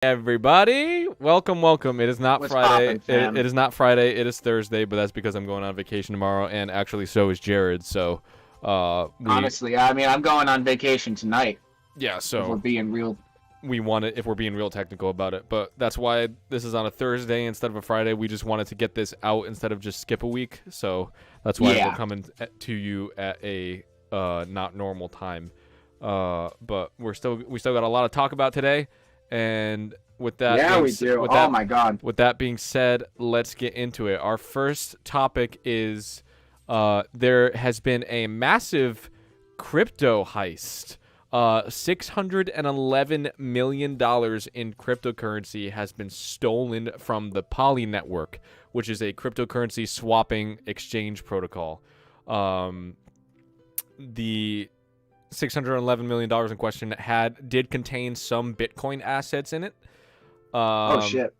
Everybody, welcome. It is not What's Friday. poppin', fam? It is not Friday. It is Thursday, but that's because I'm going on vacation tomorrow, and actually, so is Jared. So, we Honestly, I mean, I'm going on vacation tonight. yeah. If we're So being real, we want it if we're being real technical about it, but that's why this is on a Thursday instead of a Friday. We just wanted to get this out instead of just skip a week. So that's why we're yeah, coming to you at a not normal time. But we still got a lot of talk about today. And with that yeah, being we do. with Oh that my God, with that being said, let's get into it. Our first topic is there has been a massive crypto heist. $611 million in cryptocurrency has been stolen from the Poly network, which is a cryptocurrency swapping exchange protocol. The $611 million in question did contain some Bitcoin assets in it. oh shit.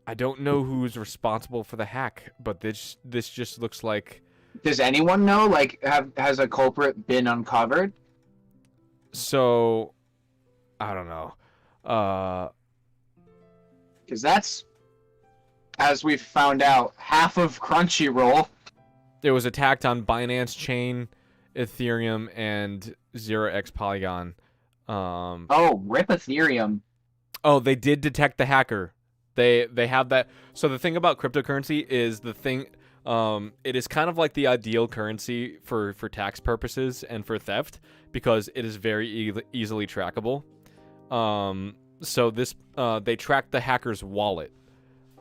I don't know who's responsible for the hack, but this just looks like. Does anyone know? Like, has a culprit been uncovered? So I don't know. Because that's, as we've found out, half of Crunchyroll. It was attacked on Binance Chain, Ethereum, and 0x Polygon. Oh, rip Ethereum. Oh, they did detect the hacker. They have that. So the thing about cryptocurrency is it is kind of like the ideal currency for tax purposes and for theft because it is very easily trackable. So they tracked the hacker's wallet.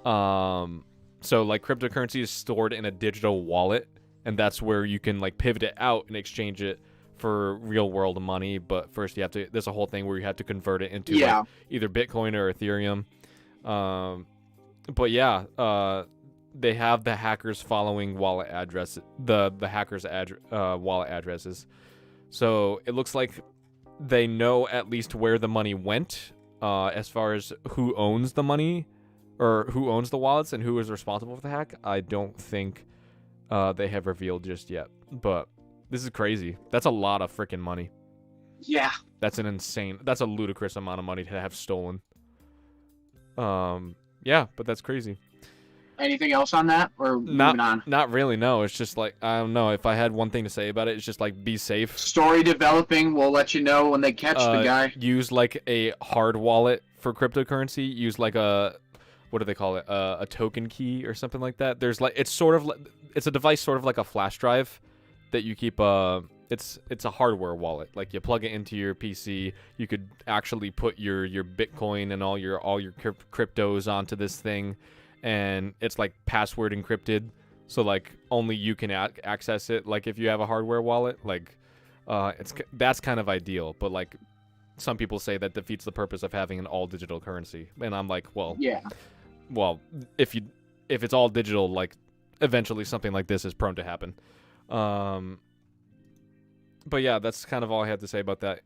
So like cryptocurrency is stored in a digital wallet, and that's where you can like pivot it out and exchange it for real world money. But first there's a whole thing where you have to convert it into like either Bitcoin or Ethereum. But yeah, they have the hackers following wallet address, the hackers' wallet addresses. So it looks like they know at least where the money went, as far as who owns the money or who owns the wallets and who is responsible for the hack. I don't think they have revealed just yet. But this is crazy. That's a lot of freaking money. Yeah. That's a ludicrous amount of money to have stolen. Yeah, but that's crazy. Anything else on that, or moving on? Not really. No, it's just like I don't know. If I had one thing to say about it, it's just like be safe. Story developing. We'll let you know when they catch the guy. Use like a hard wallet for cryptocurrency. Use like what do they call it? A token key or something like that. There's like it's a device sort of like a flash drive that you keep. It's a hardware wallet. Like you plug it into your PC. You could actually put your Bitcoin and all your cryptos onto this thing. And it's like password encrypted, so like only you can access it. Like if you have a hardware wallet, like that's kind of ideal. But like some people say that defeats the purpose of having an all digital currency, and I'm like, well, if it's all digital, like eventually something like this is prone to happen. But yeah, that's kind of all I had to say about that.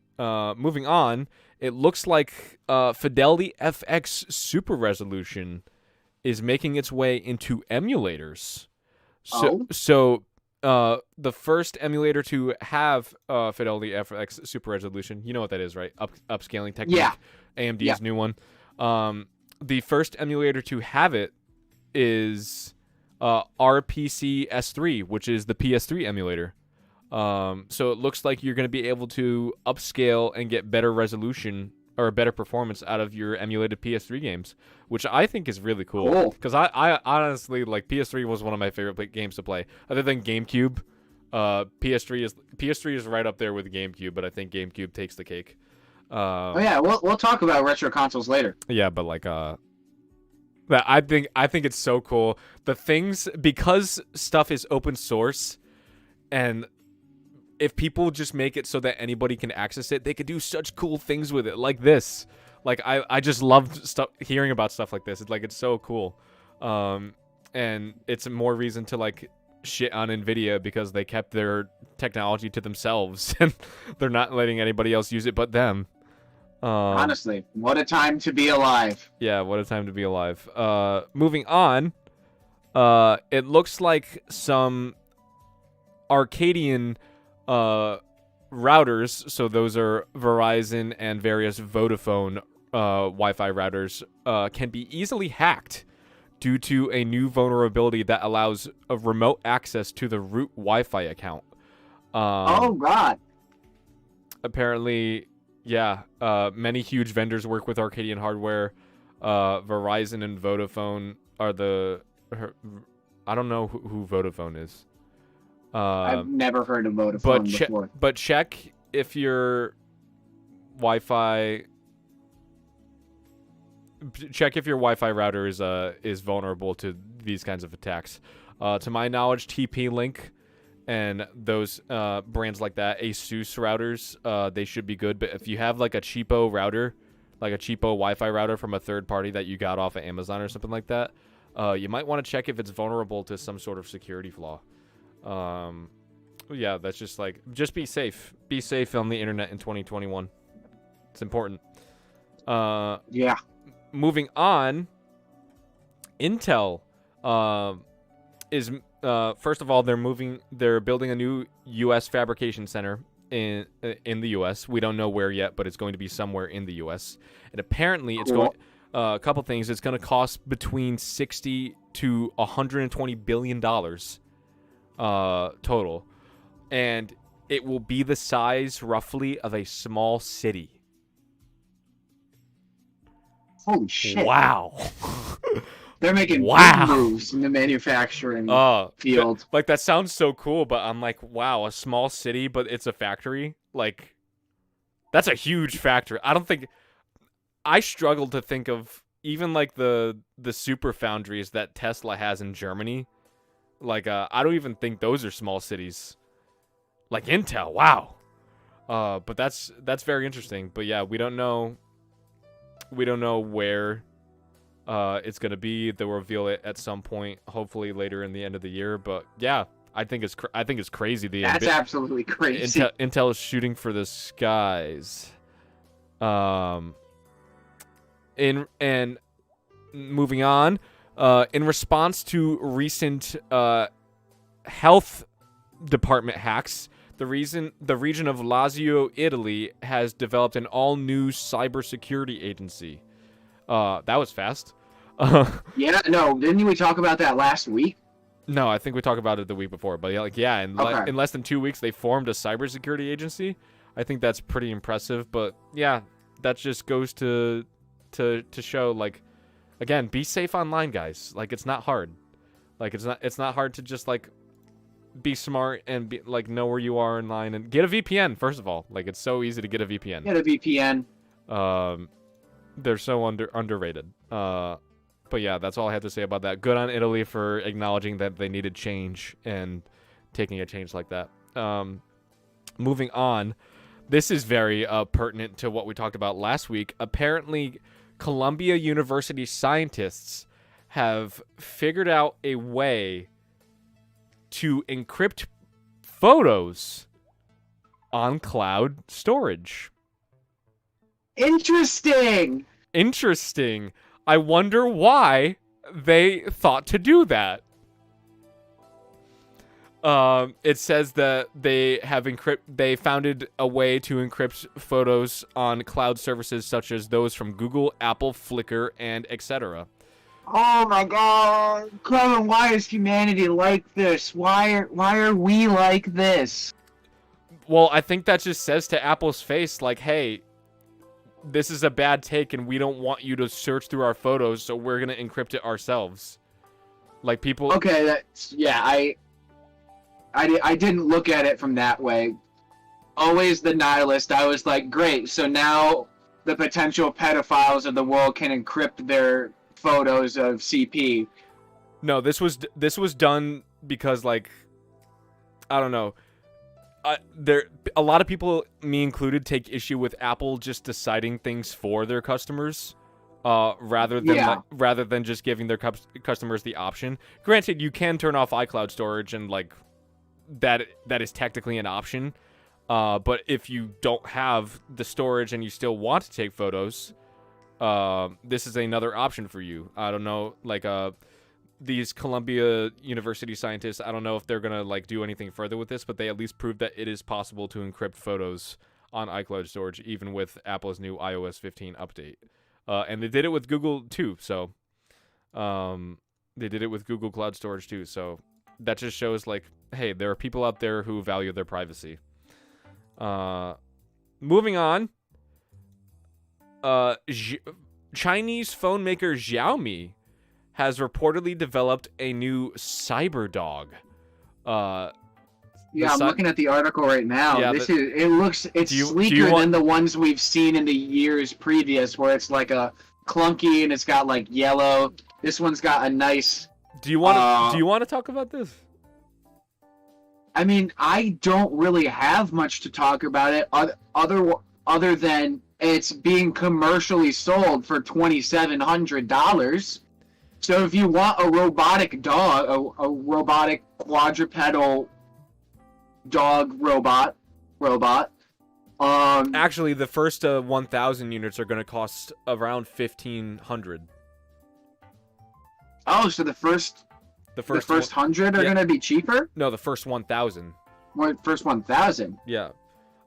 Moving on, it looks like Fidelity FX Super Resolution is making its way into emulators. So the first emulator to have Fidelity FX Super Resolution, you know what that is, right? Upscaling technique. Yeah. AMD's new one. The first emulator to have it is RPC S3, which is the PS3 emulator. So it looks like you're going to be able to upscale and get better resolution or better performance out of your emulated PS3 games, which I think is really cool. Because I honestly, like, PS3 was one of my favorite games to play. Other than GameCube, PS3 is right up there with GameCube, but I think GameCube takes the cake. We'll talk about retro consoles later. Yeah, but like I think it's so cool. The things, because stuff is open source, and if people just make it so that anybody can access it, they could do such cool things with it, like this. Like I just love hearing about stuff like this. It's so cool, and it's more reason to like shit on Nvidia because they kept their technology to themselves and they're not letting anybody else use it but them. Honestly, what a time to be alive. Yeah, what a time to be alive. Moving on, it looks like some Arcadian routers, so those are Verizon and various Vodafone Wi-Fi routers can be easily hacked due to a new vulnerability that allows a remote access to the root Wi-Fi account. Oh God. Apparently, yeah, many huge vendors work with Arcadian hardware. Verizon and Vodafone are I don't know who Vodafone is. I've never heard of Vodafone before. But check if your Wi-Fi router is vulnerable to these kinds of attacks. To my knowledge, TP-Link and those brands like that, ASUS routers, they should be good. But if you have like a cheapo router, like a cheapo Wi-Fi router from a third party that you got off of Amazon or something like that, you might want to check if it's vulnerable to some sort of security flaw. Yeah, that's just be safe. Be safe on the internet in 2021. It's important. Yeah. Moving on, Intel is first of all they're building a new U.S. fabrication center in the U.S. We don't know where yet, but it's going to be somewhere in the U.S. And apparently it's going a couple things. It's going to cost between $60 to $120 billion total, and it will be the size roughly of a small city. Holy shit! Wow. They're making big moves in the manufacturing field. Like, that sounds so cool, but I'm like, wow, a small city, but it's a factory? Like, that's a huge factory. I struggle to think of even, like, the super foundries that Tesla has in Germany. Like, I don't even think those are small cities. Like, Intel, wow. But that's very interesting. But, yeah, we don't know where it's going to be. They'll reveal it at some point, hopefully later in the end of the year. But yeah, I think it's crazy. That's absolutely crazy. Intel is shooting for the skies. And moving on, in response to recent health department hacks, the region of Lazio, Italy, has developed an all-new cybersecurity agency. That was fast. Yeah, no, didn't we talk about that last week? No, I think we talked about it the week before. But in less than 2 weeks, they formed a cybersecurity agency. I think that's pretty impressive. But yeah, that just goes to show, like, again, be safe online, guys. Like, it's not hard. Like, it's not hard to just, like, be smart and know where you are online and get a VPN. First of all, like, it's so easy to get a VPN. Get a VPN. They're so underrated. But yeah, that's all I have to say about that. Good on Italy for acknowledging that they needed change and taking a change like that. Moving on, this is very pertinent to what we talked about last week. Apparently, Columbia University scientists have figured out a way to encrypt photos on cloud storage. Interesting. I wonder why they thought to do that. It says that they founded a way to encrypt photos on cloud services such as those from Google, Apple, Flickr, and etc. Oh my God, Clem, why is humanity like this? Why are we like this? Well, I think that just says to Apple's face, like, hey, this is a bad take and we don't want you to search through our photos, so we're going to encrypt it ourselves. Like, people... Okay, that's... Yeah, I didn't look at it from that way. Always the nihilist. I was like, great, so now the potential pedophiles of the world can encrypt their photos of CP. No, this was done because, like, I don't know. A lot of people, me included, take issue with Apple just deciding things for their customers, rather than just giving their customers the option. Granted, you can turn off iCloud storage, and like that is technically an option. But if you don't have the storage and you still want to take photos, this is another option for you. I don't know, like these Columbia University scientists, I don't know if they're gonna like do anything further with this, but they at least proved that it is possible to encrypt photos on iCloud storage, even with Apple's new iOS 15 update. And they did it with Google too. So, they did it with Google Cloud Storage too. So that just shows like, hey, there are people out there who value their privacy. Moving on. Chinese phone maker Xiaomi has reportedly developed a new cyber dog. Yeah, I'm looking at the article right now. Yeah, It's sleeker than the ones we've seen in the years previous, where it's like a clunky and it's got like yellow. This one's got a nice. Do you want to talk about this? I mean, I don't really have much to talk about it other than it's being commercially sold for $2,700. So if you want a robotic dog, a robotic quadrupedal dog robot. Actually, the first 1,000 units are going to cost around 1,500. Oh, so the first 100 are going to be cheaper? No, the first 1,000. First 1,000. Yeah.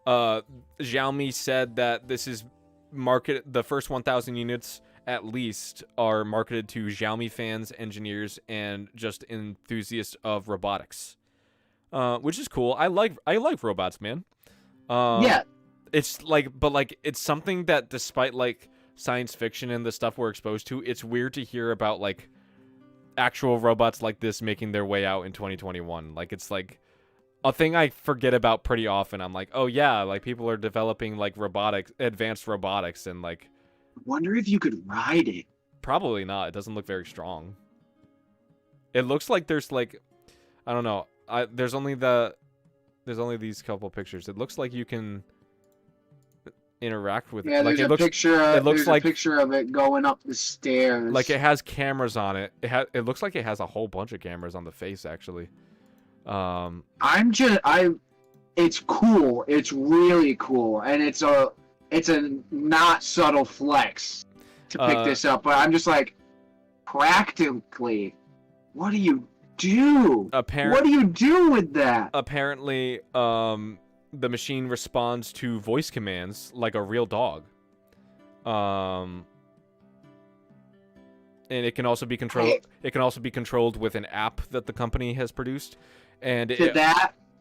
Xiaomi said that this is the first 1,000 units at least are marketed to Xiaomi fans, engineers, and just enthusiasts of robotics. Which is cool. I like robots, man. Yeah. It's like, it's something that despite like science fiction and the stuff we're exposed to, it's weird to hear about like actual robots like this making their way out in 2021. Like, it's like a thing I forget about pretty often. I'm like, oh yeah, like people are developing like advanced robotics, and like, I wonder if you could ride it. Probably not. It doesn't look very strong. It looks like there's like, I don't know. There's only these couple pictures. It looks like you can interact with it. Yeah, like, there's a picture of it going up the stairs. Like, it has cameras on it. It looks like it has a whole bunch of cameras on the face, actually. It's cool. It's really cool, and it's a not subtle flex to pick this up. But I'm just like, practically, what do you do? What do you do with that? Apparently, the machine responds to voice commands like a real dog. And it can also be controlled. It can also be controlled with an app that the company has produced. And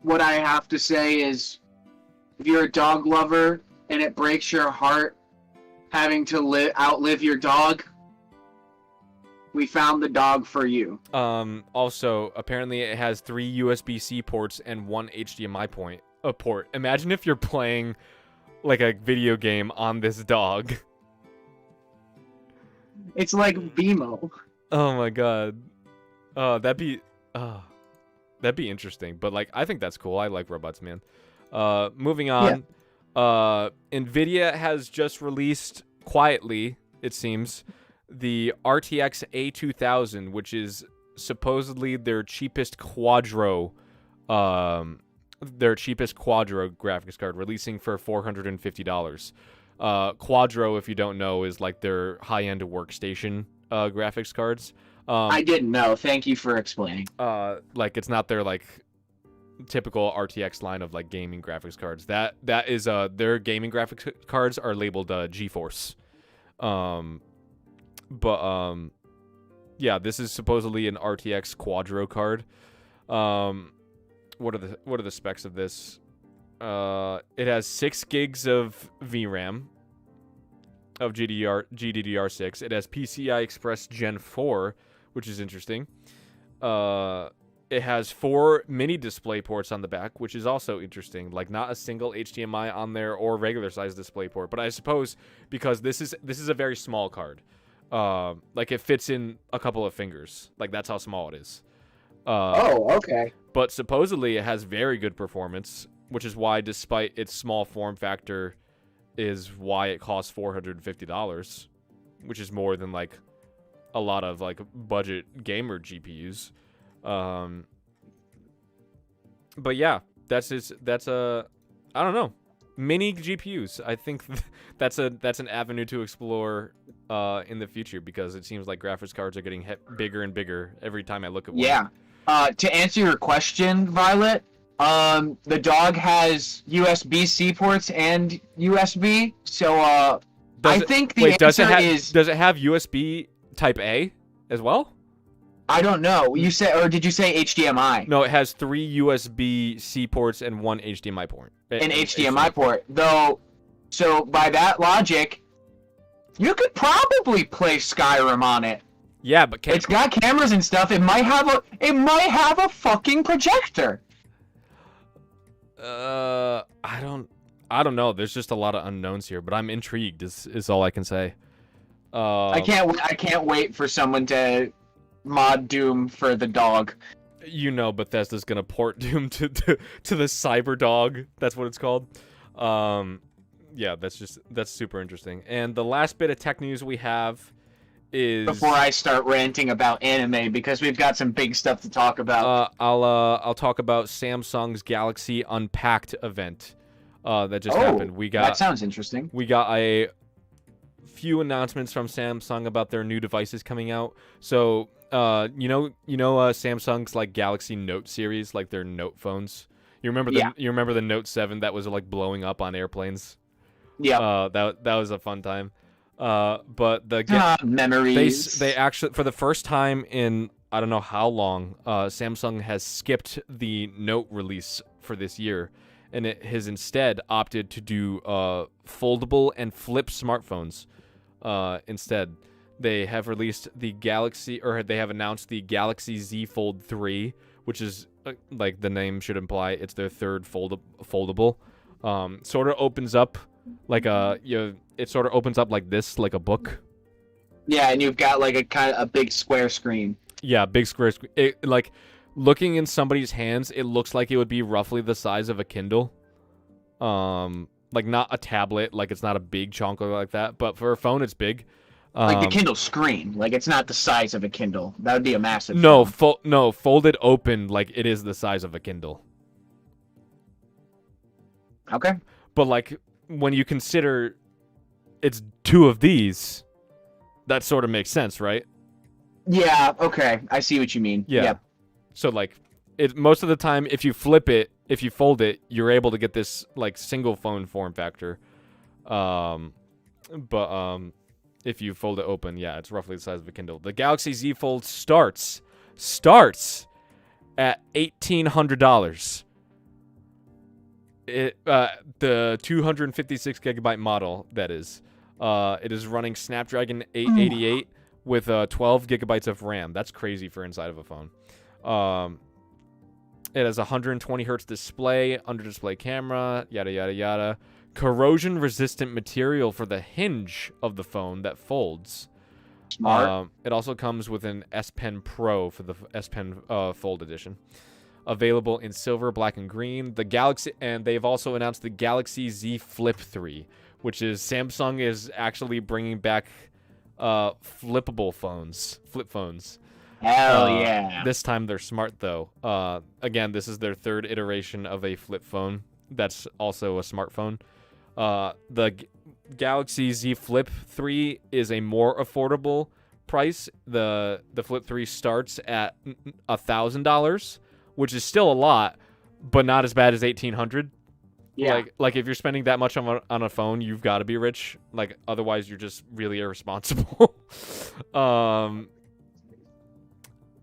what I have to say is, if you're a dog lover and it breaks your heart having to outlive your dog, we found the dog for you. Also, apparently it has 3 USB-C ports and 1 HDMI port. Imagine if you're playing like a video game on this dog. It's like BMO. Oh my god. That'd be interesting. But like, I think that's cool. I like robots, man. Moving on. Yeah. Nvidia has just released quietly, it seems, the RTX A2000, which is supposedly their cheapest quadro graphics card, releasing for $450. Quadro, if you don't know, is like their high-end workstation graphics cards. I didn't know. Thank you for explaining. Like, it's not their like typical RTX line of like gaming graphics cards. That is their gaming graphics cards are labeled GeForce. Yeah, this is supposedly an RTX Quadro card. What are the specs of this? It has 6 gigs of VRAM of GDDR6. It has PCI Express Gen 4, which is interesting. It has 4 mini display ports on the back, which is also interesting. Like, not a single HDMI on there or regular size display port. But I suppose because this is a very small card. Like, it fits in a couple of fingers. Like, that's how small it is. Okay. But supposedly it has very good performance, which is why, despite its small form factor, is why it costs $450, which is more than like a lot of like budget gamer GPUs. But yeah, that's a, I don't know, mini GPUs. I think that's an avenue to explore in the future, because it seems like graphics cards are getting bigger and bigger every time I look at one. Yeah. To answer your question, Violet, The dog has USB-C ports and USB, so I think the answer is. Does it have USB Type A as well? I don't know. You said, or did you say HDMI? No, it has 3 USB-C ports and 1 HDMI port. An HDMI port, though. So by that logic, you could probably play Skyrim on it. Yeah, but it's got cameras and stuff. It might have a fucking projector. I don't know. There's just a lot of unknowns here, but I'm intrigued. Is all I can say. I can't wait for someone to mod Doom for the dog. You know, Bethesda's gonna port Doom to the Cyber Dog. That's what it's called. Yeah, that's super interesting. And the last bit of tech news we have is before I start ranting about anime, because we've got some big stuff to talk about. I'll talk about Samsung's Galaxy Unpacked event that just happened. That sounds interesting. We got a few announcements from Samsung about their new devices coming out. So you know Samsung's like Galaxy Note series, like their Note phones. You remember the Note 7 that was like blowing up on airplanes? Yeah. That was a fun time. But the memories. They actually, for the first time in I don't know how long, Samsung has skipped the Note release for this year, and it has instead opted to do foldable and flip smartphones. Instead, they have released the Galaxy, or they have announced the Galaxy Z Fold 3, which is like the name should imply, it's their third foldable. Sort of opens up like it sort of opens up like this, like a book. Yeah, and you've got like a big square screen. Yeah, big square screen. It, like looking in somebody's hands, it looks like it would be roughly the size of a Kindle. Like not a tablet, like it's not a big chunk like that, but for a phone, it's big. Like the Kindle screen, like it's not the size of a Kindle. That would be a massive. No, folded open, like it is the size of a Kindle. Okay. But like when you consider it's two of these, that sort of makes sense, right? Yeah. Okay, I see what you mean. Yeah. Yep. So like, most of the time, if you fold it, you're able to get this like single phone form factor. If you fold it open, yeah, it's roughly the size of a Kindle. The Galaxy Z Fold starts at $1,800. The 256 gigabyte model, that is. It is running Snapdragon 888 with 12 gigabytes of RAM. That's crazy for inside of a phone. It has a 120 hertz display, under display camera, yada yada yada. Corrosion resistant material for the hinge of the phone that folds. Smart. It also comes with an S Pen Pro for the S Pen Fold edition. Available in silver, black, and green. The Galaxy, and they've also announced the Galaxy Z Flip 3, which is Samsung is actually bringing back flippable phones, flip phones. Hell yeah! This time they're smart though. Again, this is their third iteration of a flip phone that's also a smartphone. The Galaxy Z Flip 3 is a more affordable price. The Flip 3 starts at $1,000, which is still a lot, but not as bad as $1,800. Yeah. Like if you're spending that much on a phone, you've got to be rich. Like otherwise, you're just really irresponsible.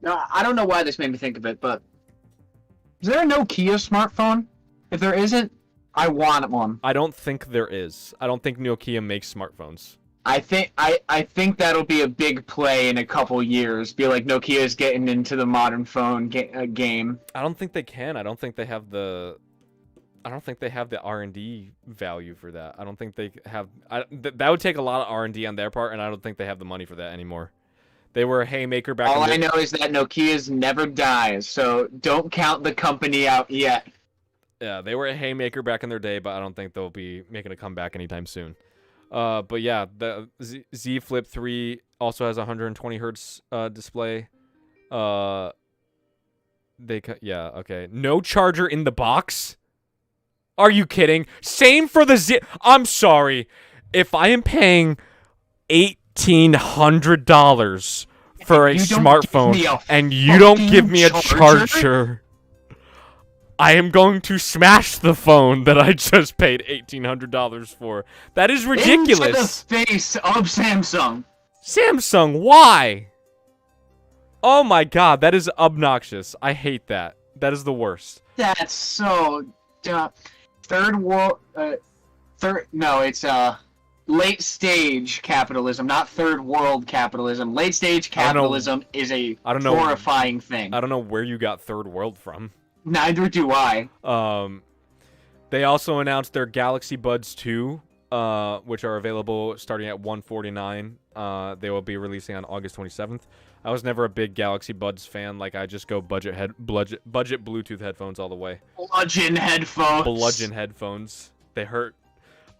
No, I don't know why this made me think of it, but is there a Nokia smartphone? If there isn't, I want one. I don't think there is. I don't think Nokia makes smartphones. I think that'll be a big play in a couple years. Be like Nokia's getting into the modern phone game. I don't think they can. I don't think they have the R&D value for that. I don't think they have. That would take a lot of R&D on their part, and I don't think they have the money for that anymore. They were a haymaker back. All I know is that Nokia's never dies, so don't count the company out yet. Yeah, they were a haymaker back in their day, but I don't think they'll be making a comeback anytime soon. But yeah, the Z Flip 3 also has a 120 hertz display. Yeah, okay. No charger in the box? Are you kidding? Same for the Z. I'm sorry. If I am paying $1,800 for a smartphone and you don't give me a charger, I am going to smash the phone that I just paid $1,800 for. That is ridiculous. Into the face of Samsung. Samsung, why? Oh my god, that is obnoxious. I hate that. That is the worst. That's so dumb. It's late stage capitalism, not third world capitalism. Late stage capitalism is a horrifying thing. I don't know where you got third world from. Neither do I. They also announced their Galaxy Buds 2, which are available starting at $149. They will be releasing on August 27th. I was never a big Galaxy Buds fan. Like, I just go budget Bluetooth headphones all the way. Bludgeon headphones. They hurt.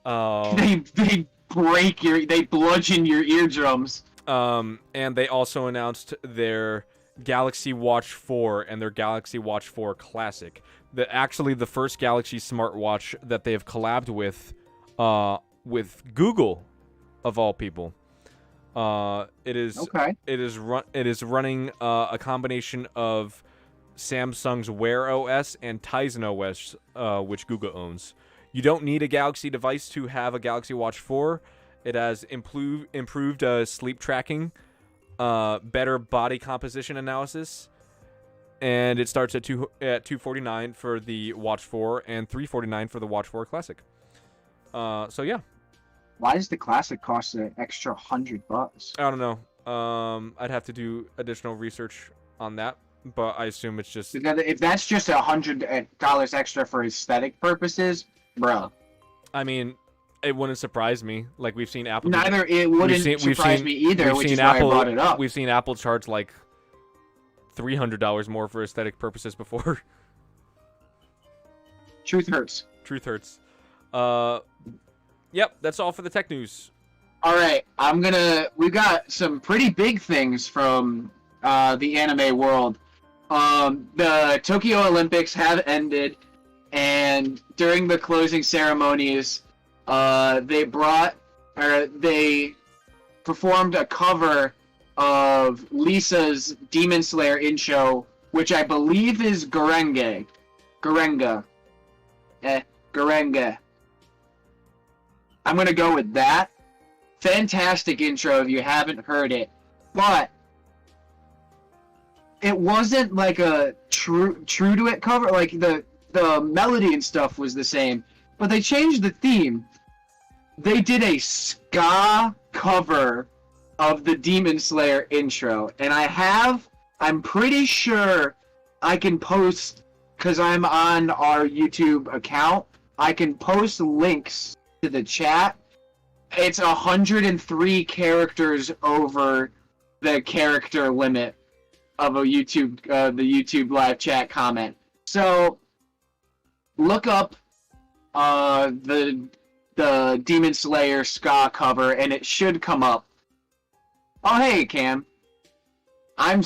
They bludgeon your eardrums. And they also announced their Galaxy Watch 4 and their Galaxy Watch 4 Classic. Actually the first Galaxy smartwatch that they have collabed with Google, of all people. It is running a combination of Samsung's Wear OS and Tizen OS, which Google owns. You don't need a Galaxy device to have a Galaxy Watch 4. It has improved sleep tracking, better body composition analysis, and it starts at $249 for the Watch 4 and $349 for the Watch 4 Classic. So yeah. Why does the Classic cost an extra $100? I don't know. I'd have to do additional research on that, but I assume it's just... If that's just $100 extra for aesthetic purposes, bro. I mean, it wouldn't surprise me. Like, we've seen Apple... It wouldn't surprise me either, which is why I brought it up. We've seen Apple charge, like, $300 more for aesthetic purposes before. Truth hurts. Truth hurts. Yep, that's all for the tech news. All right, we got some pretty big things from the anime world. The Tokyo Olympics have ended, and during the closing ceremonies, they performed a cover of Lisa's Demon Slayer intro, which I believe is Garenga. I'm going to go with that. Fantastic intro if you haven't heard it. But it wasn't like a true to it cover. Like, the melody and stuff was the same. But they changed the theme. They did a ska cover of the Demon Slayer intro. And I'm pretty sure I can post, because I'm on our YouTube account, I can post links to the chat. It's 103 characters over the character limit of the YouTube live chat comment. So look up the Demon Slayer ska cover, and it should come up. Oh, hey, Cam. I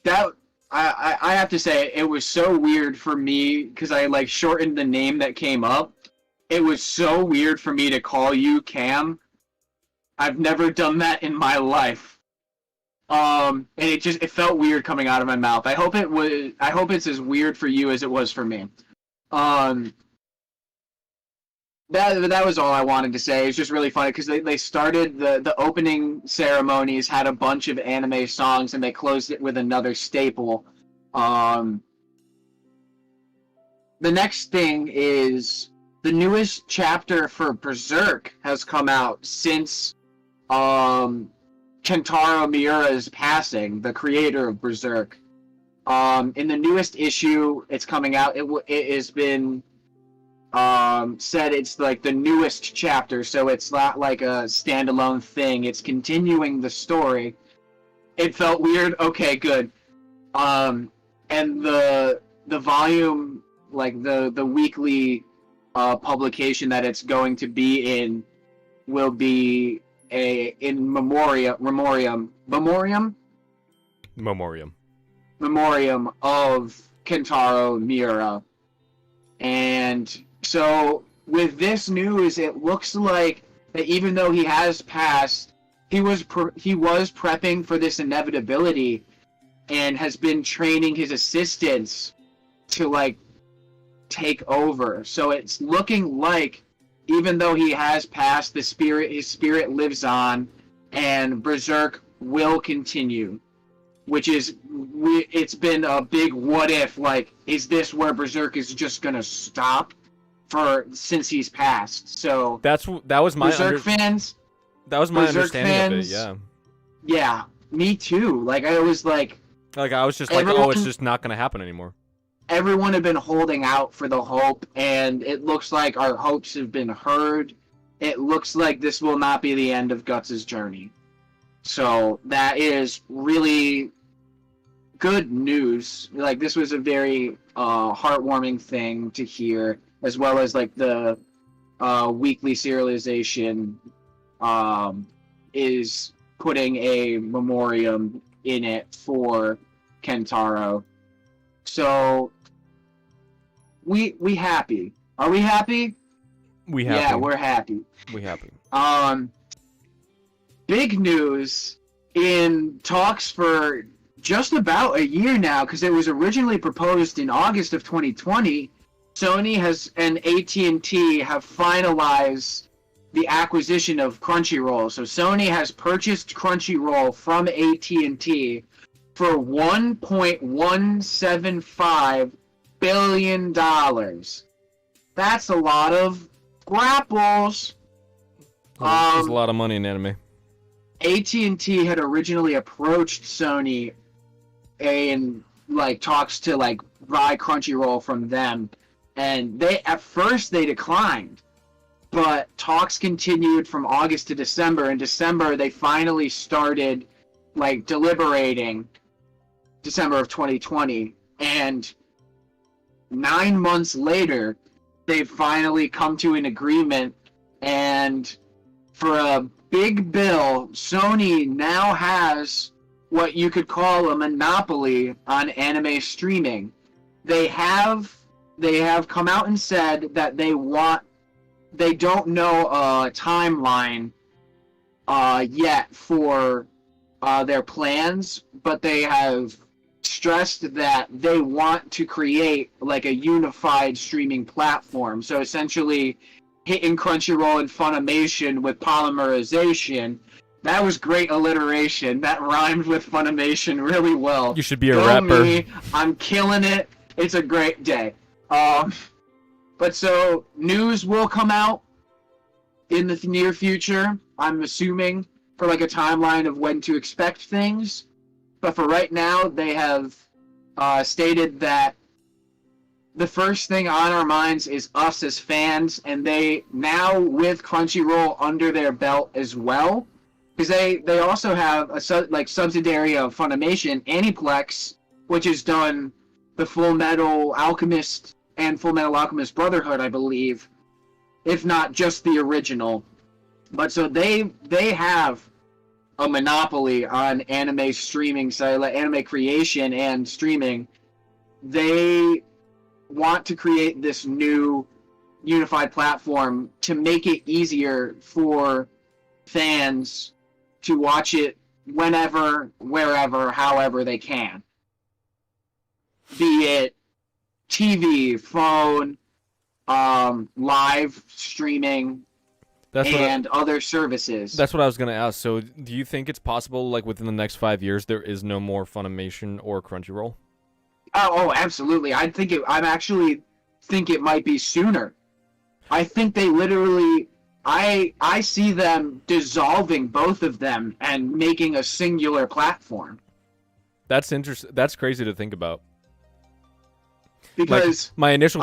have to say, it was so weird for me because I shortened the name that came up. It was so weird for me to call you Cam. I've never done that in my life. And it felt weird coming out of my mouth. I hope it's as weird for you as it was for me. That was all I wanted to say. It's just really funny because they started the opening ceremonies, had a bunch of anime songs, and they closed it with another staple. The next thing is the newest chapter for Berserk has come out since Kentaro Miura's passing, the creator of Berserk. In the newest issue, it's coming out. It has been said it's like the newest chapter, so it's not like a standalone thing. It's continuing the story. It felt weird. Okay, good. And the volume, like the weekly publication that it's going to be in, will be in memoriam of Kentaro Miura. And so with this news, it looks like that even though he has passed, he was prepping for this inevitability and has been training his assistants to take over. So it's looking like, even though he has passed, his spirit lives on, and Berserk will continue. Which is, it's been a big what if, like, is this where Berserk is just gonna stop since he's passed? So that was my Berserk fans. That was my Berserk understanding fans, of it. Yeah. Yeah, me too. Like I was like I was just like, oh, it's just not gonna happen anymore. Everyone had been holding out for the hope, and it looks like our hopes have been heard. It looks like this will not be the end of Guts' journey. So that is really good news. Like, this was a very heartwarming thing to hear, as well as like the weekly serialization is putting a memoriam in it for Kentaro. So we happy. Are we happy? We happy. Yeah, we're happy. We happy. Big news in talks for just about a year now, because it was originally proposed in August of 2020. Sony and AT&T have finalized the acquisition of Crunchyroll. So Sony has purchased Crunchyroll from AT&T for $1.175 billion. That's a lot of grapples. There's a lot of money in anime. AT&T had originally approached Sony in like talks to like buy Crunchyroll from them, and at first they declined, but talks continued from August to December. In December they finally started like deliberating, December of 2020, and 9 months later they finally come to an agreement, and for a big bill, Sony now has what you could call a monopoly on anime streaming. They have come out and said that they don't know a timeline yet for their plans, but they have stressed that they want to create like a unified streaming platform. So essentially hitting Crunchyroll and Funimation with polymerization. That was great alliteration. That rhymed with Funimation really well. You should be a rapper. Me. I'm killing it. It's a great day. But so news will come out in the near future, I'm assuming, for like a timeline of when to expect things. But for right now, they have stated that the first thing on our minds is us as fans, and they now, with Crunchyroll under their belt as well, because they also have a subsidiary of Funimation, Aniplex, which has done the Full Metal Alchemist and Full Metal Alchemist Brotherhood, I believe, if not just the original. But so they have a monopoly on anime streaming, anime creation and streaming. They want to create this new unified platform to make it easier for fans to watch it whenever, wherever, however they can. Be it TV, phone, live streaming, and other services. That's what I was going to ask. So do you think it's possible, like, within the next 5 years, there is no more Funimation or Crunchyroll? Oh, absolutely. I actually think it might be sooner. I think they literally, I see them dissolving both of them and making a singular platform. That's interesting. That's crazy to think about. Because like, my initial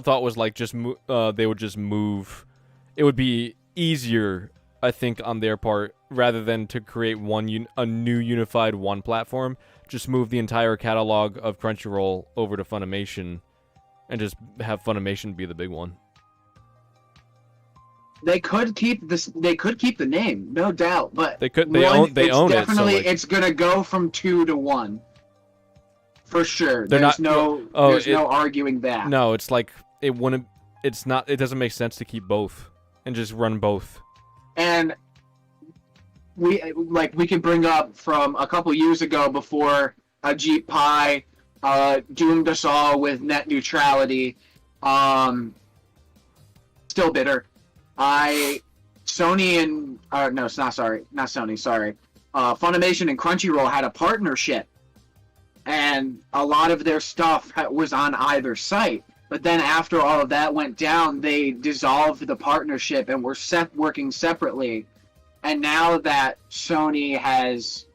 thought was like they would just move. It would be easier, I think, on their part, rather than to create a new unified one platform. Just move the entire catalog of Crunchyroll over to Funimation, and just have Funimation be the big one. They could keep this. They could keep the name, no doubt. But they could. They own it. Definitely, so like, it's gonna go from 2 to 1. For sure. There's no arguing that. No, it's like it wouldn't. It's not. It doesn't make sense to keep both and just run both. And we can bring up from a couple years ago, before Ajit Pai doomed us all with net neutrality. Still bitter. Sony and no, it's not Sony. Sorry, Funimation and Crunchyroll had a partnership, and a lot of their stuff was on either site. But then after all of that went down, they dissolved the partnership and were working separately. And now that Sony has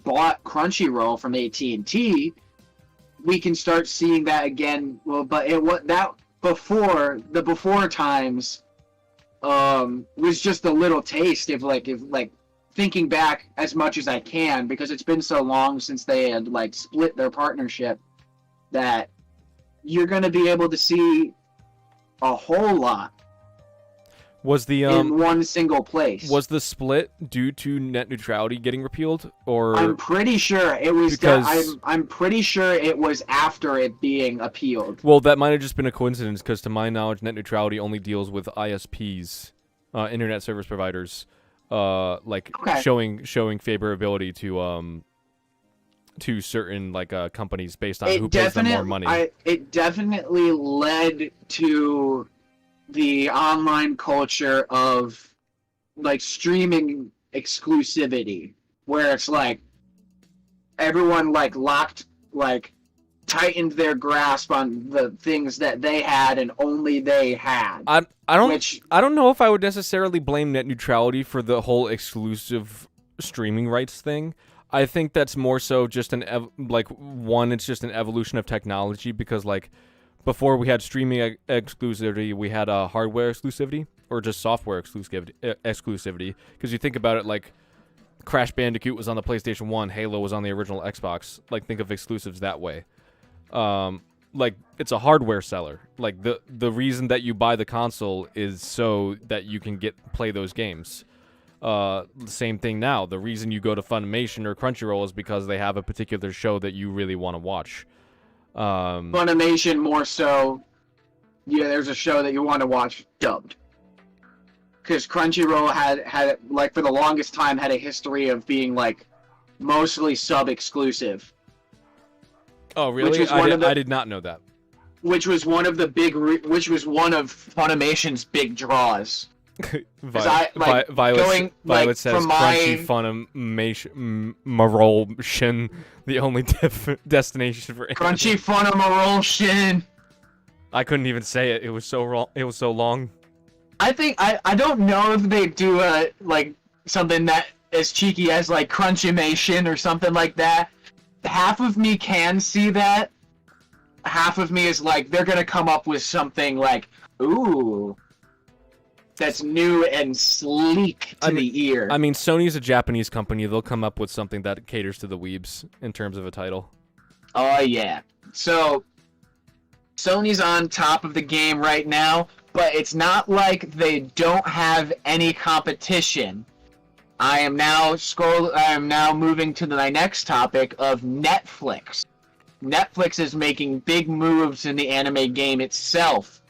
bought Crunchyroll from AT&T, we can start seeing that again. Well, but before times was just a little taste of like thinking back as much as I can, because it's been so long since they had like split their partnership, that you're going to be able to see a whole lot in one single place. Was the split due to net neutrality getting repealed, or I'm pretty sure it was I'm pretty sure it was after it being appealed. Well, that might have just been a coincidence, because to my knowledge, net neutrality only deals with ISPs, internet service providers, showing favorability to certain companies based on who pays them more money. It definitely led to the online culture of like streaming exclusivity, where it's like everyone tightened their grasp on the things that they had and only they had. I don't know if I would necessarily blame net neutrality for the whole exclusive streaming rights thing. I think that's more so just it's just an evolution of technology, because before we had streaming exclusivity, we had hardware exclusivity, or just software exclusivity. Because you think about it, like Crash Bandicoot was on the PlayStation 1, Halo was on the original Xbox. Think of exclusives that way. It's a hardware seller. The reason that you buy the console is so that you can play those games. The same thing now. The reason you go to Funimation or Crunchyroll is because they have a particular show that you really want to watch. Funimation more so, there's a show that you want to watch dubbed. Because Crunchyroll had for the longest time had a history of being mostly sub-exclusive. Oh, really? I did not know that. Which was one of Funimation's big draws. Violet says Crunchy Funimation, the only destination for Crunchy Funimation. I couldn't even say it. It was so wrong. It was so long. I think I don't know if they do something that as cheeky as Crunchymation or something like that. Half of me can see that. Half of me is they're gonna come up with something ooh, that's new and sleek to the ear. I mean, Sony's a Japanese company. They'll come up with something that caters to the weebs in terms of a title. Oh, yeah. So, Sony's on top of the game right now, but it's not like they don't have any competition. I am now moving to my next topic of Netflix. Netflix is making big moves in the anime game itself.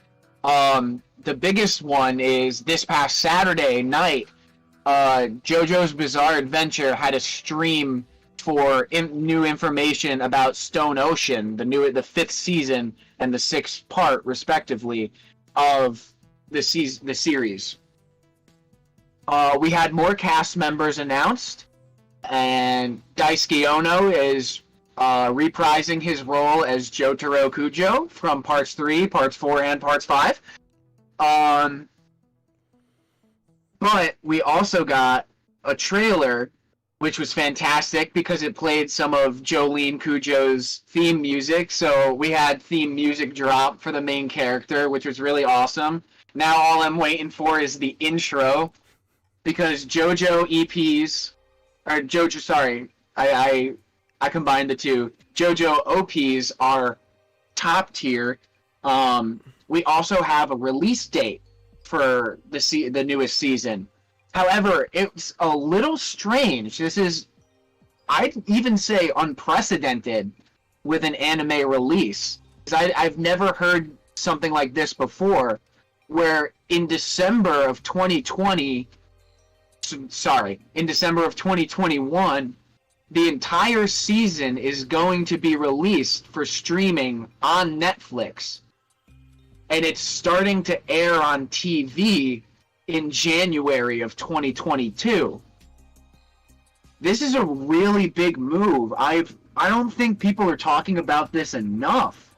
The biggest one is this past Saturday night, JoJo's Bizarre Adventure had a stream for new information about Stone Ocean, the fifth season and the sixth part, respectively, of the series. We had more cast members announced, and Daisuke Ono is reprising his role as Jotaro Kujo from Parts 3, Parts 4, and Parts 5. But we also got a trailer, which was fantastic because it played some of Jolene Cujo's theme music. So we had theme music drop for the main character, which was really awesome. Now all I'm waiting for is the intro, because JoJo EPs, or JoJo, sorry, I combined the two. JoJo OPs are top tier. We also have a release date for the newest season. However, it's a little strange. This is, I'd even say, unprecedented with an anime release. I've never heard something like this before, where in December of 2021, the entire season is going to be released for streaming on Netflix. and it's starting to air on TV in January of 2022. This is a really big move. I don't think people are talking about this enough,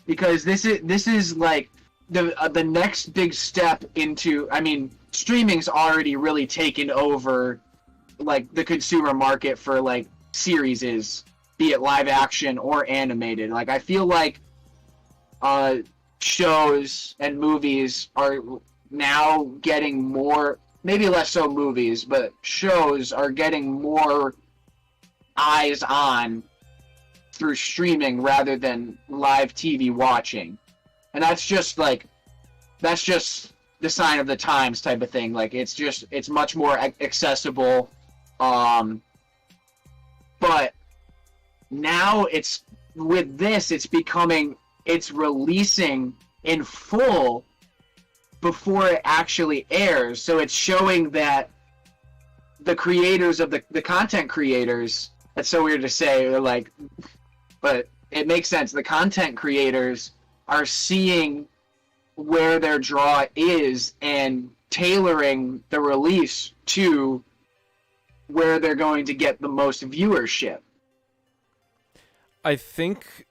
because this is like the next big step into. I mean, streaming's already really taken over like the consumer market for like series, be it live action or animated. Like, I feel like shows and movies are now getting more, maybe less so movies, but shows are getting more eyes on through streaming rather than live TV watching. And that's just the sign of the times type of thing. Like, it's much more accessible. But now it's releasing in full before it actually airs. So it's showing that the creators of the content creators, that's so weird to say, they're like, but it makes sense. The content creators are seeing where their draw is and tailoring the release to where they're going to get the most viewership. I think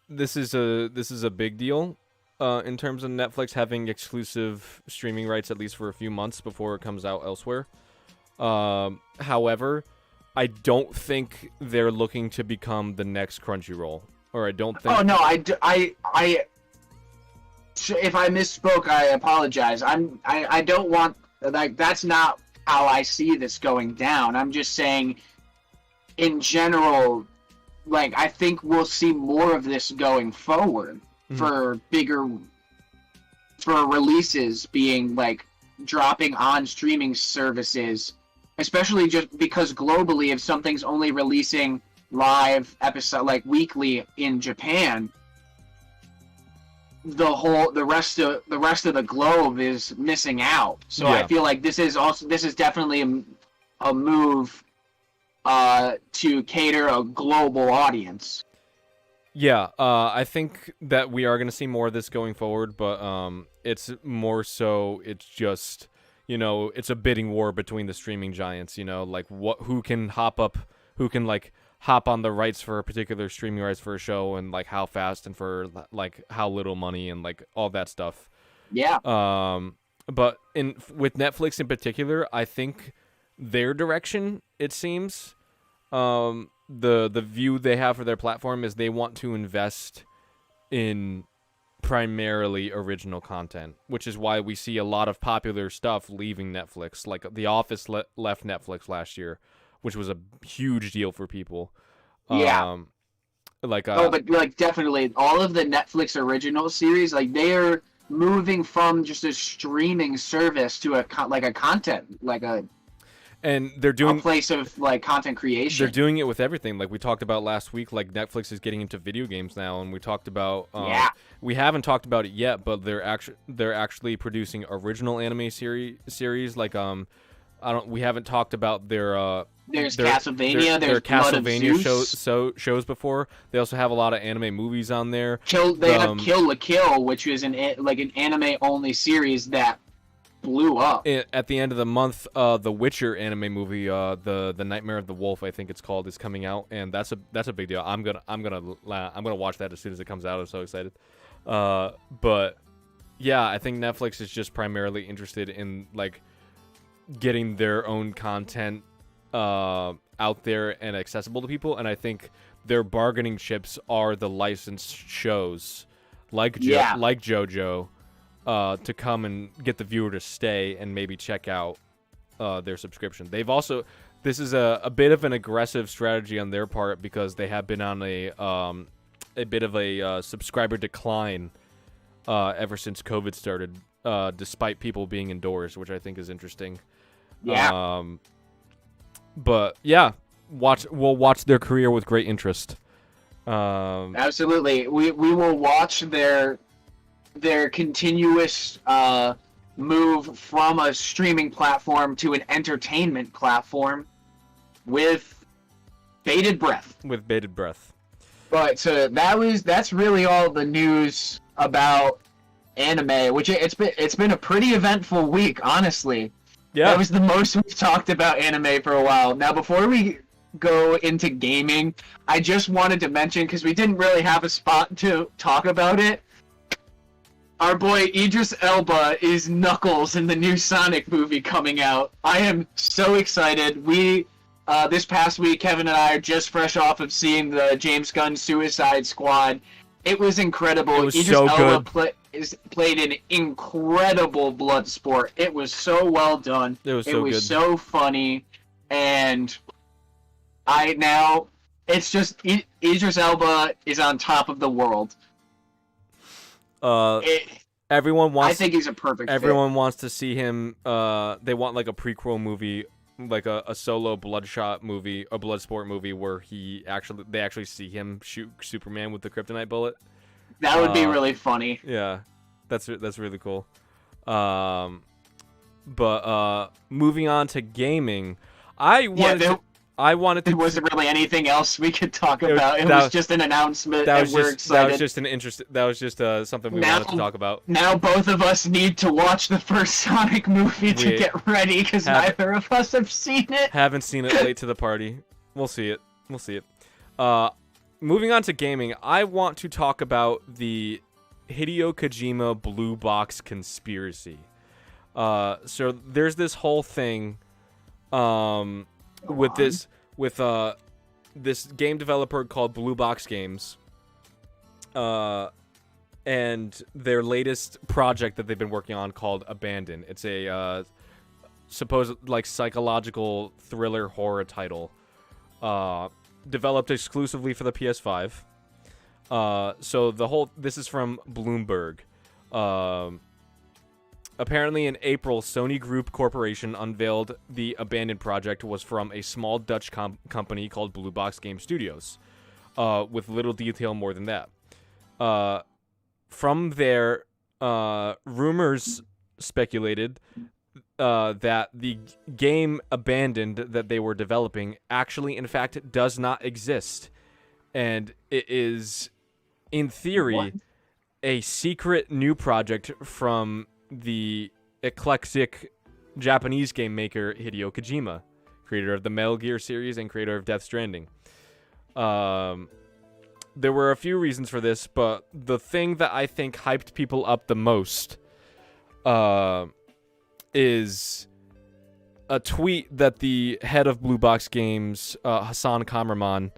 this is a big deal in terms of Netflix having exclusive streaming rights at least for a few months before it comes out elsewhere. However, I don't think they're looking to become the next Crunchyroll, or I don't think. Oh no, if I misspoke, I apologize. I don't want, like, that's not how I see this going down. I'm just saying, in general, like, I think we'll see more of this going forward for releases being, like, dropping on streaming services, especially just because globally, if something's only releasing live episode, like, weekly in Japan, the rest of the globe is missing out. So yeah. I feel like this is definitely a move to cater a global audience. Yeah, I think that we are going to see more of this going forward, but it's more so, it's just, it's a bidding war between the streaming giants, like who can hop on the rights for a particular streaming rights for a show, and like how fast and for like how little money and like all that stuff. Yeah. But with Netflix in particular, I think their direction, it seems, the view they have for their platform is they want to invest in primarily original content, which is why we see a lot of popular stuff leaving Netflix. Like The Office left Netflix last year, which was a huge deal for people. Yeah. But like, definitely all of the Netflix original series, like, they are moving from just a streaming service to a content, like and they're doing a place of like content creation. They're doing it with everything. Like we talked about last week, like Netflix is getting into video games now, and we talked about we haven't talked about it yet, but they're actually producing original anime series like we haven't talked about their Castlevania. Their Castlevania shows before. They also have a lot of anime movies on there. They have Kill la Kill, which is an anime only series that blew up. At the end of the month, the Witcher anime movie, the Nightmare of the Wolf, I think it's called, is coming out, and that's a big deal. I'm gonna watch that as soon as it comes out. I'm so excited. But yeah, I think Netflix is just primarily interested in like getting their own content out there and accessible to people, and I think their bargaining chips are the licensed shows like JoJo to come and get the viewer to stay and maybe check out their subscription. This is a bit of an aggressive strategy on their part because they have been on a bit of a subscriber decline ever since COVID started, despite people being indoors, which I think is interesting. Yeah. But yeah, we'll watch their career with great interest. Absolutely, we will watch their continuous move from a streaming platform to an entertainment platform with bated breath. But so that's really all the news about anime, which it's been a pretty eventful week, honestly. Yeah. That was the most we've talked about anime for a while. Now, before we go into gaming, I just wanted to mention, because we didn't really have a spot to talk about it, our boy Idris Elba is Knuckles in the new Sonic movie coming out. I am so excited. This past week, Kevin and I are just fresh off of seeing the James Gunn Suicide Squad. It was incredible. It was Idris so Elba good. played an incredible Bloodsport. It was so well done. It was so good. So funny. And it's just Idris Elba is on top of the world. Everyone wants. I think he's a perfect. Everyone wants to see him. They want like a prequel movie, like a solo Bloodshot movie, a Bloodsport movie where they actually see him shoot Superman with the kryptonite bullet. That would be really funny. Yeah, that's really cool. But moving on to gaming, I wanted to. There wasn't really anything else we could talk about. It was just an announcement, and we're excited. That was just something we wanted to talk about. Now both of us need to watch the first Sonic movie to get ready, because neither of us have seen it. Haven't seen it. Late to the party. We'll see it. Moving on to gaming, I want to talk about the Hideo Kojima Blue Box conspiracy. So there's this whole thing. With this game developer called Blue Box Games, and their latest project that they've been working on called Abandon. It's a supposed like psychological thriller horror title, developed exclusively for the PS5. So this is from Bloomberg. Apparently in April, Sony Group Corporation unveiled the Abandoned project was from a small Dutch company called Blue Box Game Studios, with little detail more than that. From there, rumors speculated that the game Abandoned that they were developing actually, in fact, does not exist. And it is, in theory, a secret new project from the eclectic Japanese game maker Hideo Kojima, creator of the Metal Gear series and creator of Death Stranding. There were a few reasons for this, but the thing that I think hyped people up the most is a tweet that the head of Blue Box Games, Hassan Kameraman,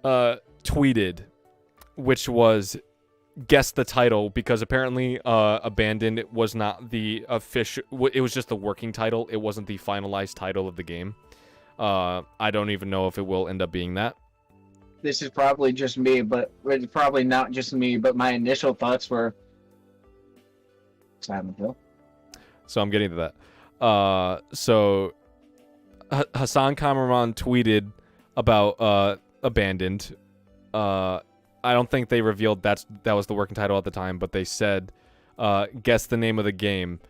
tweeted, which was, guess the title, because apparently Abandoned was not the official, it was just the working title. It wasn't the finalized title of the game. I don't even know if it will end up being that. This is probably just me, but it's probably not just me, but my initial thoughts were Silent Hill. So I'm getting to that. So Hassan Kameraman tweeted about Abandoned. I don't think they revealed that was the working title at the time, but they said, guess the name of the game.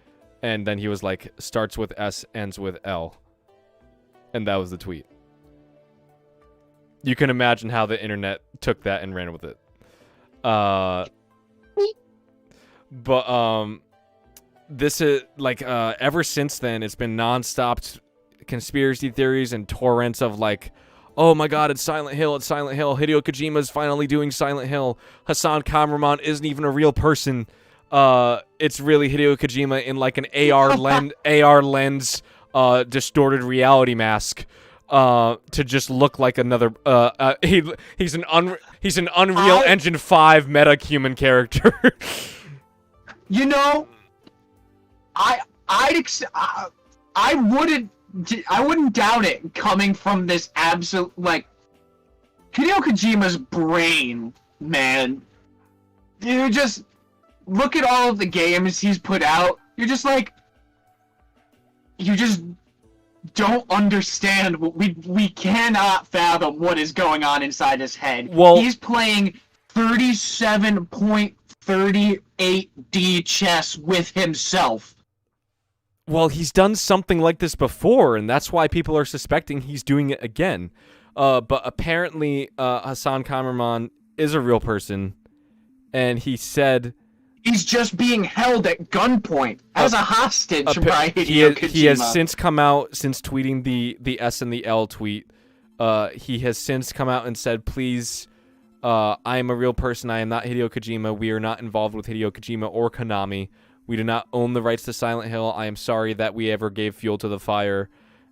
And then he was like, starts with S, ends with L. And that was the tweet. You can imagine how the internet took that and ran with it. But this is, like, ever since then, it's been nonstop conspiracy theories and torrents of, like, oh my god, it's Silent Hill, Hideo Kojima's finally doing Silent Hill. Hassan Kameraman isn't even a real person. It's really Hideo Kojima in like an AR lens, distorted reality mask, to just look like another. He's an Unreal Engine 5 meta-human character. You know, I wouldn't doubt it coming from this absolute, like, Hideo Kojima's brain, man. You just look at all of the games he's put out, you're just like, you just don't understand. We cannot fathom what is going on inside his head. Well, he's playing 37.38D chess with himself. Well, he's done something like this before, and that's why people are suspecting he's doing it again. But apparently, Hassan Kameraman is a real person, and he said he's just being held at gunpoint as a hostage by Hideo Kojima. He has since come out, since tweeting the S and the L tweet. He has since come out and said, please, I am a real person. I am not Hideo Kojima. We are not involved with Hideo Kojima or Konami. We do not own the rights to Silent Hill. I am sorry that we ever gave fuel to the fire.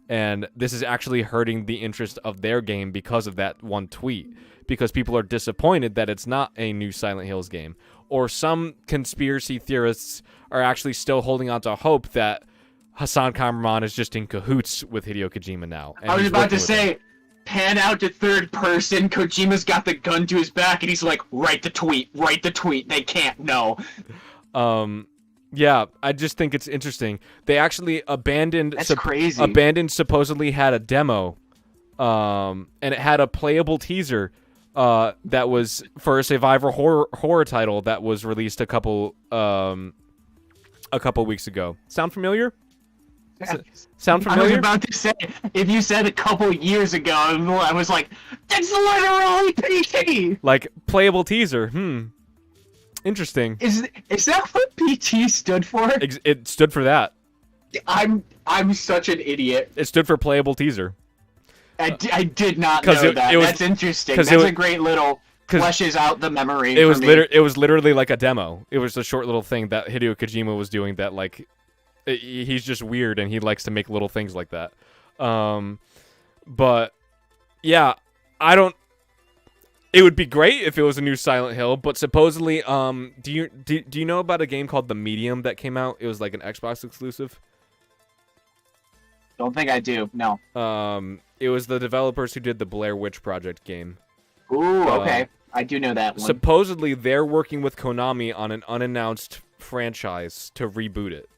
And this is actually hurting the interest of their game because of that one tweet. Because people are disappointed that it's not a new Silent Hills game. Or some conspiracy theorists are actually still holding on to hope that Hassan Kameraman is just in cahoots with Hideo Kojima now. I was about to say, pan out to third person, Kojima's got the gun to his back, and he's like, write the tweet, they can't know. Yeah, I just think it's interesting. They actually abandoned... That's crazy. Abandoned supposedly had a demo, and it had a playable teaser that was for a survivor horror title that was released a couple weeks ago. Sound familiar? Sound familiar? I was about to say, if you said a couple years ago, I was like, that's literally PT! Like, playable teaser, Interesting. Is that what PT stood for? It stood for that. I'm such an idiot. It stood for playable teaser. I did not know that. That's interesting. That's a great little fleshes out the memory. It was literally like a demo. It was a short little thing that Hideo Kojima was doing that, like, he's just weird and he likes to make little things like that. But yeah, it would be great if it was a new Silent Hill, but supposedly, do you know about a game called The Medium that came out? It was like an Xbox exclusive. Don't think I do. No. It was the developers who did the Blair Witch Project game. Ooh, okay. I do know that one. Supposedly, they're working with Konami on an unannounced franchise to reboot it.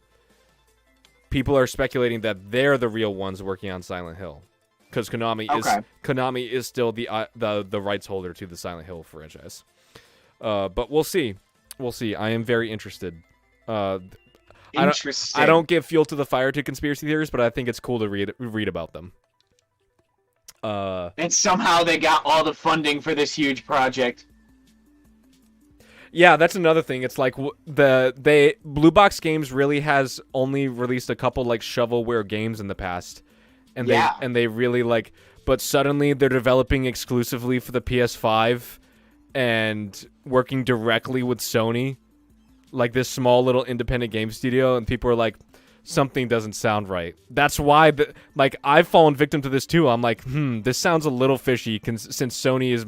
People are speculating that they're the real ones working on Silent Hill, because Konami is still the rights holder to the Silent Hill franchise. But we'll see. We'll see. I am very interested. Interesting. I don't give fuel to the fire to conspiracy theories, but I think it's cool to read about them. And somehow they got all the funding for this huge project. Yeah, that's another thing. It's like Blue Box Games really has only released a couple like shovelware games in the past, and they really like. But suddenly they're developing exclusively for the PS5 and working directly with Sony, like this small little independent game studio, and people are like, something doesn't sound right. That's why like I've fallen victim to this too. I'm like, this sounds a little fishy since Sony is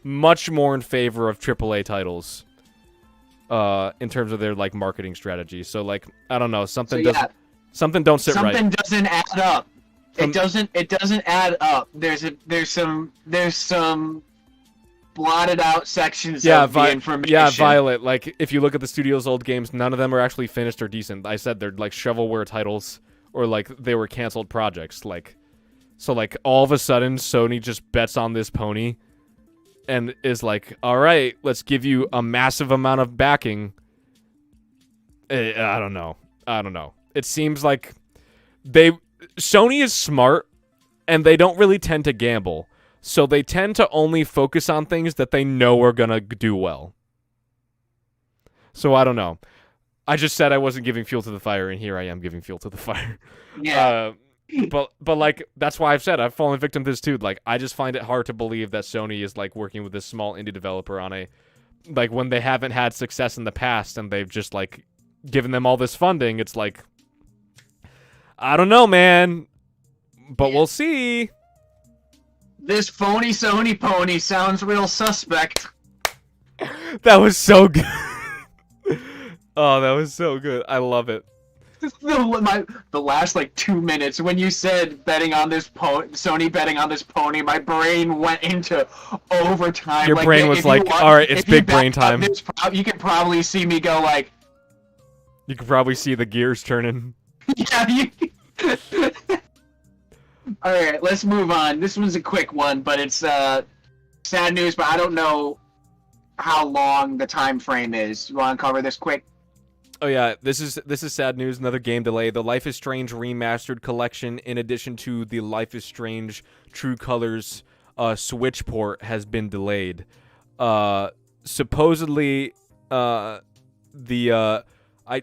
much more in favor of AAA titles. In terms of their like marketing strategy, so like I don't know, something don't sit right. Something doesn't add up. It doesn't add up. There's some blotted out sections of the information. Yeah, Violet. Like if you look at the studio's old games, none of them are actually finished or decent. I said they're like shovelware titles or like they were canceled projects. Like so, like all of a sudden, Sony just bets on this pony. And is like, all right, let's give you a massive amount of backing. I don't know. It seems like Sony is smart, and they don't really tend to gamble. So they tend to only focus on things that they know are gonna do well. So I don't know. I just said I wasn't giving fuel to the fire, and here I am giving fuel to the fire. Yeah. But like that's why I've said I've fallen victim to this too. Like I just find it hard to believe that Sony is like working with this small indie developer on like when they haven't had success in the past and they've just like given them all this funding. It's like I don't know, man. But we'll see. This phony Sony pony sounds real suspect. That was so good. Oh, that was so good. I love it. The last like 2 minutes when you said betting on this Sony betting on this pony, my brain went into overtime. Your like, brain was like, all right, it's big brain time. You can probably see me go like. You can probably see the gears turning. Yeah. All right, let's move on. This one's a quick one, but it's sad news. But I don't know how long the time frame is. You want to cover this quick? Oh yeah, this is sad news. Another game delay. The Life is Strange remastered collection, in addition to the Life is Strange True Colors Switch port, has been delayed. Supposedly,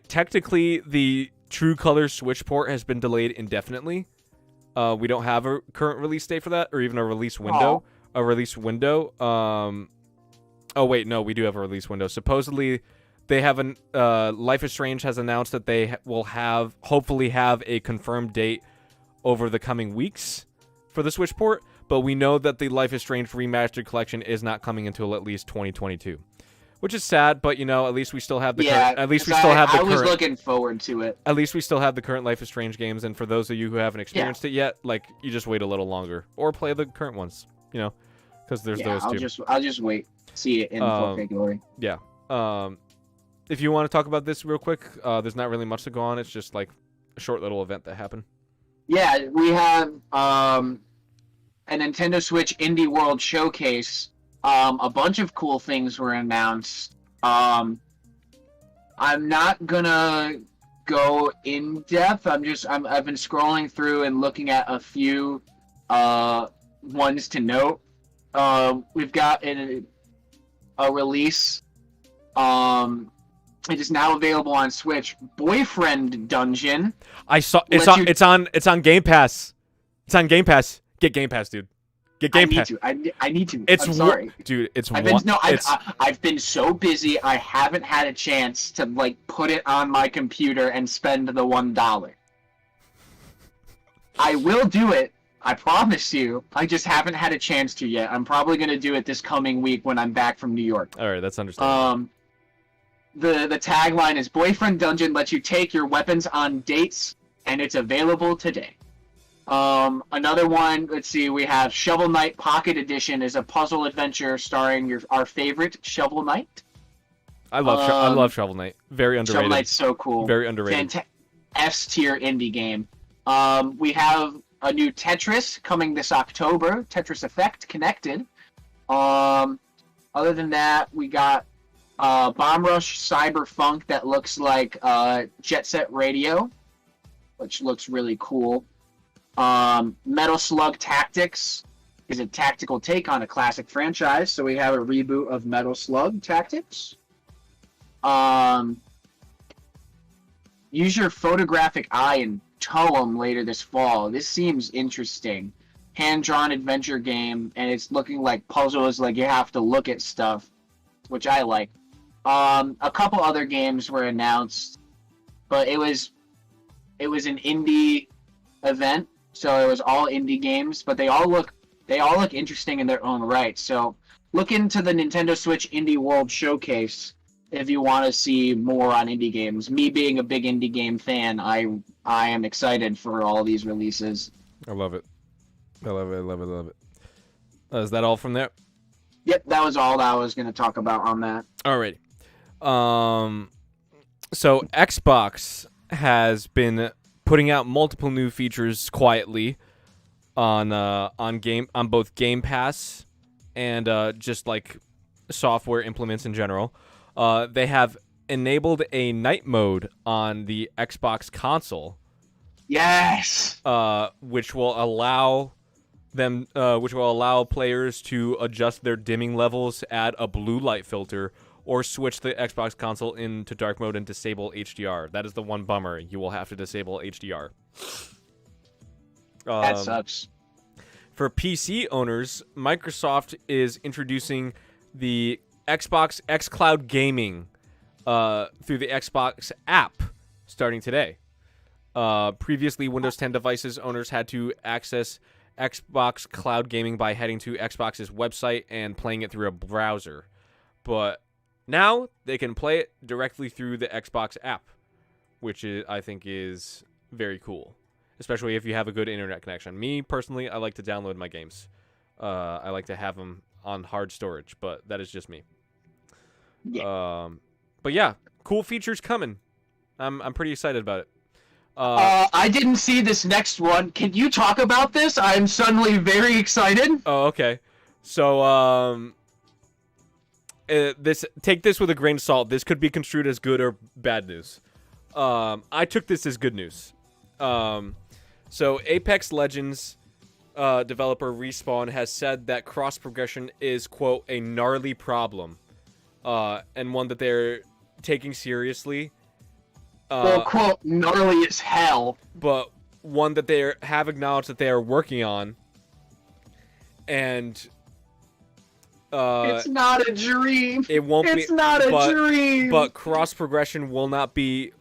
technically the True Colors Switch port has been delayed indefinitely. We don't have a current release date for that, or even a release window. A release window. Oh wait, no, we do have a release window. Supposedly, they have Life is Strange has announced that they will hopefully have a confirmed date over the coming weeks for the Switch port, but we know that the Life is Strange remastered collection is not coming until at least 2022, which is sad. But at least we still have the I was looking forward to it. At least we still have the current Life is Strange games, and for those of you who haven't experienced it yet, like, you just wait a little longer or play the current ones, because there's those two. I'll just wait, see it in full glory. Yeah. If you want to talk about this real quick, there's not really much to go on. It's just like a short little event that happened. Yeah, we have a Nintendo Switch Indie World Showcase. A bunch of cool things were announced. I'm not gonna go in depth. I've been scrolling through and looking at a few ones to note. We've got a release. It is now available on Switch. Boyfriend Dungeon. I saw it's on Game Pass. It's on Game Pass. Get Game Pass, dude. Get Game Pass. I need to. I'm sorry, dude. I've been so busy. I haven't had a chance to put it on my computer and spend the $1. I will do it. I promise you. I just haven't had a chance to yet. I'm probably gonna do it this coming week when I'm back from New York. All right, that's understandable. The tagline is Boyfriend Dungeon lets you take your weapons on dates, and it's available today. Another one, let's see, we have Shovel Knight Pocket Edition is a puzzle adventure starring our favorite Shovel Knight. I love Shovel Knight. Very underrated. Shovel Knight's so cool. Very underrated. S-tier indie game. We have a new Tetris coming this October, Tetris Effect Connected. Other than that, we got Bomb Rush Cyberfunk that looks like Jet Set Radio, which looks really cool. Metal Slug Tactics is a tactical take on a classic franchise, so we have a reboot of Metal Slug Tactics. Use your photographic eye and Toem later this fall. This seems interesting. Hand-drawn adventure game, and it's looking like puzzles, like you have to look at stuff, which I like. A couple other games were announced, but it was an indie event, so it was all indie games, but they all look interesting in their own right. So look into the Nintendo Switch Indie World Showcase if you want to see more on indie games. Me being a big indie game fan, I am excited for all these releases. I love it. I love it. Is that all from there? Yep, that was all that I was going to talk about on that. Alrighty. So Xbox has been putting out multiple new features quietly on both Game Pass and just like software implements in general. They have enabled a night mode on the Xbox console. Yes. Which will allow players to adjust their dimming levels, add a blue light filter, or switch the Xbox console into dark mode and disable HDR. That is the one bummer. You will have to disable HDR. That sucks. For PC owners, Microsoft is introducing the Xbox xCloud Gaming through the Xbox app starting today. Previously, Windows 10 devices owners had to access Xbox Cloud Gaming by heading to Xbox's website and playing it through a browser. But now they can play it directly through the Xbox app, which I think is very cool, especially if you have a good internet connection. Me, personally, I like to download my games. I like to have them on hard storage, but that is just me. Yeah. But yeah, cool features coming. I'm pretty excited about it. I didn't see this next one. Can you talk about this? I'm suddenly very excited. Oh, okay. So, take this with a grain of salt. This could be construed as good or bad news. I took this as good news. So Apex Legends developer Respawn has said that cross progression is, quote, a gnarly problem, and one that they're taking seriously. Well, quote, gnarly as hell. But one that they have acknowledged that they are working on. And it's not a dream. It won't be. It's not a dream. But cross progression will not see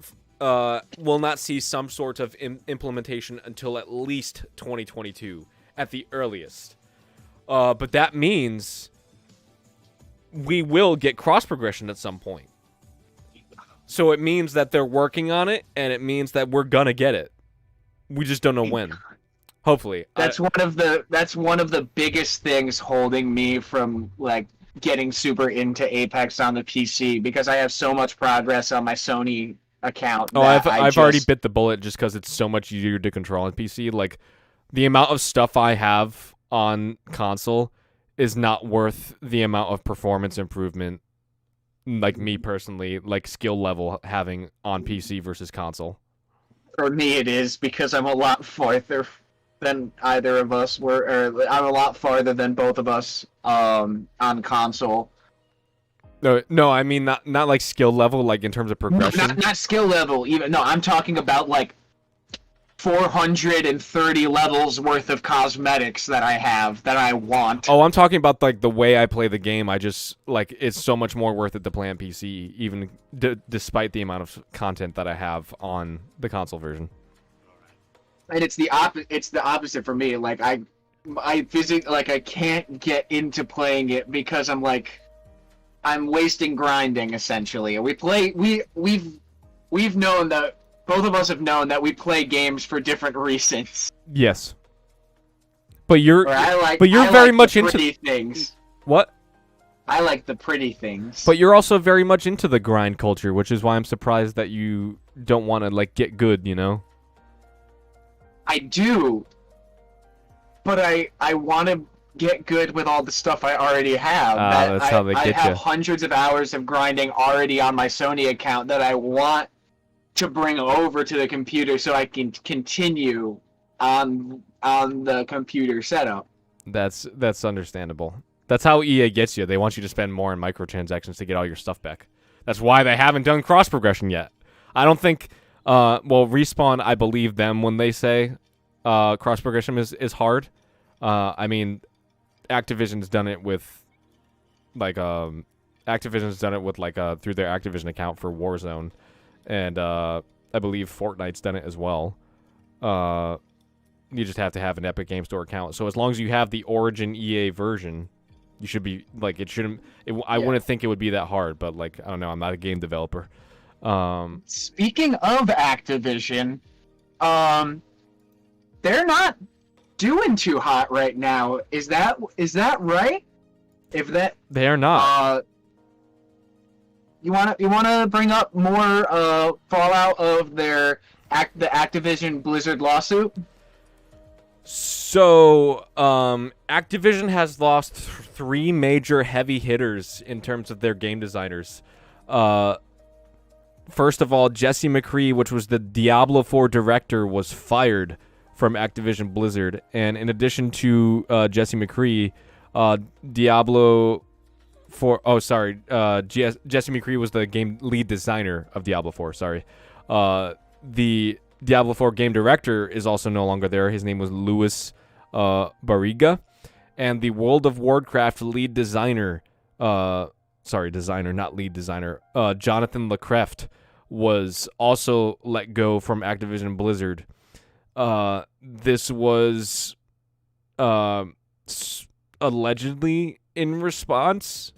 some sort of implementation until at least 2022 at the earliest. But that means we will get cross progression at some point. So it means that they're working on it, and it means that we're gonna get it. We just don't know when. Hopefully. That's one of the biggest things holding me from like getting super into Apex on the PC, because I have so much progress on my Sony account. Oh, I've already bit the bullet just because it's so much easier to control on PC. Like, the amount of stuff I have on console is not worth the amount of performance improvement, like me personally, like skill level having on PC versus console. For me, it is, because I'm a lot farther than either of us were, or I'm a lot farther than both of us on console. No, I mean not like skill level, like in terms of progression. Not skill level, even. No, I'm talking about like 430 levels worth of cosmetics that I have that I want. Oh, I'm talking about like the way I play the game. I just like it's so much more worth it to play on PC, even despite the amount of content that I have on the console version. And it's the opposite for me. Like I physically, like, I can't get into playing it because I'm wasting grinding essentially. We've known that. Both of us have known that we play games for different reasons. Yes. But you're I very like much the into pretty things. What? I like the pretty things. But you're also very much into the grind culture, which is why I'm surprised that you don't want to like get good, you know? I do. But I want to get good with all the stuff I already have. That's how they get you. I have hundreds of hours of grinding already on my Sony account that I want to bring over to the computer so I can continue on the computer setup. That's understandable. That's how EA gets you. They want you to spend more in microtransactions to get all your stuff back. That's why they haven't done cross progression yet. I don't think Respawn, I believe them when they say cross progression is hard. I mean, Activision's done it with like through their Activision account for Warzone. And I believe Fortnite's done it as well. You just have to have an Epic Game Store account. So as long as you have the Origin EA version, you should be like it shouldn't. I wouldn't think it would be that hard, but like I don't know. I'm not a game developer. Speaking of Activision, they're not doing too hot right now. Is that right? If that they are not. You wanna bring up more fallout of the Activision Blizzard lawsuit? So, Activision has lost 3 major heavy hitters in terms of their game designers. First of all, Jesse McCree, which was the Diablo 4 director, was fired from Activision Blizzard. And in addition to Jesse McCree, Jesse McCree was the game lead designer of Diablo 4, sorry. The Diablo 4 game director is also no longer there. His name was Louis Barriga. And the World of Warcraft lead designer, Jonathan LeCreft, was also let go from Activision Blizzard. This was allegedly in response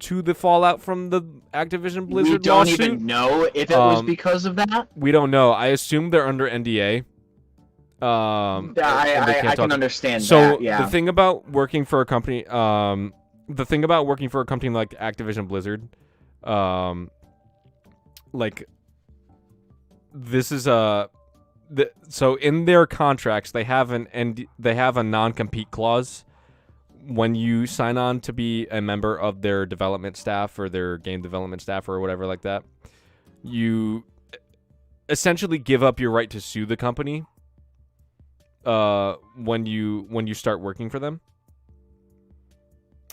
to the fallout from the Activision Blizzard lawsuit. We don't even know if it was because of that. We don't know. I assume they're under NDA. I can understand that. So yeah. the thing about working for a company, like Activision Blizzard, like this is so in their contracts they have a non-compete clause. When you sign on to be a member of their development staff or their game development staff or whatever like that, essentially give up your right to sue the company when you start working for them.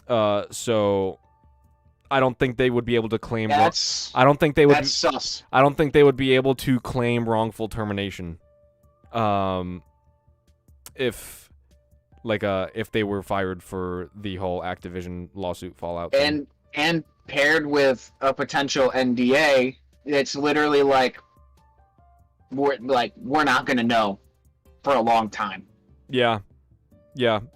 So I don't think they would be able to claim. I don't think they would. That's sus. I don't think they would be able to claim wrongful termination. If they were fired for the whole Activision lawsuit fallout thing. And paired with a potential NDA, it's literally like we're not gonna know for a long time. Yeah.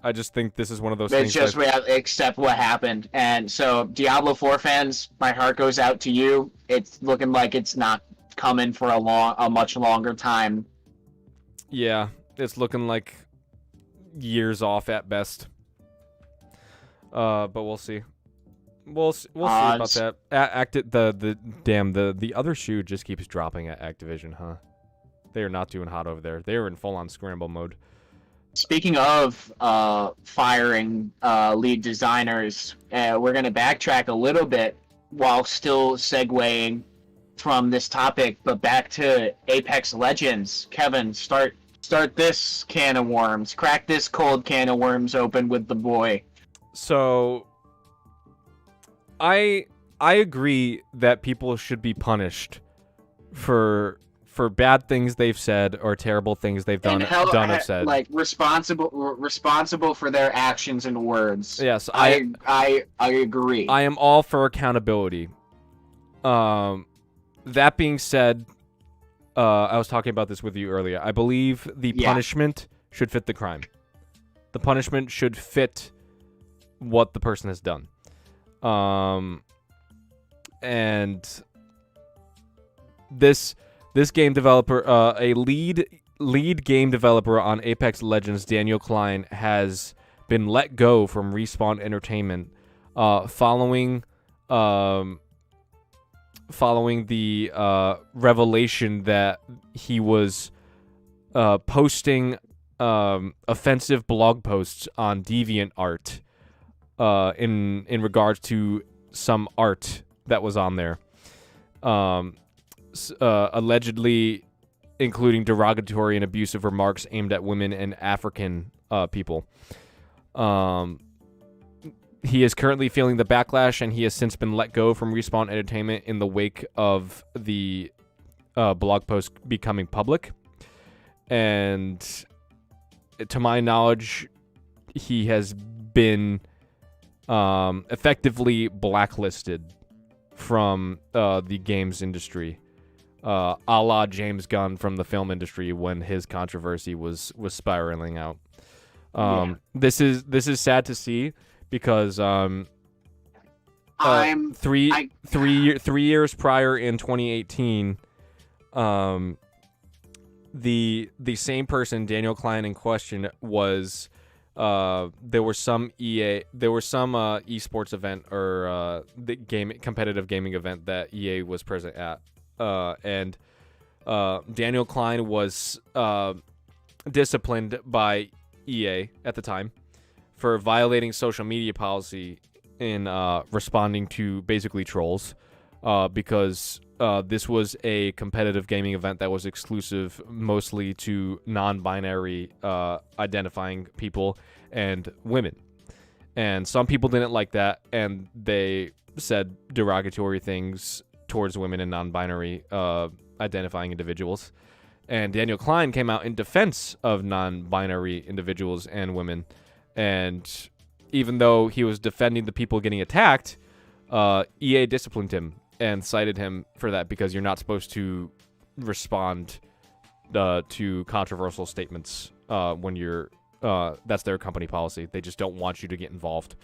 I just think this is one of those things. It's just we have to accept what happened, and so Diablo 4 fans, my heart goes out to you. It's looking like it's not coming for a much longer time. Yeah, it's looking like years off at best. But we'll see. We'll see about that. The other shoe just keeps dropping at Activision, huh? They are not doing hot over there. They are in full-on scramble mode. Speaking of firing lead designers, we're going to backtrack a little bit while still segueing from this topic, but back to Apex Legends. Kevin, start this can of worms. Crack this cold can of worms open with the boy. So, I agree that people should be punished for bad things they've said or terrible things they've done or said. Like responsible for their actions and words. Yes, I agree. I am all for accountability. That being said, I was talking about this with you earlier. I believe the punishment should fit the crime. The punishment should fit what the person has done. And this game developer, a lead game developer on Apex Legends, Daniel Klein, has been let go from Respawn Entertainment following the revelation that he was posting offensive blog posts on DeviantArt in regards to some art that was on there. Allegedly including derogatory and abusive remarks aimed at women and African people. He is currently feeling the backlash, and he has since been let go from Respawn Entertainment in the wake of the blog post becoming public. And to my knowledge, he has been effectively blacklisted from the games industry, a la James Gunn from the film industry when his controversy was spiraling out. This is sad to see because 3 years prior in 2018, the same person, Daniel Klein in question, was there were some esports event or the competitive gaming event that EA was present at, and Daniel Klein was disciplined by EA at the time for violating social media policy in responding to basically trolls, because this was a competitive gaming event that was exclusive mostly to non-binary identifying people and women. And some people didn't like that, and they said derogatory things towards women and non-binary identifying individuals. And Daniel Klein came out in defense of non-binary individuals and women. And even though he was defending the people getting attacked, EA disciplined him and cited him for that, because you're not supposed to respond to controversial statements when you're that's their company policy. They just don't want you to get involved.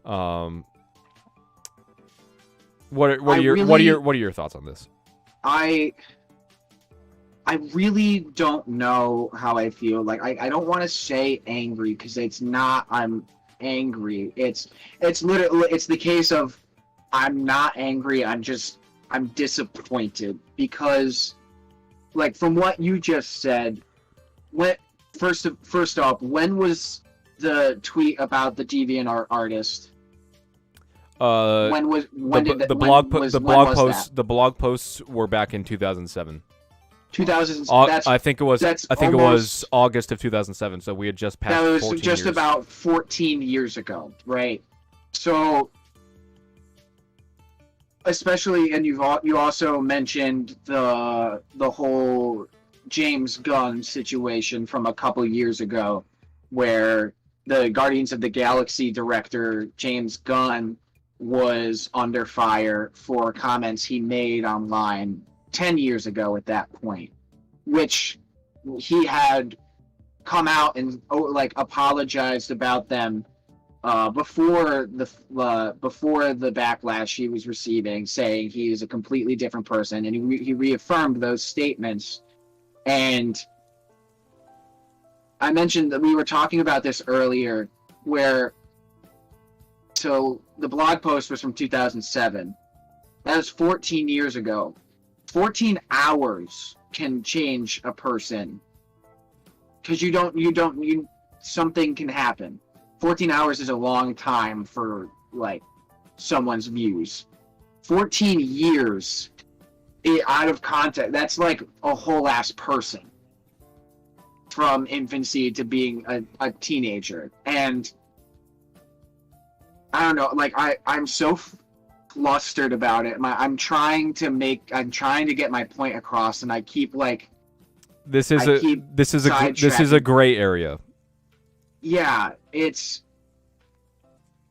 What are your thoughts on this? I really don't know how I feel. Like I don't want to say angry, because it's not I'm angry. It's literally the case of I'm not angry, I'm disappointed, because like from what you just said, first off, when was the tweet about the DeviantArt artist? The blog posts were back in 2007. 2000. I think it was. That's I think it almost, was August of 2007. So we had just passed. that was 14 just years. about 14 years ago, right? So, especially, and you also mentioned the whole James Gunn situation from a couple years ago, where the Guardians of the Galaxy director James Gunn was under fire for comments he made online 10 years ago at that point, which he had come out and apologized about them before the backlash he was receiving, saying he is a completely different person, and he reaffirmed those statements. And I mentioned that we were talking about this earlier, so the blog post was from 2007. That was 14 years ago. 14 hours can change a person, because something can happen. 14 hours is a long time for someone's views. 14 years out of context, that's like a whole ass person from infancy to being a teenager. And I don't know, I'm so flustered about it. I'm trying to get my point across, and I keep this is a gray area. Yeah,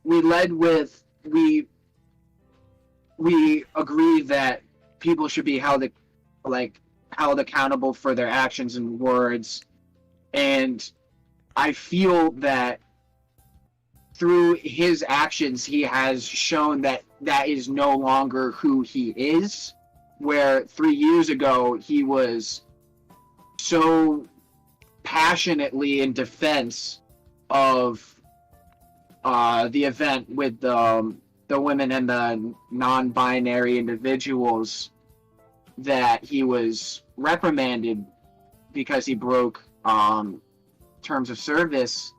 we agree that people should be held accountable for their actions and words, and I feel that through his actions he has shown that is no longer who he is, where 3 years ago he was so passionately in defense of the event with the women and the non-binary individuals, that he was reprimanded because he broke terms of service.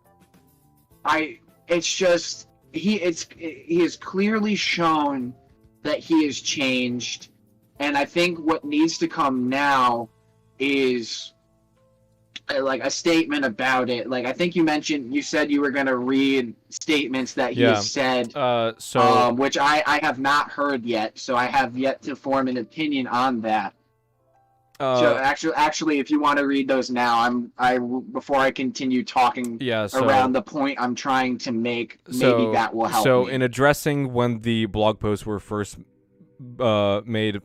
He has clearly shown that he has changed, and I think what needs to come now is a statement about it. I think you said you were going to read statements that he has said, which I have not heard yet, so I have yet to form an opinion on that. So actually, if you want to read those now, before I continue talking around the point I'm trying to make, maybe that will help. So me. In addressing when the blog posts were first made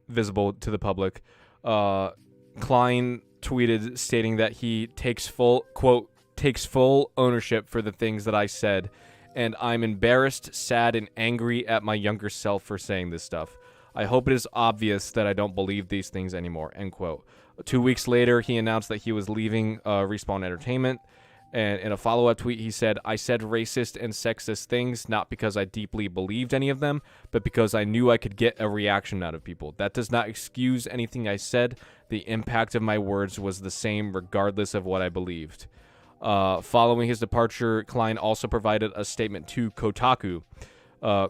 visible to the public, Klein tweeted stating that he takes full ownership for the things that I said, and I'm embarrassed, sad, and angry at my younger self for saying this stuff. I hope it is obvious that I don't believe these things anymore, end quote. 2 weeks later, he announced that he was leaving Respawn Entertainment, and in a follow-up tweet, he said, I said racist and sexist things, not because I deeply believed any of them, but because I knew I could get a reaction out of people. That does not excuse anything I said. The impact of my words was the same regardless of what I believed. Following his departure, Klein also provided a statement to Kotaku.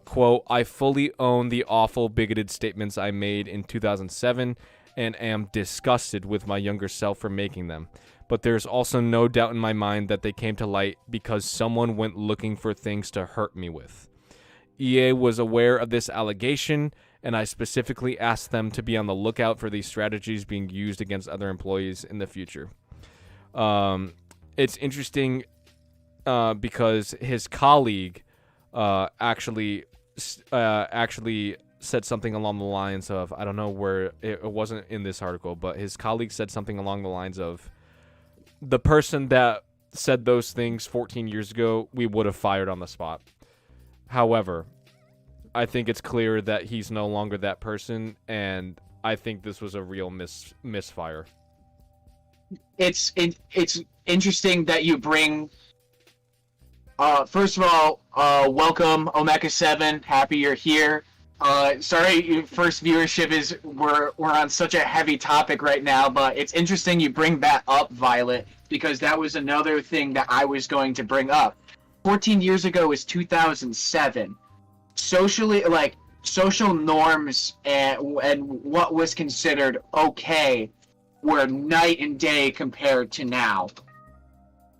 Quote, I fully own the awful, bigoted statements I made in 2007 and am disgusted with my younger self for making them. But there's also no doubt in my mind that they came to light because someone went looking for things to hurt me with. EA was aware of this allegation, and I specifically asked them to be on the lookout for these strategies being used against other employees in the future. It's interesting because his colleague actually said something along the lines of, I don't know where, it wasn't in this article, but his colleague said something along the lines of, the person that said those things 14 years ago, we would have fired on the spot. However, I think it's clear that he's no longer that person, and I think this was a real misfire. It's interesting that you bring... first of all, welcome, Omeka7. Happy you're here. Sorry, your first viewership is we're on such a heavy topic right now, but it's interesting you bring that up, Violet, because that was another thing that I was going to bring up. 14 years ago is 2007. Socially, social norms and what was considered okay were night and day compared to now.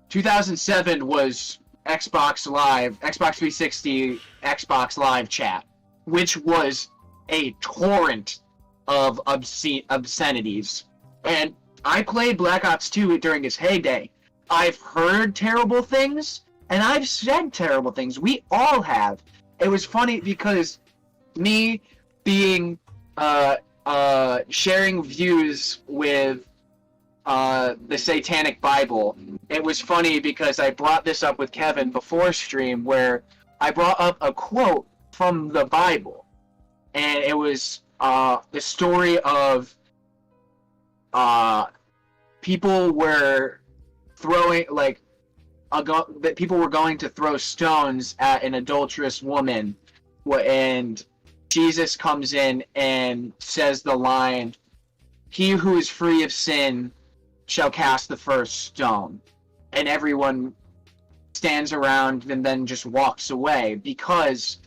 2007 was Xbox Live, Xbox 360, Xbox Live chat, which was a torrent of obscenities. And I played Black Ops 2 during its heyday. I've heard terrible things, and I've said terrible things. We all have. It was funny because me being sharing views with the Satanic Bible, it was funny because I brought this up with Kevin before stream, where I brought up a quote from the Bible, and it was the story of people were throwing that people were going to throw stones at an adulterous woman, and Jesus comes in and says the line, "He who is free of sin shall cast the first stone," and everyone stands around and then just walks away, because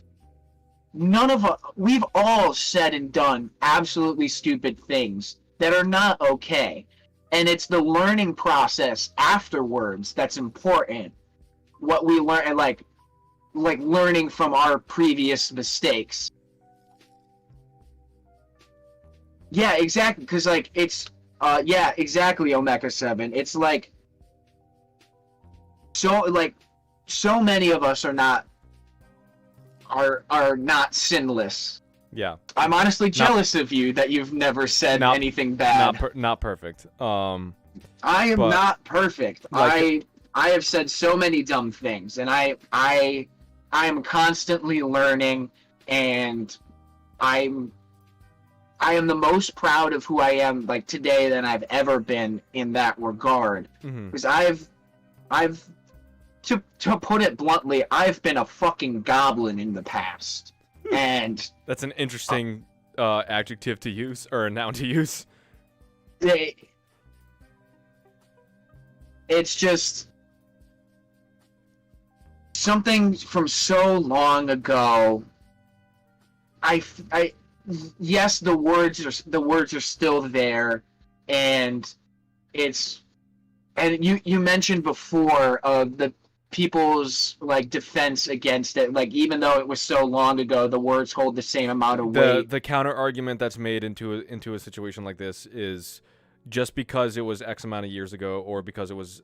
we've all said and done absolutely stupid things that are not okay. And it's the learning process afterwards that's important. What we learn, like learning from our previous mistakes. Yeah, exactly. Because it's, yeah, exactly. Omega 7. It's so many of us are not sinless. Yeah. I'm honestly jealous of you that you've never said anything bad. Not perfect. I am not perfect. I have said so many dumb things, and I am constantly learning, and I am the most proud of who I am today than I've ever been in that regard. Because I've to put it bluntly, I've been a fucking goblin in the past. And that's an interesting adjective to use, or a noun to use. It's just something from so long ago. Yes, the words are still there, and you mentioned before the people's defense against it, even though it was so long ago, the words hold the same amount of weight. The counter argument that's made into a situation like this is, just because it was X amount of years ago, or because it was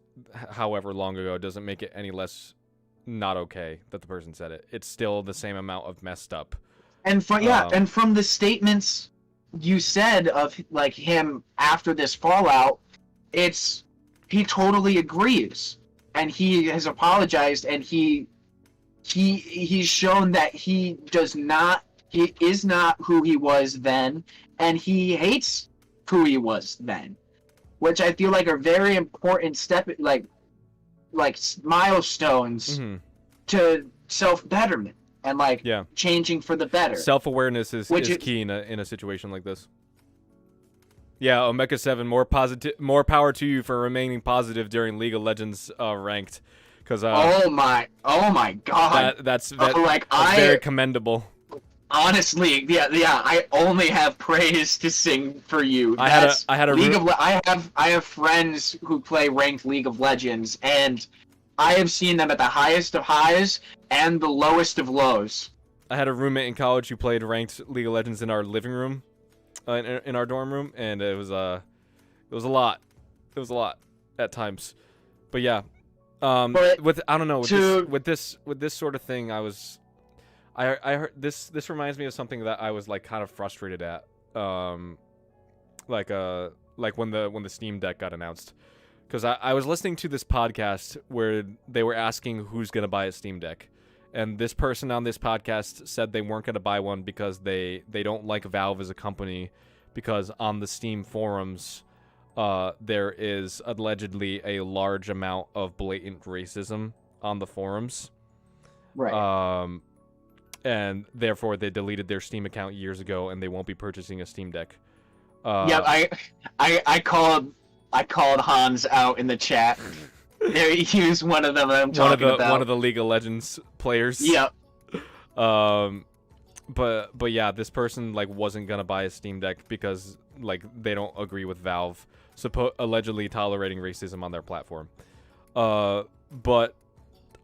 however long ago, doesn't make it any less not okay that the person said it. It's still the same amount of messed up. And from the statements you said of him after this fallout, he totally agrees. And he has apologized, and he's shown that he is not who he was then, and he hates who he was then, which I feel are very important milestones to self-betterment and changing for the better. Self-awareness is key in a situation like this. Yeah, Omega 7, more power to you for remaining positive during League of Legends ranked, because oh my god, that's very commendable. Honestly, yeah, I only have praise to sing for you. I have friends who play ranked League of Legends, and I have seen them at the highest of highs and the lowest of lows. I had a roommate in college who played ranked League of Legends in our living room. In our dorm room, and it was a lot. It was a lot at times, but yeah. With this sort of thing, I heard this reminds me of something that I was kind of frustrated at, when the Steam Deck got announced, because I was listening to this podcast where they were asking who's gonna buy a Steam Deck. And this person on this podcast said they weren't going to buy one because they don't like Valve as a company, because on the Steam forums, there is allegedly a large amount of blatant racism on the forums. Right. And therefore they deleted their Steam account years ago, and they won't be purchasing a Steam Deck. Yeah, I called Hans out in the chat. He was one of them that I'm talking about. One of the League of Legends players. Yep. but yeah, this person like wasn't gonna buy a Steam Deck because like they don't agree with Valve allegedly tolerating racism on their platform. But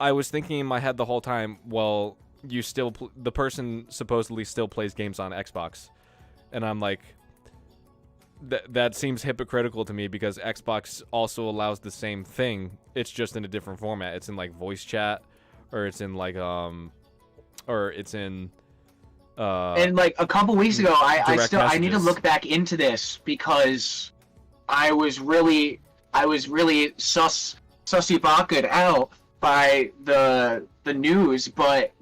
I was thinking in my head the whole time, well, you still the person supposedly still plays games on Xbox, and I'm like, that seems hypocritical to me because Xbox also allows the same thing. It's just in a different format. It's in like voice chat, or it's in like or it's in. And like a couple weeks ago, I need to messages. look back into this because I was really sussy out by the news, but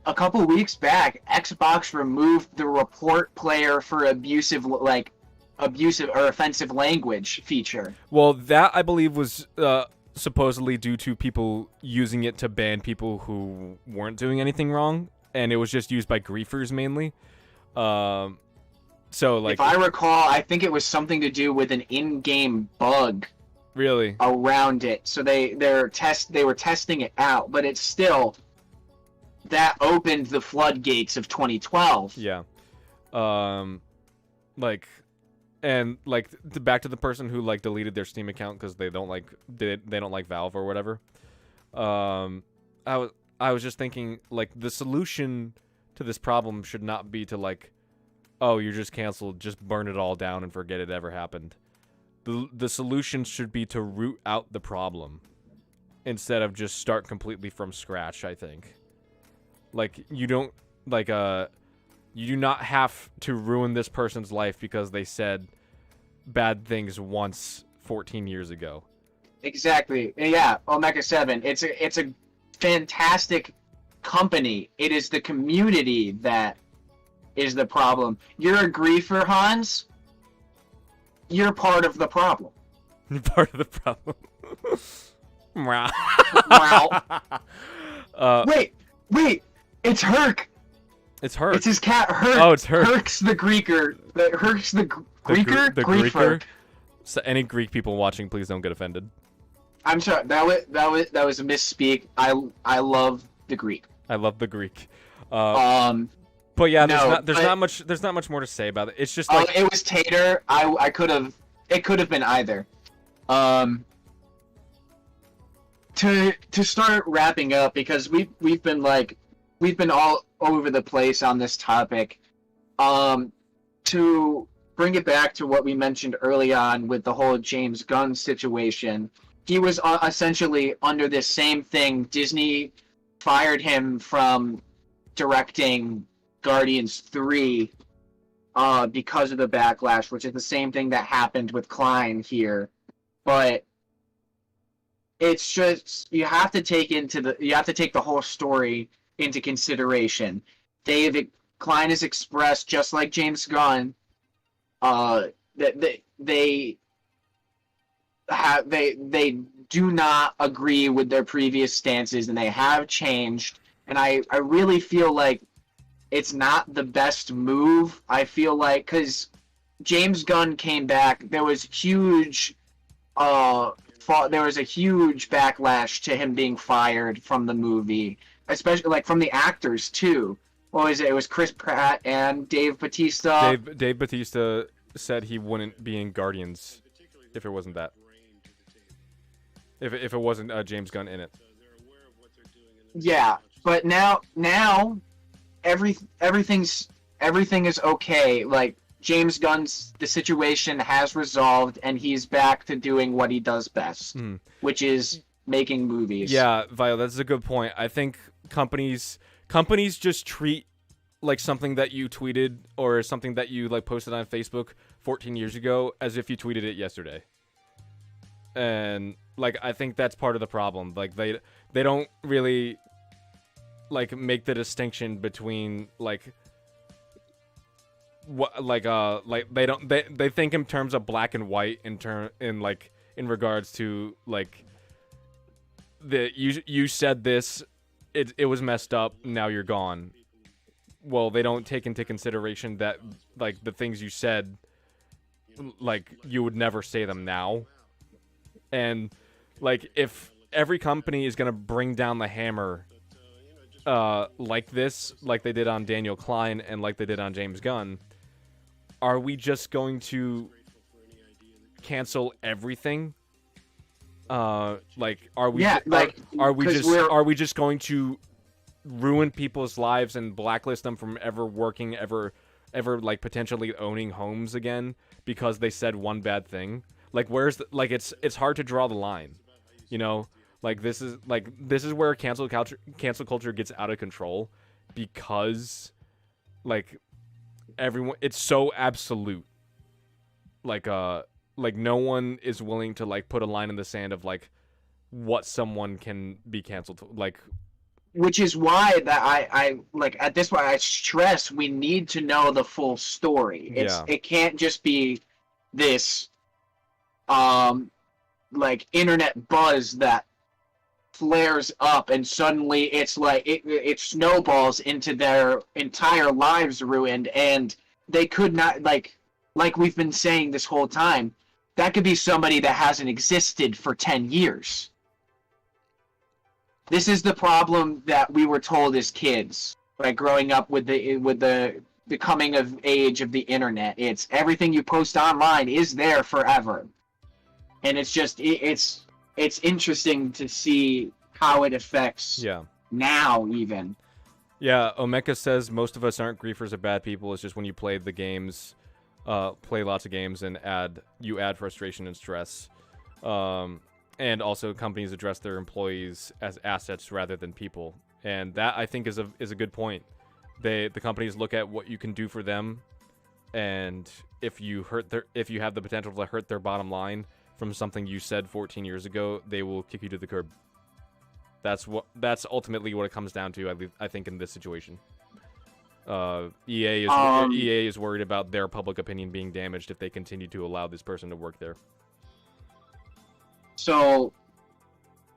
a couple weeks back, Xbox removed the report player for abusive or offensive language feature. Well, that I believe was supposedly due to people using it to ban people who weren't doing anything wrong, and it was just used by griefers mainly. So like, if I recall, I think it was something to do with an in-game bug really around it. So they were testing it out, but it's still that opened the floodgates of 2012. Yeah. Like, and like back to the person who like deleted their Steam account because they don't like Valve or whatever. I was just thinking like the solution to this problem should not be to like, oh, you're just canceled, just burn it all down and forget it ever happened. The solution should be to root out the problem instead of just start completely from scratch, I think. Like, you don't, like, you do not have to ruin this person's life because they said bad things once 14 years ago. Exactly. Yeah, Omega 7. It's a fantastic company. It is the community that is the problem. You're a griefer, Hans. You're part of the problem. You're part of the problem. Wow. Wait. It's Herc. It's Herc. It's his cat, Herc. Oh, it's Herc. Herc's the Greeker. Herc's the Greeker? The Griefer. So any Greek people watching, please don't get offended. I'm sorry. That was a misspeak. I love the Greek. I love the Greek. But yeah, there's not much more to say about it. It's just like it was Tater. It could have been either. To start wrapping up, because we've been all over the place on this topic. To bring it back to what we mentioned early on with the whole James Gunn situation, he was essentially under this same thing. Disney fired him from directing Guardians 3 because of the backlash, which is the same thing that happened with Klein here. But it's just you have to take the whole story into consideration. Klein has expressed, just like James Gunn, that they do not agree with their previous stances, and they have changed. And I really feel like it's not the best move. I feel like because James Gunn came back, there was huge backlash to him being fired from the movie, especially like from the actors too. What was it? It was Chris Pratt and Dave Bautista. Dave Bautista said he wouldn't be in Guardians if it wasn't that. If it wasn't James Gunn in it. Yeah, but now everything is okay. Like James Gunn's the situation has resolved, and he's back to doing what he does best, which is making movies. Yeah, Vio, that's a good point. I think companies just treat like something that you tweeted or something that you like posted on Facebook 14 years ago as if you tweeted it yesterday. And like I think that's part of the problem. Like they don't really like make the distinction between like what like they think in terms of black and white in regards to like you said this, it was messed up, now you're gone. Well, they don't take into consideration that like the things you said, like you would never say them now. And like if every company is gonna bring down the hammer like this, like they did on Daniel Klein and like they did on James Gunn, are we just going to cancel everything? Like, are we? Yeah, like, are we 'cause just we're- are we just going to ruin people's lives and blacklist them from ever working, ever like potentially owning homes again because they said one bad thing? Like, where's like it's hard to draw the line, you know? Like this is where cancel culture gets out of control because like everyone, it's so absolute. Like no one is willing to like put a line in the sand of like what someone can be canceled, like, which is why that I like at this point I stress we need to know the full story. It can't just be this like internet buzz that flares up and suddenly it's like it snowballs into their entire lives ruined, and they could not like we've been saying this whole time, that could be somebody that hasn't existed for 10 years. This is the problem that we were told as kids, like growing up with the coming of age of the internet. It's everything you post online is there forever, and it's just it's interesting to see how it affects now even. Yeah, Omeka says most of us aren't griefers or bad people. It's just when you play the games, play lots of games and add frustration and stress. And also companies address their employees as assets rather than people. And that, I think, is a good point. The companies look at what you can do for them, and if you have the potential to hurt their bottom line from something you said 14 years ago, they will kick you to the curb. That's ultimately what it comes down to, I think, in this situation. EA is worried about their public opinion being damaged if they continue to allow this person to work there. So,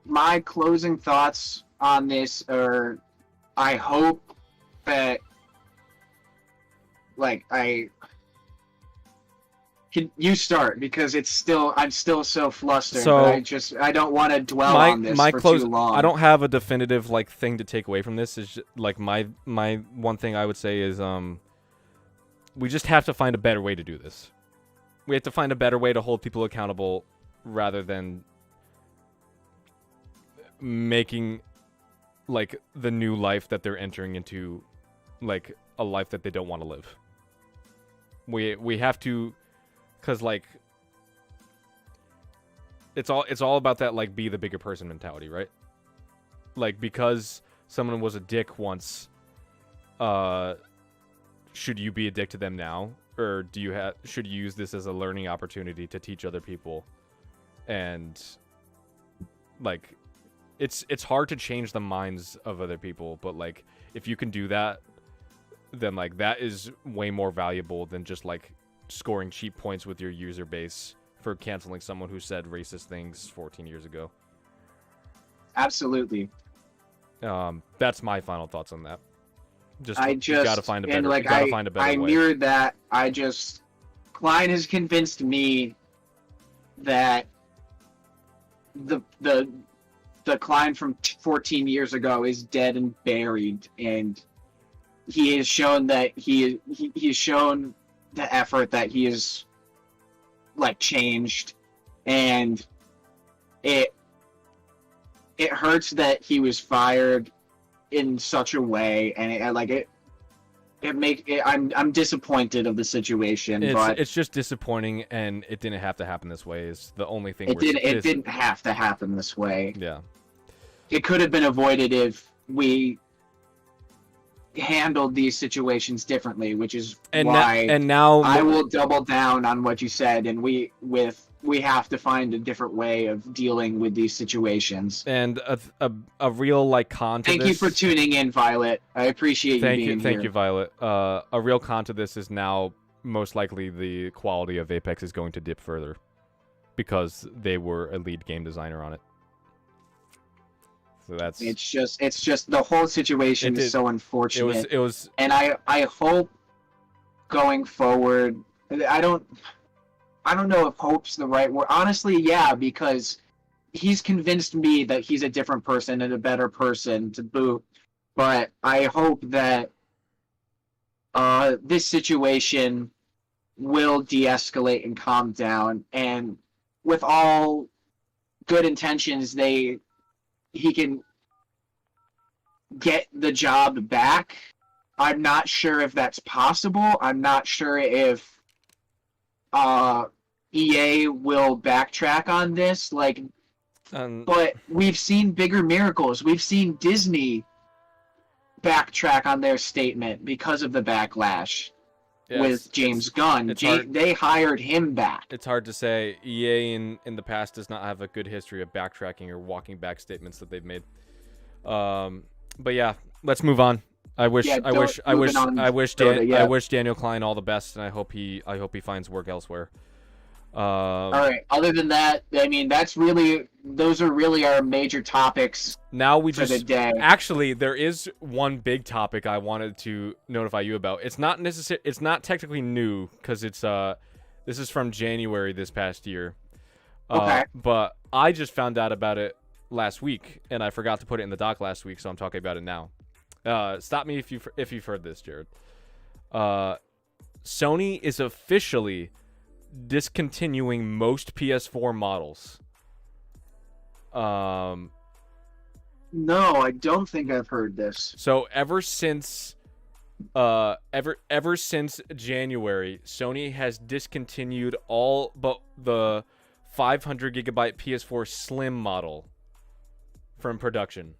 my closing thoughts on this are, I hope that, like, you start, because I'm still so flustered. So, but I don't want to dwell on this for too long. I don't have a definitive like thing to take away from this. Is like my one thing I would say is we just have to find a better way to do this. We have to find a better way to hold people accountable rather than making like the new life that they're entering into like a life that they don't want to live. We have to, because like it's all about that like be the bigger person mentality, right? Like because someone was a dick once, should you be a dick to them now, or should you use this as a learning opportunity to teach other people? And like it's hard to change the minds of other people, but like if you can do that, then like that is way more valuable than just like scoring cheap points with your user base for canceling someone who said racist things 14 years ago. Absolutely. That's my final thoughts on that. You gotta find a better way. I mirrored that. Klein has convinced me that the Klein from 14 years ago is dead and buried, and he has shown that he's shown the effort that he has like changed, and it hurts that he was fired in such a way, and I'm disappointed of the situation. It's just disappointing, and it didn't have to happen this way. Is the only thing. It didn't have to happen this way. Yeah. It could have been avoided if we handled these situations differently, which is why now I will double down on what you said, and we have to find a different way of dealing with these situations. And a real like con to Thank you for tuning in, Violet. I appreciate you being here. Thank you, Violet. A real con to this is now most likely the quality of Apex is going to dip further because they were a lead game designer on it. So that's it's just the whole situation is so unfortunate. It was and I hope going forward, I don't know if hope's the right word. Honestly, yeah, because he's convinced me that he's a different person and a better person to boot. But I hope that this situation will de-escalate and calm down, and with all good intentions, he can get the job back. I'm not sure if that's possible. I'm not sure if EA will backtrack on this. But we've seen bigger miracles. We've seen Disney backtrack on their statement because of the backlash with James Gunn. They hired him back. It's hard to say. EA in the past does not have a good history of backtracking or walking back statements that they've made. But yeah, let's move on. I wish Daniel Klein all the best, and I hope he finds work elsewhere. All right. Other than that, I mean, those are really our major topics. Now for the day. Actually, there is one big topic I wanted to notify you about. It's not technically new because this is from January this past year. Okay. But I just found out about it last week, and I forgot to put it in the doc last week, so I'm talking about it now. Stop me if you've heard this, Jared. Sony is officially discontinuing most PS4 models. No, I don't think I've heard this. So ever since January, Sony has discontinued all but the 500 gigabyte PS4 Slim model from production.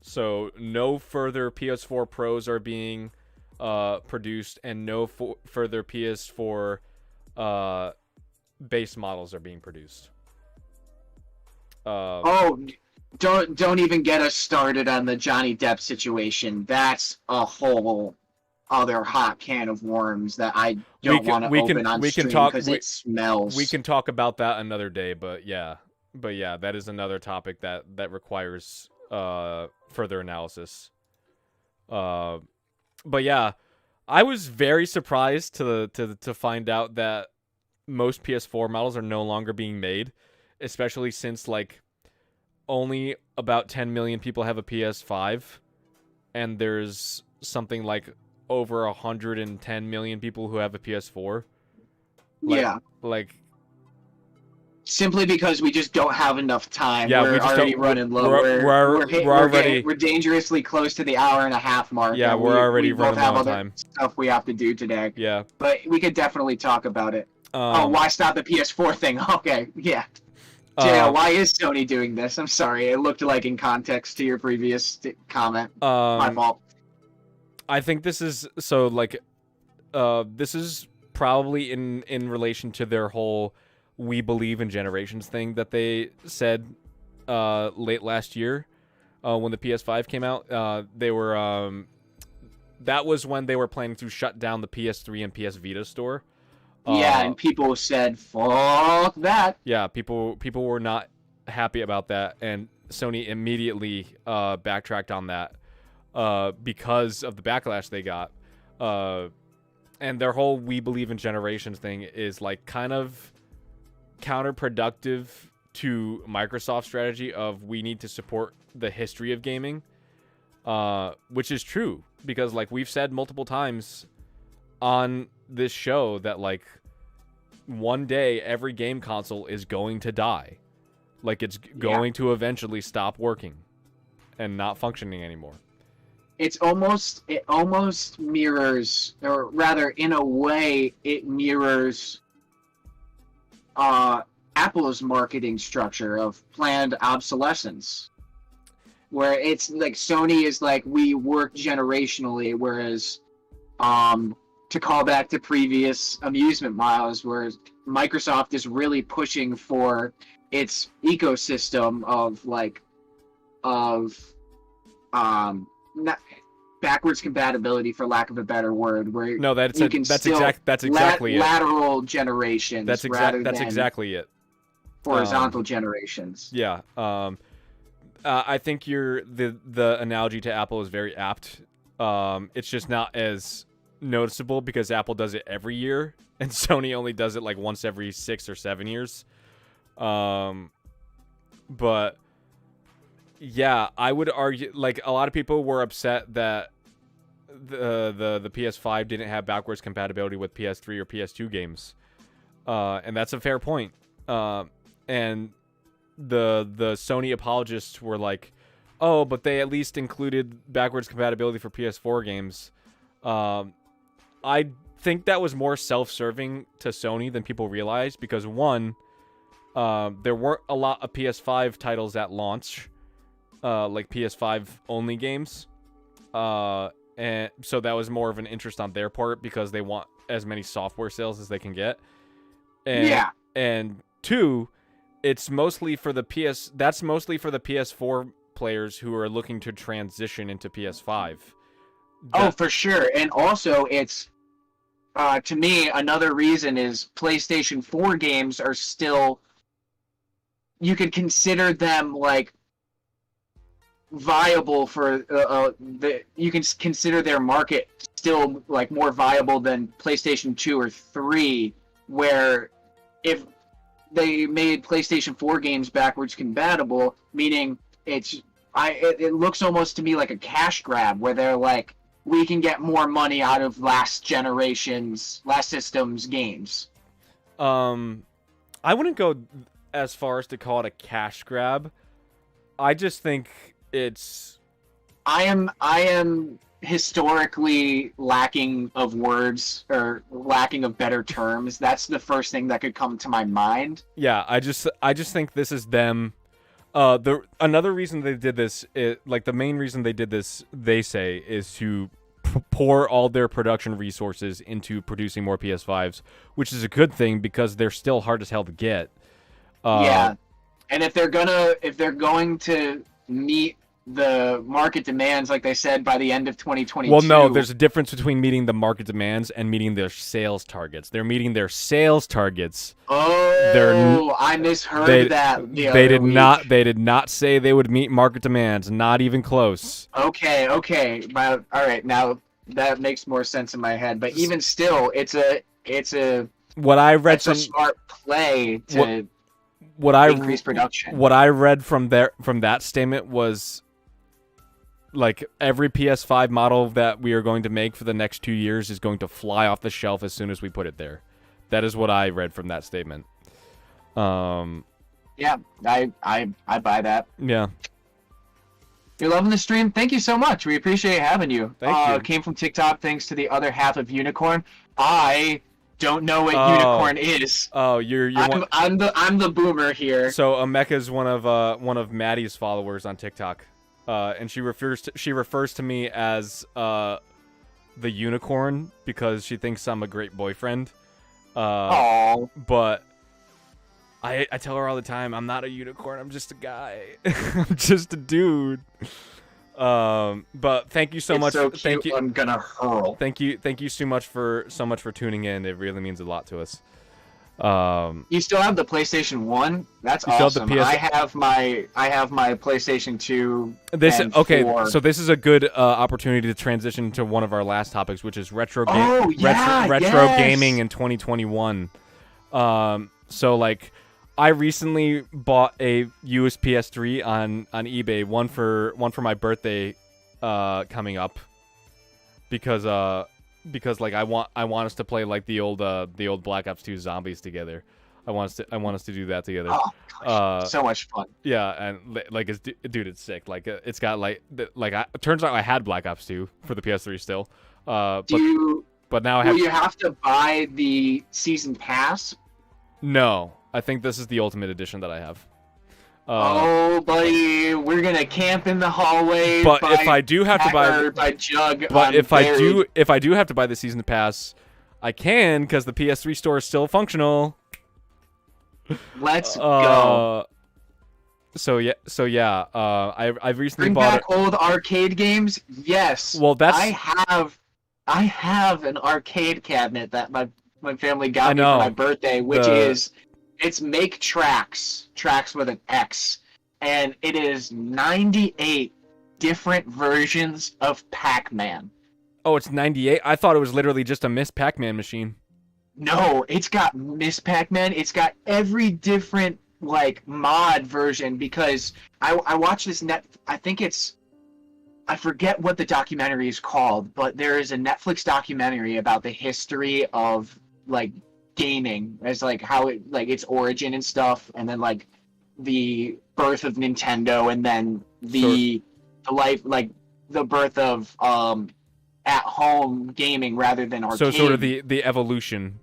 So no further PS4 Pros are being produced, and no further PS4 base models are being produced. Don't even get us started on the Johnny Depp situation. That's a whole other hot can of worms that I don't want to open on stream because it smells. We can talk about that another day, but yeah, that is another topic that requires further analysis. But yeah, I was very surprised to find out that most PS4 models are no longer being made, especially since like only about 10 million people have a PS5, and there's something like over 110 million people who have a PS4. Simply because we just don't have enough time. Yeah, we're already running low. We're dangerously close to the hour-and-a-half mark. Yeah, we're already running low on time. Stuff we have to do today. Yeah, but we could definitely talk about it. Why stop the PS4 thing? Okay, yeah. JL, why is Sony doing this? I'm sorry, it looked like in context to your previous comment. My fault. I think this is this is probably in relation to their whole "we believe in generations" thing that they said late last year when the PS5 came out. They were that was when they were planning to shut down the PS3 and PS Vita store. Yeah, and people said, "Fuck that." Yeah, people were not happy about that, and Sony immediately backtracked on that because of the backlash they got. And their whole "we believe in generations" thing is like kind of counterproductive to Microsoft's strategy of we need to support the history of gaming, which is true because like we've said multiple times on this show that like one day every game console is going to die. Like it's going to eventually stop working and not functioning anymore. It almost mirrors, or rather in a way it mirrors Apple's marketing structure of planned obsolescence, where it's like Sony is like, we work generationally, whereas to call back to previous amusement miles, where Microsoft is really pushing for its ecosystem of not backwards compatibility, for lack of a better word, where that's exactly it. Lateral generations. That's exactly it. Horizontal generations. Yeah. I think the analogy to Apple is very apt. It's just not as noticeable because Apple does it every year and Sony only does it like once every 6 or 7 years. But Yeah, I would argue like a lot of people were upset that the PS5 didn't have backwards compatibility with PS3 or PS2 games, and that's a fair point. And the Sony apologists were like, "Oh, but they at least included backwards compatibility for PS4 games." I think that was more self-serving to Sony than people realized because one, there weren't a lot of PS5 titles at launch, like PS5 only games, and so that was more of an interest on their part because they want as many software sales as they can get. And two, it's mostly for the That's mostly for the PS4 players who are looking to transition into PS5. Oh, for sure. And also, it's to me another reason is PlayStation 4 games are still. You could consider them like viable for you can consider their market still like more viable than PlayStation 2 or 3, where if they made PlayStation 4 games backwards compatible, meaning it looks almost to me like a cash grab where they're like, we can get more money out of last system's games. I wouldn't go as far as to call it a cash grab. I just think it's. I am historically lacking of words or lacking of better terms. That's the first thing that could come to my mind. Yeah, I just think this is them. Another reason they did this, the main reason they did this, they say, is to pour all their production resources into producing more PS5s, which is a good thing because they're still hard as hell to get. Yeah, and if they're going to meet the market demands, like they said, by the end of 2022. Well, no, there's a difference between meeting the market demands and meeting their sales targets. They're meeting their sales targets. Oh, I misheard that. They did not. They did not say they would meet market demands. Not even close. Okay. All right, now that makes more sense in my head. But even still, it's a what I read it's a smart play to increase production. What I read from that statement was, like, every PS5 model that we are going to make for the next 2 years is going to fly off the shelf as soon as we put it there. That is what I read from that statement. Yeah, I buy that. Yeah. You're loving the stream? Thank you so much. We appreciate having you. Thank you. It came from TikTok thanks to the other half of Unicorn. I don't know what Unicorn is. Oh, I'm the boomer here. So Ameka is one of Maddie's followers on TikTok. And she refers to me as the unicorn because she thinks I'm a great boyfriend. But I tell her all the time, I'm not a unicorn. I'm just a guy. I'm just a dude. But thank you so much. So cute, thank you. I'm gonna hurl. Thank you so much for tuning in. It really means a lot to us. You still have the PlayStation 1? That's awesome. I have my PlayStation 2. So this is a good opportunity to transition to one of our last topics, which is retro gaming in 2021. So like, I recently bought a used PS3 on eBay, one for my birthday coming up, because like I want us to play like the old Black Ops 2 zombies together. I want us to do that together. Oh, gosh, so much fun. Yeah, and like it's sick. Like it's got it turns out I had Black Ops 2 for the PS3 still. But now I have. Do you have to buy the season pass? No, I think this is the Ultimate Edition that I have. Oh, buddy, we're gonna camp in the hallway. But if I do have to buy, if I do have to buy the season pass, I can because the PS3 store is still functional. Let's go. So yeah. I've recently Bring bought back old arcade games. Yes. Well, I have an arcade cabinet that my family got me for my birthday, which it's Make Tracks with an X, and it is 98 different versions of Pac-Man. Oh, it's 98? I thought it was literally just a Miss Pac-Man machine. No, it's got Miss Pac-Man. It's got every different like mod version because I watched this I forget what the documentary is called, but there is a Netflix documentary about the history of like gaming as like how it like its origin and stuff, and then like the birth of Nintendo, and then the life like the birth of at home gaming rather than arcade. So sort of the evolution.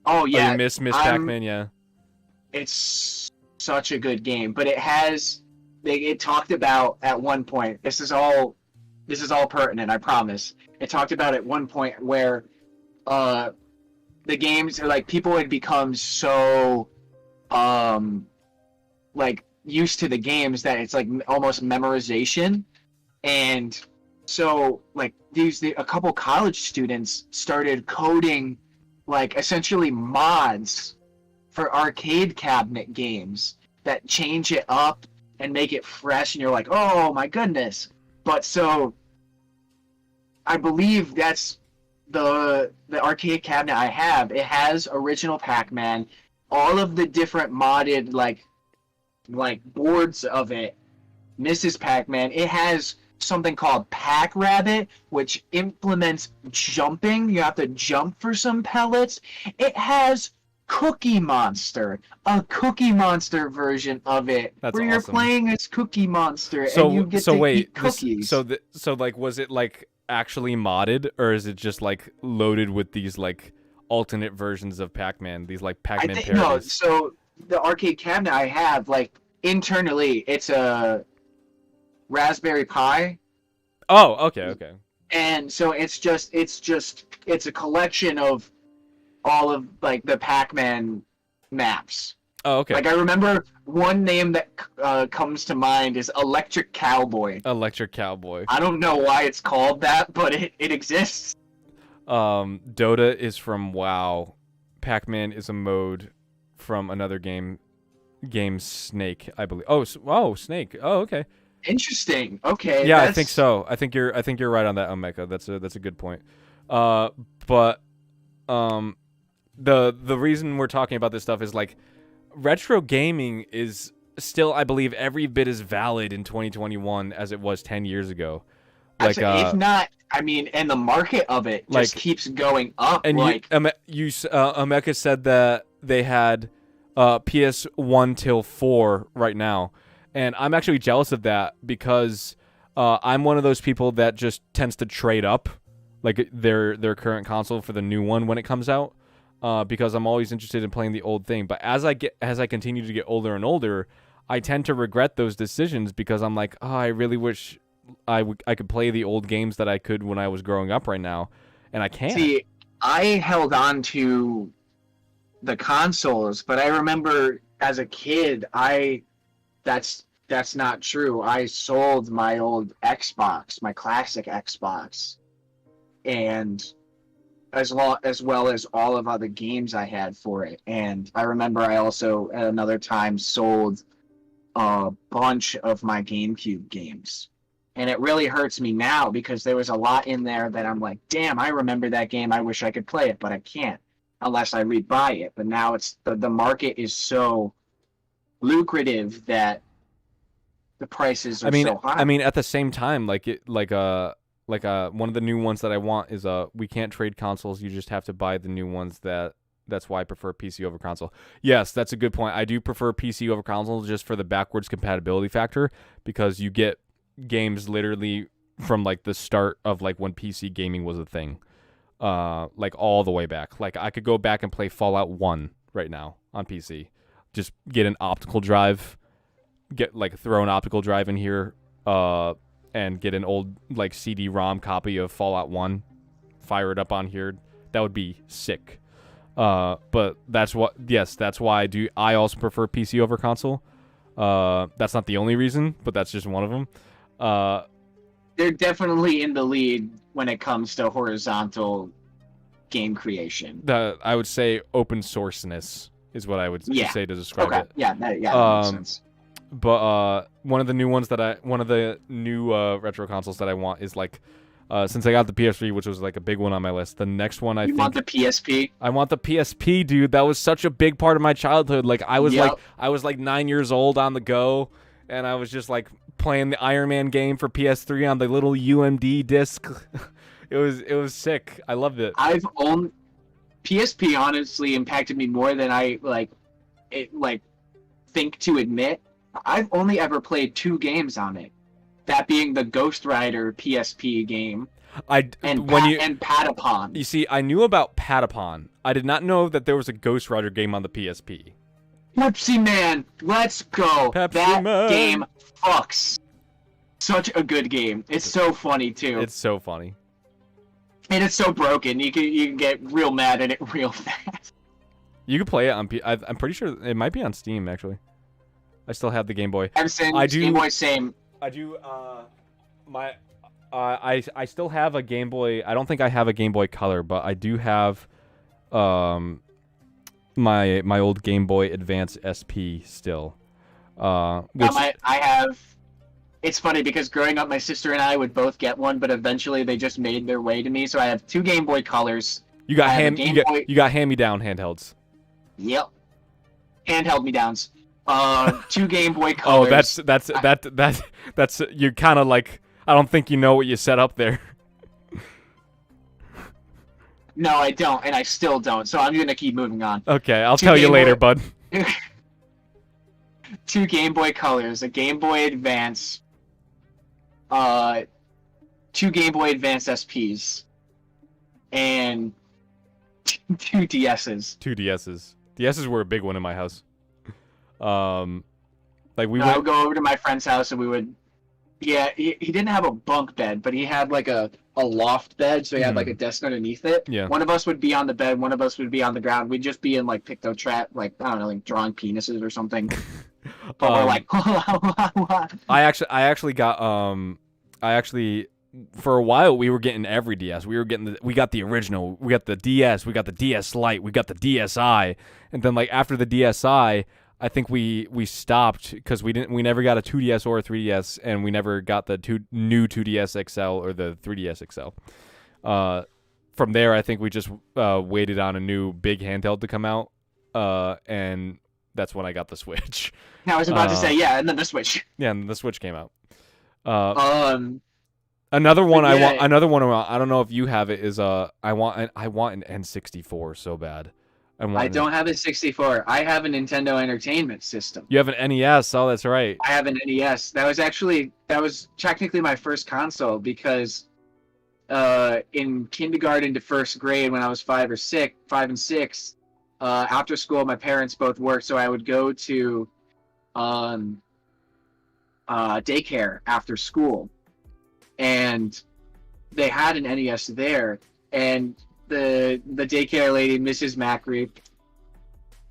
Oh yeah, Miss Pac-Man, yeah. It's such a good game, but it talked about at one point. This is all pertinent, I promise. It talked about at one point where the games like people had become so like used to the games that it's like almost memorization, and so like a couple college students started coding like essentially mods for arcade cabinet games that change it up and make it fresh, and you're like, oh my goodness. But so I believe that's the arcade cabinet I have. It has original Pac-Man, all of the different modded like boards of it, Mrs. Pac-Man. It has something called Pac Rabbit, which implements jumping. You have to jump for some pellets. It has Cookie Monster, a Cookie Monster version of it, That's where you're awesome. playing as Cookie Monster So and you get to wait, eat cookies. so like was it like actually modded, or is it just like loaded with these like alternate versions of Pac-Man, these like Pac-Man parodies? No. So the arcade cabinet I have, like internally, it's a Raspberry Pi. Oh, okay. And so it's a collection of all of like the Pac-Man maps. Oh, okay. Like I remember one name that comes to mind is Electric Cowboy. Electric Cowboy. I don't know why it's called that, but it exists. Dota is from WoW. Pac-Man is a mode from another game Snake, I believe. Oh, Snake. Oh, okay. Interesting. Okay. Yeah, I think so. I think you're right on that, Omeka. That's a good point. But the reason we're talking about this stuff is like retro gaming is still, I believe, every bit as valid in 2021 as it was 10 years ago. Like if not, I mean, and the market of it just keeps going up. And like Omeka said that they had PS1 till 4 right now. And I'm actually jealous of that because I'm one of those people that just tends to trade up like their current console for the new one when it comes out, because I'm always interested in playing the old thing. But as I continue to get older and older, I tend to regret those decisions because I'm like, oh, I really wish I could play the old games that I could when I was growing up right now, and I can't. See, I held on to the consoles, but I remember as a kid, that's not true. I sold my old Xbox, my classic Xbox, and as well as all of other games I had for it. And I remember I also at another time sold a bunch of my GameCube games. And it really hurts me now because there was a lot in there that I'm like, damn, I remember that game. I wish I could play it, but I can't unless I rebuy it. But now it's the market is so lucrative that the prices are so high. I mean, at the same time, one of the new ones that I want is we can't trade consoles. You just have to buy the new ones. That's why I prefer PC over console. Yes, that's a good point. I do prefer PC over console just for the backwards compatibility factor because you get games literally from like the start of like when PC gaming was a thing, like all the way back. Like I could go back and play Fallout 1 right now on PC. Just get an optical drive, throw an optical drive in here, and get an old like CD-ROM copy of Fallout 1, fire it up on here. That would be sick. But that's why I also prefer PC over console. That's not the only reason, but that's just one of them. They're definitely in the lead when it comes to horizontal game creation. I would say open sourceness is what I would say to describe it. That makes sense. But one of the new retro consoles that I want is like Since I got the PS3, which was like a big one on my list, the next one I You think want the PSP? I want the PSP, dude. That was such a big part of my childhood. Like I was Yep. like 9 years old on the go, and I was just like playing the Iron Man game for PS3 on the little UMD disc. It was sick. I loved it. PSP honestly impacted me more than I think to admit. I've only ever played 2 games on it. That being the Ghost Rider PSP game and Patapon. You see, I knew about Patapon. I did not know that there was a Ghost Rider game on the PSP. Pepsi Man, let's go. That game fucks. Such a good game. It's so funny too. It's so funny. And it's so broken. You can get real mad at it real fast. You can play it on I'm pretty sure it might be on Steam actually. I still have the Game Boy. I'm saying Game Boy same. I do. I still have a Game Boy. I don't think I have a Game Boy Color, but I do have, my old Game Boy Advance SP still. I have. It's funny because growing up, my sister and I would both get one, but eventually they just made their way to me. So I have 2 Game Boy Colors. You got hand-me-down handhelds. Yep. Handheld me downs. 2 Game Boy Colors. Oh, that's you kind of like. I don't think you know what you set up there. No, I don't, and I still don't. So I'm gonna keep moving on. Okay, I'll tell you later, bud. 2 Game Boy Colors, a Game Boy Advance, 2 Game Boy Advance SPs, and 2 DSs. 2 DSs. DSs were a big one in my house. I would go over to my friend's house and we would. Yeah, he didn't have a bunk bed, but he had like a loft bed, so he had like a desk underneath it. Yeah. One of us would be on the bed, one of us would be on the ground. We'd just be in like Pictotrap, like I don't know, like drawing penises or something. But we're like, I actually got for a while we were getting every DS. We got the original, we got the DS, we got the DS Lite, we got the DSi, and then like after the DSi, I think we stopped because we never got a 2DS or a 3DS, and we never got the new 2DS XL or the 3DS XL. From there, I think we just waited on a new big handheld to come out, and that's when I got the Switch. I was about to say, yeah, and then the Switch. Yeah, and the Switch came out. Another one I want. I don't know if you have it. Is I want an N64 so bad. I don't have a 64. I have a Nintendo Entertainment System. You have an NES. Oh, that's right. I have an NES. That was technically my first console because in kindergarten to first grade when I was 5 and 6, after school my parents both worked, so I would go to daycare after school, and they had an NES there, and the daycare lady, Mrs. Macri,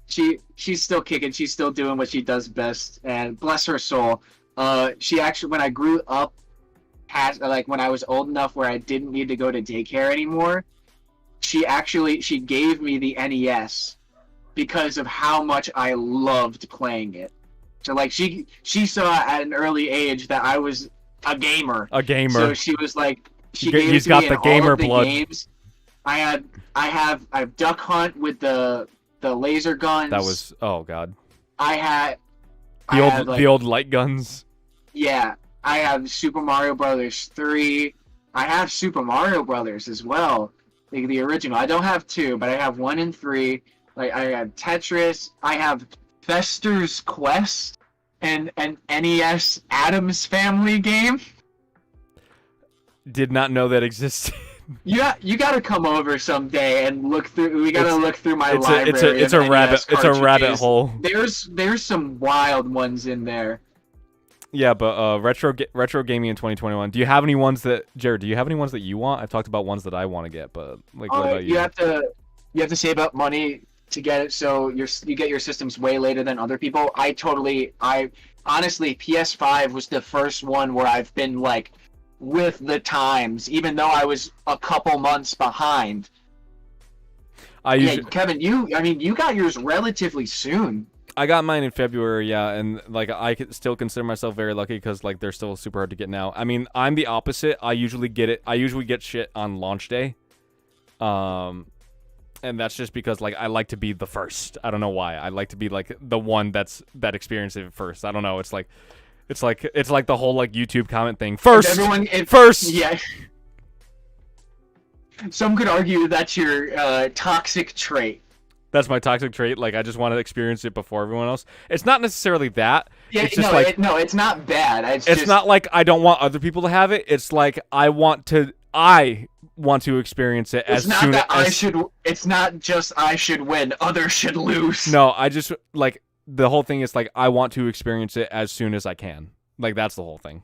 she's still kicking, she's still doing what she does best, and bless her soul. She actually, when I grew up, when I was old enough where I didn't need to go to daycare anymore, she gave me the NES because of how much I loved playing it. So like she saw at an early age that I was a gamer. So she was like, he's got the gamer blood. Games. I have Duck Hunt with the laser guns. That was, oh god. I had the old light guns. Yeah, I have Super Mario Brothers 3. I have Super Mario Brothers as well, like the original. I don't have 2, but I have 1 and 3. Like I have Tetris. I have Fester's Quest and an NES Addams Family game. Did not know that existed. Yeah, you gotta come over someday and look through. We gotta look through my library. It's a rabbit hole. There's some wild ones in there. Yeah, but retro gaming in 2021. Do you have any ones that, Jared? Do you have any ones that you want? I've talked about ones that I want to get, but like, what about you? You have to save up money to get it, so you get your systems way later than other people. I honestly, PS5 was the first one where I've been like with the times, even though I was a couple months behind. Kevin, you got yours relatively soon. I got mine in February, yeah, and like I still consider myself very lucky because like they're still super hard to get now. I mean, I'm the opposite. I usually get shit on launch day, and that's just because like I like to be the first. I don't know why. I like to be like the one that experienced it first. I don't know. It's like the whole like YouTube comment thing. First, first. Yeah. Some could argue that's your toxic trait. That's my toxic trait. Like, I just want to experience it before everyone else. It's not necessarily that. Yeah, it's just it's not bad. It's just... not like I don't want other people to have it. It's like I want to experience it as soon as... It's not just I should win, others should lose. No, I just, like, the whole thing is, like, I want to experience it as soon as I can. Like, that's the whole thing.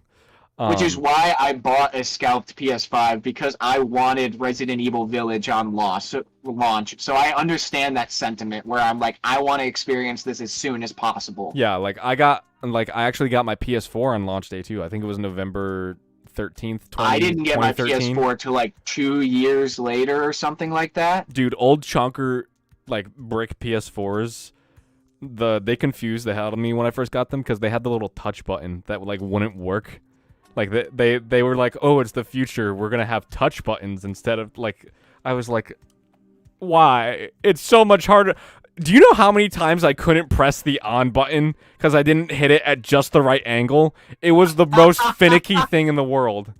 Which is why I bought a scalped PS5, because I wanted Resident Evil Village on launch. So I understand that sentiment where I'm like, I want to experience this as soon as possible. Yeah, like I actually got my PS4 on launch day too. I think it was November 13th, I didn't get my PS4 till like 2 years later or something like that. Dude, old chunker like brick PS4s, they confused the hell out of me when I first got them because they had the little touch button that like wouldn't work. Like they were like, oh, it's the future. We're gonna have touch buttons instead of like. I was like, why? It's so much harder. Do you know how many times I couldn't press the on button because I didn't hit it at just the right angle? It was the most finicky thing in the world.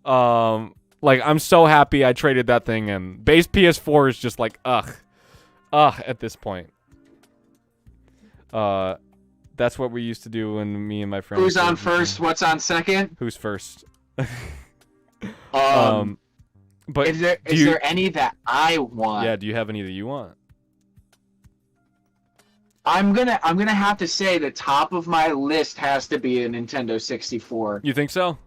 Like I'm so happy I traded that thing in. Base PS4 is just like ugh at this point. That's what we used to do when me and my friends... Who's on first? What's on second? Who's first? But is there any that I want? Yeah, do you have any that you want? I'm gonna have to say the top of my list has to be a Nintendo 64. You think so?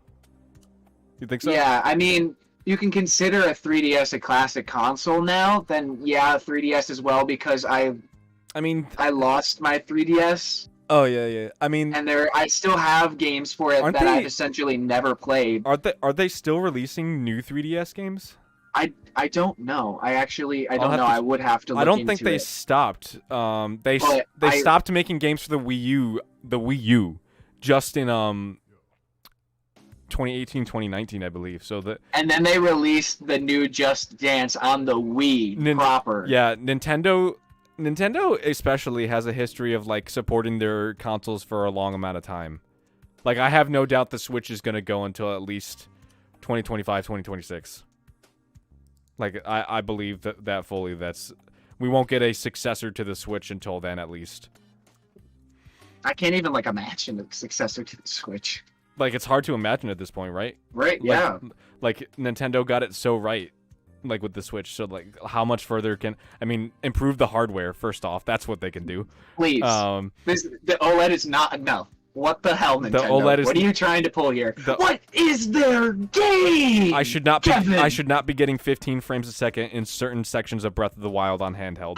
You think so? Yeah, I mean, you can consider a 3DS a classic console now. Then yeah, 3DS as well because I lost my 3DS. Oh yeah. I mean, and I still have games for it that I've essentially never played. Are they still releasing new 3DS games? I don't know. I don't know. I would have to look into it. I don't think they stopped. They stopped making games for the Wii U just in 2018, 2019, I believe. And then they released the new Just Dance on the Wii proper. Yeah, Nintendo especially has a history of like supporting their consoles for a long amount of time. Like I have no doubt the Switch is going to go until at least 2025, 2026. Like I believe that fully. We won't get a successor to the Switch until then at least. I can't even like imagine a successor to the Switch. Like it's hard to imagine at this point, right? Right, yeah. Like Nintendo got it so right. Like with the Switch, so like how much further improve the hardware first off. That's what they can do. Please. The OLED is not enough. What the hell, Nintendo? What are you trying to pull here? What is their game? I should not be getting 15 frames a second in certain sections of Breath of the Wild on handheld.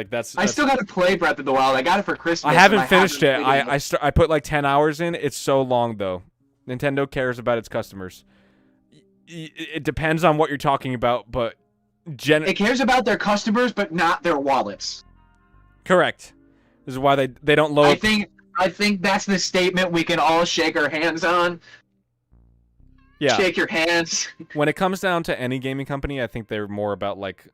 That's I still got to play Breath of the Wild. I got it for Christmas. I haven't finished it. I put like 10 hours in. It's so long though. Nintendo cares about its customers. It depends on what you're talking about, but it cares about their customers, but not their wallets. Correct. This is why they don't load. I think that's the statement we can all shake our hands on. Yeah. Shake your hands. When it comes down to any gaming company, I think they're more about like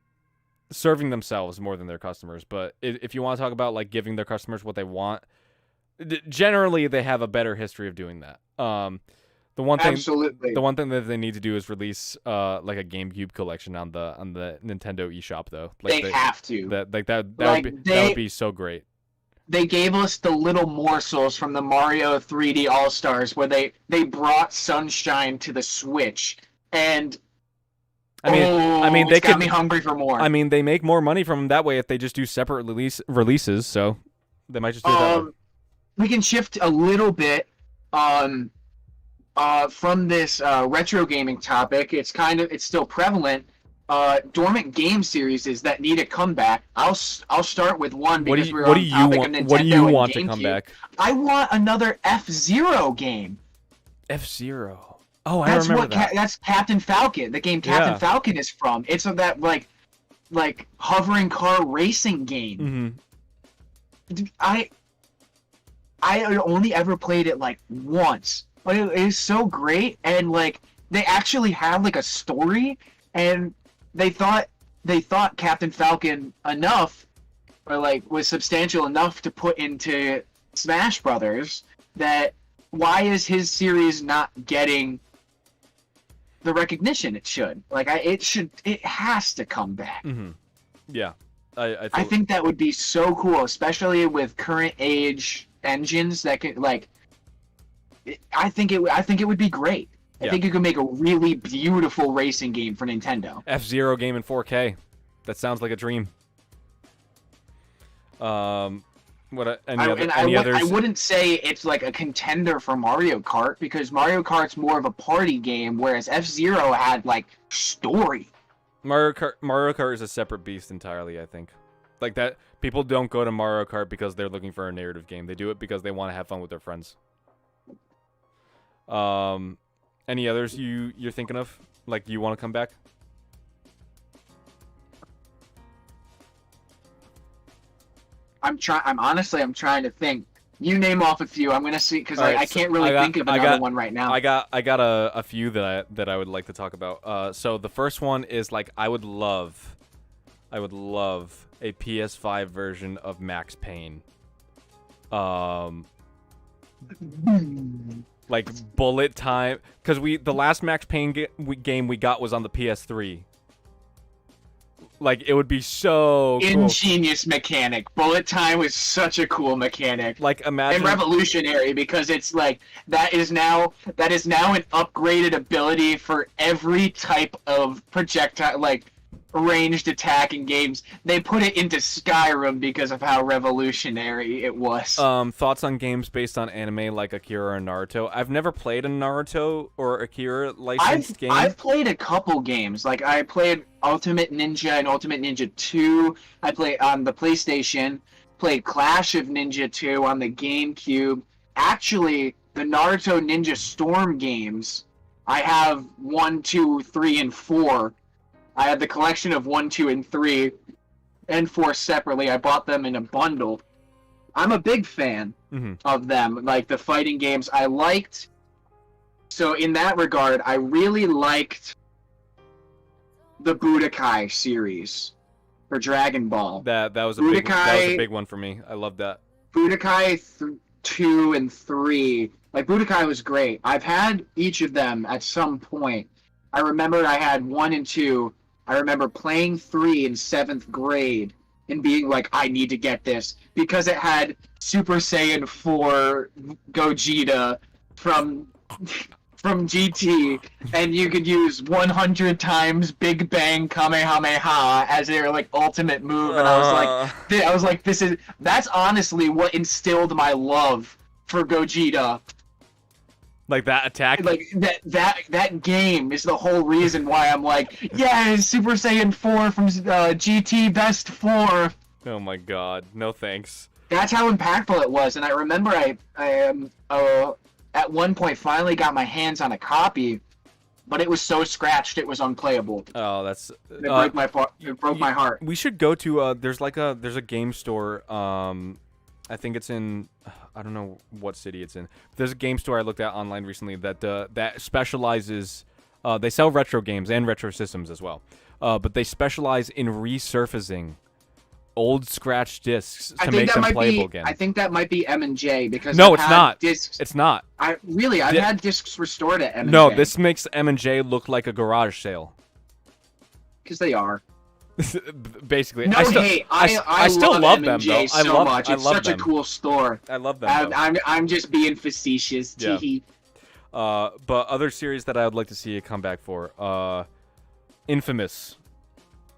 serving themselves more than their customers. But if you want to talk about like giving their customers what they want, generally they have a better history of doing that. The one thing that they need to do is release like a GameCube collection on the Nintendo eShop though. Like they have to. That would be so great. They gave us the little morsels from the Mario 3D All-Stars where they brought Sunshine to the Switch and they got me hungry for more. I mean, they make more money from them that way if they just do separate releases, so they might just do that way. We can shift a little bit from this retro gaming topic. It's still prevalent. Dormant game series that need a comeback. I'll start with one because we're on topic of Nintendo. What do you want to come back? I want another F-Zero game. F-Zero. Oh, I remember that. That's Captain Falcon. The game Captain Falcon is from. It's that like hovering car racing game. Mm-hmm. I only ever played it like once, but it is so great, and like they actually have like a story, and they thought Captain Falcon enough, or like was substantial enough to put into Smash Brothers, that why is his series not getting the recognition it should? Like it has to come back. Mm-hmm. Yeah, I think that would be so cool, especially with current age engines that could like. I think it would be great. I think you could make a really beautiful racing game for Nintendo. F-Zero game in 4K. That sounds like a dream. Any others? I wouldn't say it's like a contender for Mario Kart, because Mario Kart's more of a party game, whereas F-Zero had like story. Mario Kart is a separate beast entirely, I think. Like that, people don't go to Mario Kart because they're looking for a narrative game. They do it because they want to have fun with their friends. Any others you're thinking of? Like you want to come back? I'm trying to think. You name off a few. I'm gonna see, because I can't really think of another one right now. I got a few that I would like to talk about. So the first one is like I would love a PS5 version of Max Payne. Like bullet time, because the last Max Payne game we got was on the PS3. Like it would be so ingenious mechanic. Bullet time was such a cool mechanic. Like imagine, and revolutionary, because it's like that is now an upgraded ability for every type of projectile, like ranged attack in games. They put it into Skyrim because of how revolutionary it was. Thoughts on games based on anime like Akira and Naruto? I've never played a Naruto or Akira licensed game. I've played a couple games. Like I played Ultimate Ninja and Ultimate Ninja 2. I played on the PlayStation. Played Clash of Ninja 2 on the GameCube. Actually, the Naruto Ninja Storm games, I have 1, 2, 3, and 4. I had the collection of 1, 2, and 3, and 4 separately. I bought them in a bundle. I'm a big fan of them, like the fighting games. I liked. So in that regard, I really liked the Budokai series for Dragon Ball. That was a big one for me. I love that. Budokai 2 and 3. Like Budokai was great. I've had each of them at some point. I remember I had 1 and 2. I remember playing 3 in 7th grade and being like, I need to get this, because it had Super Saiyan 4 Gogeta from GT, and you could use 100 times Big Bang Kamehameha as your like ultimate move, and I was like, that's honestly what instilled my love for Gogeta. Like that attack? Like that game is the whole reason why I'm like, yeah, Super Saiyan 4 from GT Best 4. Oh my god, no thanks. That's how impactful it was, and I remember I at one point finally got my hands on a copy, but it was so scratched it was unplayable. Oh, that's it broke my heart. We should go to there's a game store. I think it's in, I don't know what city it's in. There's a game store I looked at online recently that specializes, they sell retro games and retro systems as well. But they specialize in resurfacing old scratch discs to make them playable again. I think that might be M&J, because no, it's not. It's not. I've had discs restored at M&J. No, this makes M&J look like a garage sale. Because they are. Basically, no, I still love them though. I love such a cool store. I love them. I'm just being facetious. Yeah. But other series that I would like to see a comeback for, Infamous.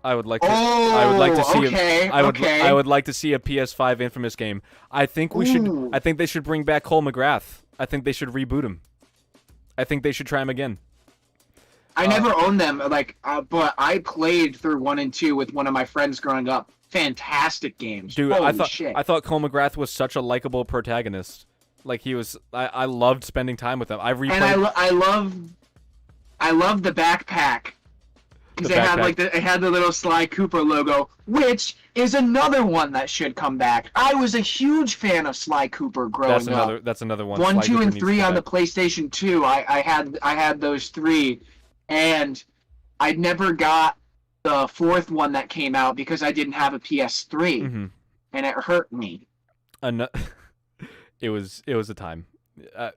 I would like to. I would like to see. I would like to see a PS5 Infamous game. I think we should. I think they should bring back Cole McGrath. I think they should reboot him. I think they should try him again. I never owned them, but I played through 1 and 2 with one of my friends growing up. Fantastic games. Dude, Holy I thought Cole McGrath was such a likable protagonist. Like he was, I loved spending time with him. I replayed. And I love the backpack Because it had the little Sly Cooper logo, which is another one that should come back. I was a huge fan of Sly Cooper growing up. That's another one. 1, Sly 2, Cooper and needs to 3 come on the back. PlayStation 2. I had those 3, and I never got the 4th one that came out because I didn't have a PS3, Mm-hmm. and it hurt me. It was a time.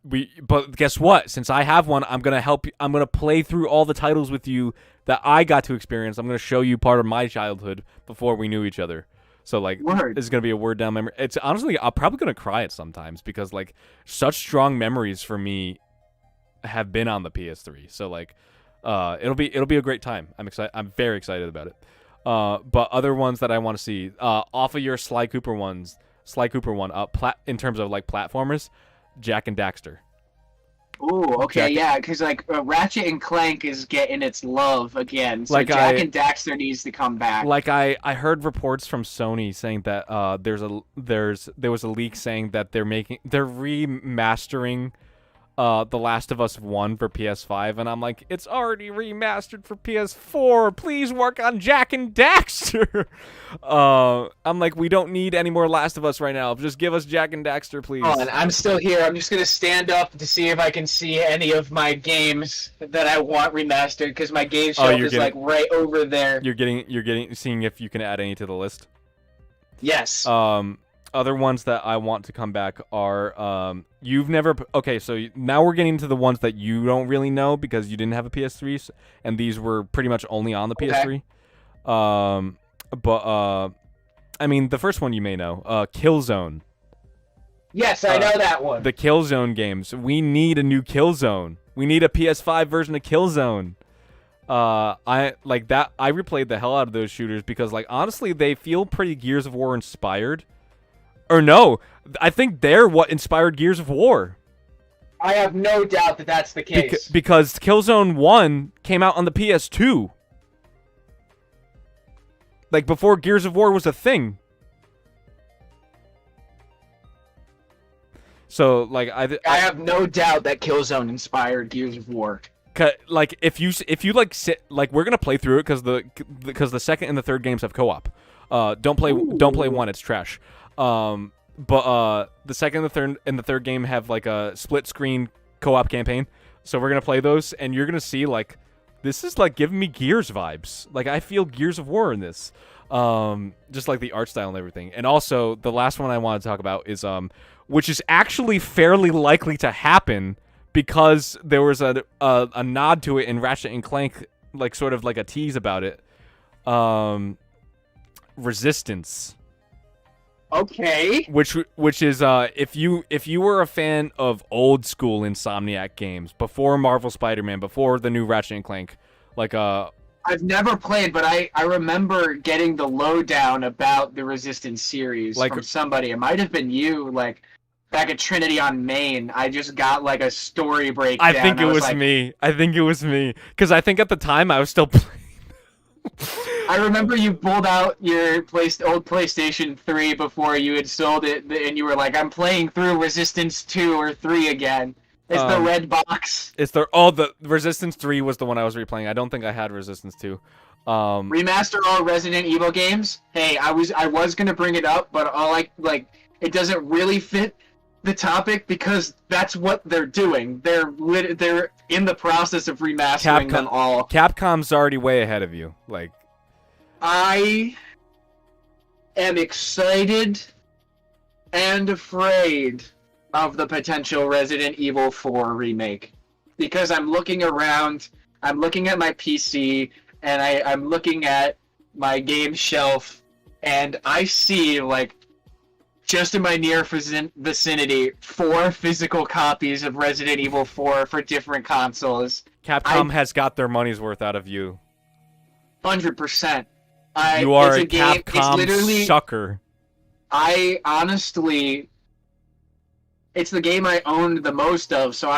But guess what? Since I have one, I'm gonna help you. I'm gonna play through all the titles with you that I got to experience. I'm gonna show you part of my childhood before we knew each other. So like, Word. It's gonna be a word down memory. It's honestly, I'm probably gonna cry it sometimes because like such strong memories for me have been on the PS3. So like, it'll be a great time. I'm excited. I'm very excited about it. But other ones that I want to see off of your Sly Cooper one, in terms of like platformers, Jak and Daxter. Ooh, okay, yeah, because like Ratchet and Clank is getting its love again, so Like Jak and Daxter needs to come back. Like I heard reports from Sony saying that there was a leak saying that they're remastering The Last of Us 1 for PS5, and I'm like, it's already remastered for PS4. Please work on Jak and Daxter. I'm like, we don't need any more Last of Us right now. Just give us Jak and Daxter, please. Oh, and I'm still here. I'm just gonna stand up to see if I can see any of my games that I want remastered, because my game shelf is like right over there. You're seeing if you can add any to the list. Yes. Other ones that I want to come back are you've never okay. So now we're getting to the ones that you don't really know because you didn't have a PS3, and these were pretty much only on the PS3. But I mean, the first one you may know, Killzone. Yes, I know that one. The Killzone games. We need a new Killzone. We need a PS5 version of Killzone. I like that. I replayed the hell out of those shooters because, like, honestly, they feel pretty Gears of War inspired. Or no, I think they're what inspired Gears of War. I have no doubt that that's the case. Because Killzone 1 came out on the PS2. Like, before Gears of War was a thing. So, like, I have no doubt that Killzone inspired Gears of War. Like, if you like sit, like, we're gonna play through it because the second and the third games have co-op. Don't play one, it's trash. But the second and the third game have like a split screen co-op campaign. So we're gonna play those, and you're gonna see like this is like giving me Gears vibes. Like I feel Gears of War in this. Just like the art style and everything. And also the last one I want to talk about is which is actually fairly likely to happen because there was a nod to it in Ratchet and Clank, like sort of like a tease about it. Resistance. Okay. Which is if you were a fan of old school Insomniac games before Marvel Spider-Man, before the new Ratchet and Clank, like I've never played, but I remember getting the lowdown about the Resistance series from somebody. It might have been you, like back at Trinity on Main. I just got like a story breakdown. I think it was me. I think it was me because I think at the time I was still playing. I remember you pulled out your old PlayStation 3 before you had sold it, and you were like, "I'm playing through Resistance 2 or 3 again." It's the red box. The Resistance 3 was the one I was replaying. I don't think I had Resistance 2. Remaster all Resident Evil games. Hey, I was gonna bring it up, but it doesn't really fit the topic because that's what they're doing. They're in the process of remastering them all. Capcom's already way ahead of you. Like, I am excited and afraid of the potential Resident Evil 4 remake because I'm looking around, I'm looking at my PC, and I'm looking at my game shelf, and I see like just in my near vicinity 4 physical copies of Resident Evil 4 for different consoles. Capcom has got their money's worth out of you. 100%. You are a Capcom sucker. I honestly, it's the game I owned the most of, so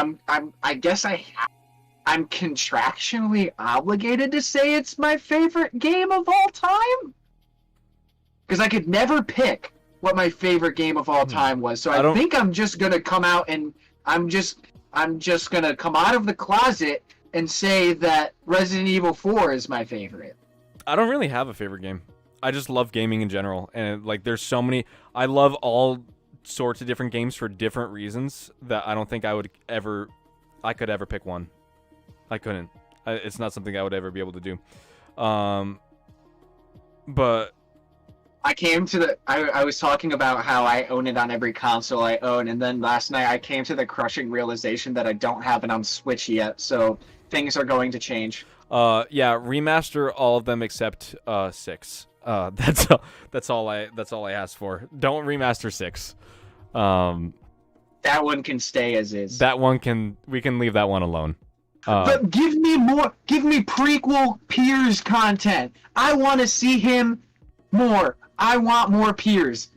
I guess I'm contractually obligated to say it's my favorite game of all time. Because I could never pick what my favorite game of all time was. So I think I'm just gonna come out and I'm just gonna come out of the closet and say that Resident Evil 4 is my favorite. I don't really have a favorite game. I just love gaming in general, and like there's so many. I love all sorts of different games for different reasons that I don't think I could ever pick one. I couldn't. It's not something I would ever be able to do. But I was talking about how I own it on every console I own, and then last night I came to the crushing realization that I don't have it on Switch yet, so things are going to change. yeah, remaster all of them except 6. That's all I asked for. Don't remaster 6. That one can stay as is. We can leave that one alone. But give me prequel Piers content. I want to see him more. I want more Piers.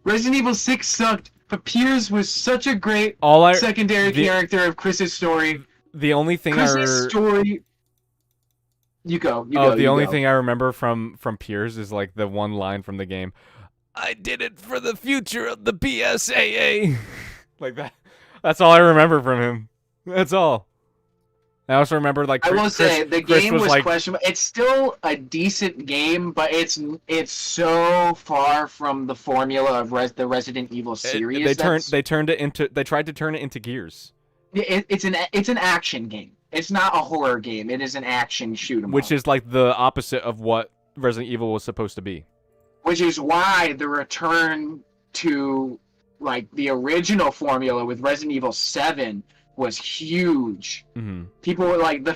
Resident Evil 6 sucked, but Piers was such a great secondary character of Chris's story. The only thing story. You go. The only thing I remember from Piers is like the one line from the game. I did it for the future of the BSAA. Like that. That's all I remember from him. That's all. I also remember like I will say the game was questionable. It's still a decent game, but it's so far from the formula of the Resident Evil series. They tried to turn it into Gears. It's an action game. It's not a horror game. It is an action shoot 'em up. Which is like the opposite of what Resident Evil was supposed to be. Which is why the return to like the original formula with Resident Evil 7 was huge. Mm-hmm. People were like the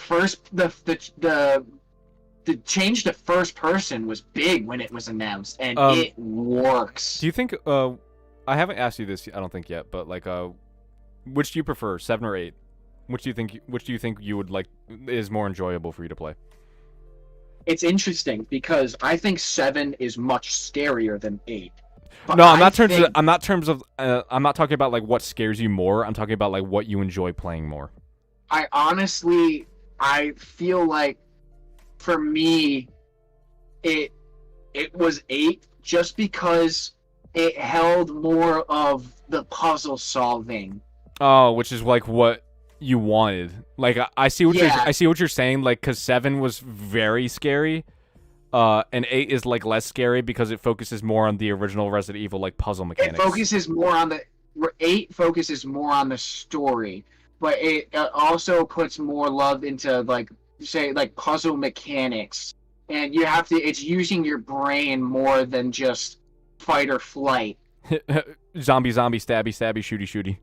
change to first person was big when it was announced, and it works. Do you think I haven't asked you this I don't think yet, but like which do you prefer, 7 or 8? Which do you think you would like is more enjoyable for you to play? It's interesting because I think 7 is much scarier than 8. No, I'm not talking about like what scares you more. I'm talking about like what you enjoy playing more. I feel like for me it was 8 just because it held more of the puzzle solving. Oh, which is like what you wanted. Like I see what you're saying, like cuz 7 was very scary. And 8 is like less scary because it focuses more on the original Resident Evil like puzzle mechanics. 8 focuses more on the story, but it also puts more love into like puzzle mechanics, and it's using your brain more than just fight or flight. zombie stabby shooty.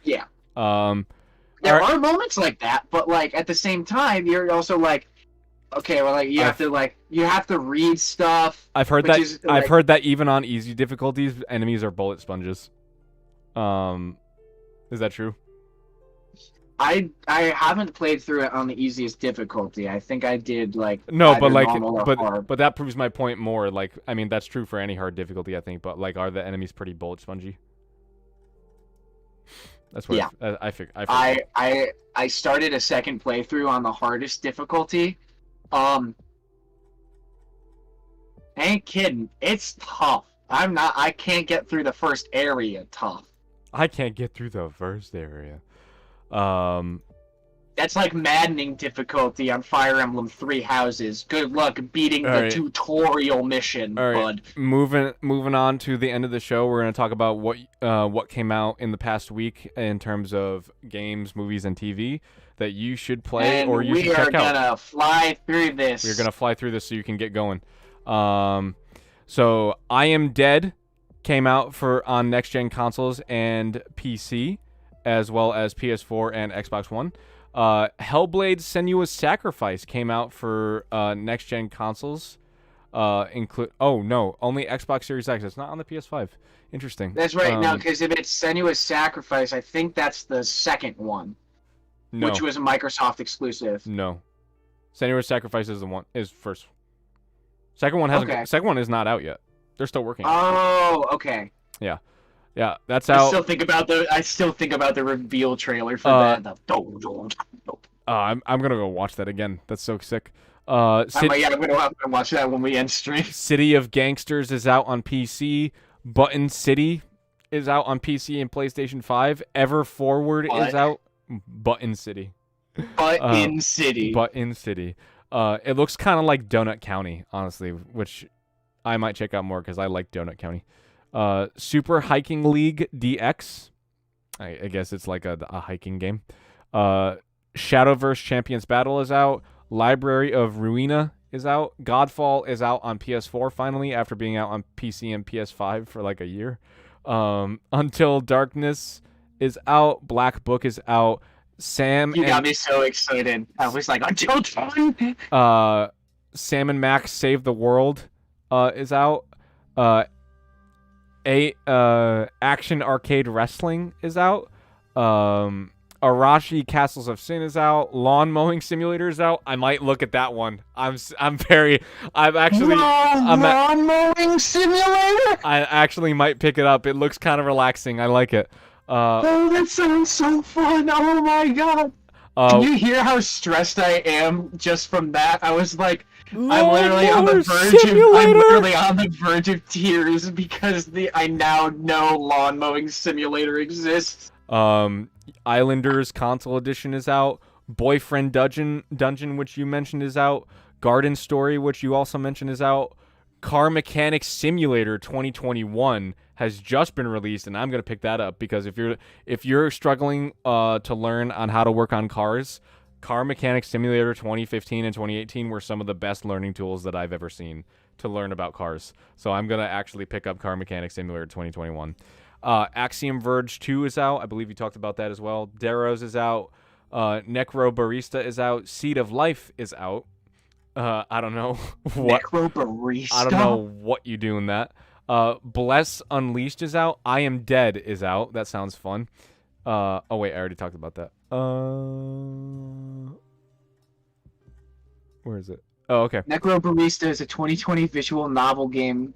Yeah. There are moments like that, but like at the same time you're also like, okay, well, like you have to read stuff. I've heard that. I've heard that even on easy difficulties, enemies are bullet sponges. Is that true? I haven't played through it on the easiest difficulty. I think I did like no, but like but that proves my point more. Like I mean that's true for any hard difficulty, I think. But like, are the enemies pretty bullet spongy? That's what I figured. I started a second playthrough on the hardest difficulty. I ain't kidding. It's tough. I can't get through the first area tough. I can't get through the first area. That's like maddening difficulty on Fire Emblem 3 Houses. Good luck beating the tutorial mission, bud. Moving on to the end of the show, we're going to talk about what came out in the past week in terms of games, movies, and TV that you should play and or you should check out. We are gonna fly through this. We're gonna fly through this so you can get going. So I Am Dead came out on next gen consoles and PC, as well as PS4 and Xbox One. Hellblade: Senua's Sacrifice came out for next gen consoles. Only Xbox Series X. It's not on the PS5. Interesting. That's right. Now, because if it's Senua's Sacrifice, I think that's the second one. No. Which was a Microsoft exclusive. No. Senua's Sacrifice is first. Second one hasn't. Okay. Second one is not out yet. They're still working. Oh, okay. Yeah, that's out. I still think about the reveal trailer for that. I'm gonna go watch that again. That's so sick. I'm gonna have to watch that when we end stream. City of Gangsters is out on PC. Button City is out on PC and PlayStation 5. Ever Forward is out. Button City. But in city. But in city. It looks kind of like Donut County, honestly, which I might check out more because I like Donut County. Super Hiking League DX. I guess it's like a hiking game. Shadowverse Champions Battle is out. Library of Ruina is out. Godfall is out on PS4 finally after being out on PC and PS5 for like a year. Until Darkness is out. Black Book is out. You got me so excited. I was like, Until Dawn. Sam and Max Save the World is out. Action Arcade Wrestling is out. Arashi Castles of Sin is out. Lawn Mowing Simulator is out. I might look at that one. Lawn Mowing Simulator. I actually might pick it up. It looks kind of relaxing. I like it. Oh, that sounds so fun. Oh my god. Can you hear how stressed I am just from that? I was like, I'm literally on the verge of tears because I now know Lawn Mowing Simulator exists. Islanders Console Edition is out. Boyfriend Dungeon, which you mentioned, is out. Garden Story, which you also mentioned, is out. Car Mechanic Simulator 2021 has just been released, and I'm gonna pick that up because if you're struggling to learn on how to work on cars, Car Mechanic Simulator 2015 and 2018 were some of the best learning tools that I've ever seen to learn about cars. So I'm gonna actually pick up Car Mechanic Simulator 2021. Axiom Verge 2 is out. I believe you talked about that as well. Deros is out. Necro Barista is out. Seed of Life is out. I don't know what. Necro Barista? I don't know what you do in that. Bless Unleashed is out. I Am Dead is out. That sounds fun. Oh wait, I already talked about that. Where is it? Oh, okay. Necro Barista is a 2020 visual novel game.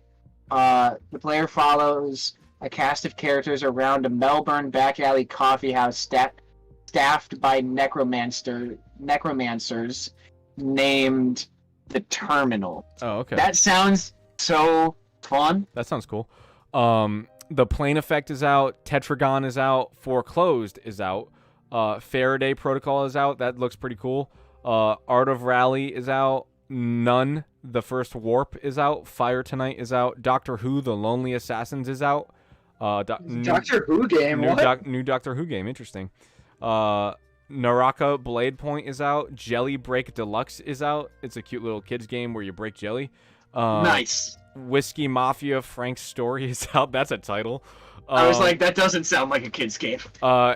The player follows a cast of characters around a Melbourne back alley coffee house staffed by necromancers named The Terminal. Oh, okay. That sounds so fun. That sounds cool. The Plane Effect is out. Tetragon is out. Foreclosed is out. Faraday Protocol is out. That looks pretty cool. Art of Rally is out. None, The First Warp is out. Fire Tonight is out. Doctor Who, The Lonely Assassins is out. Doctor Who game? New Doctor Who game. Interesting. Naraka Blade Point is out. Jelly Break Deluxe is out. It's a cute little kids game where you break jelly. Nice. Whiskey Mafia Frank's Story is out. That's a title. I was like, that doesn't sound like a kid's game.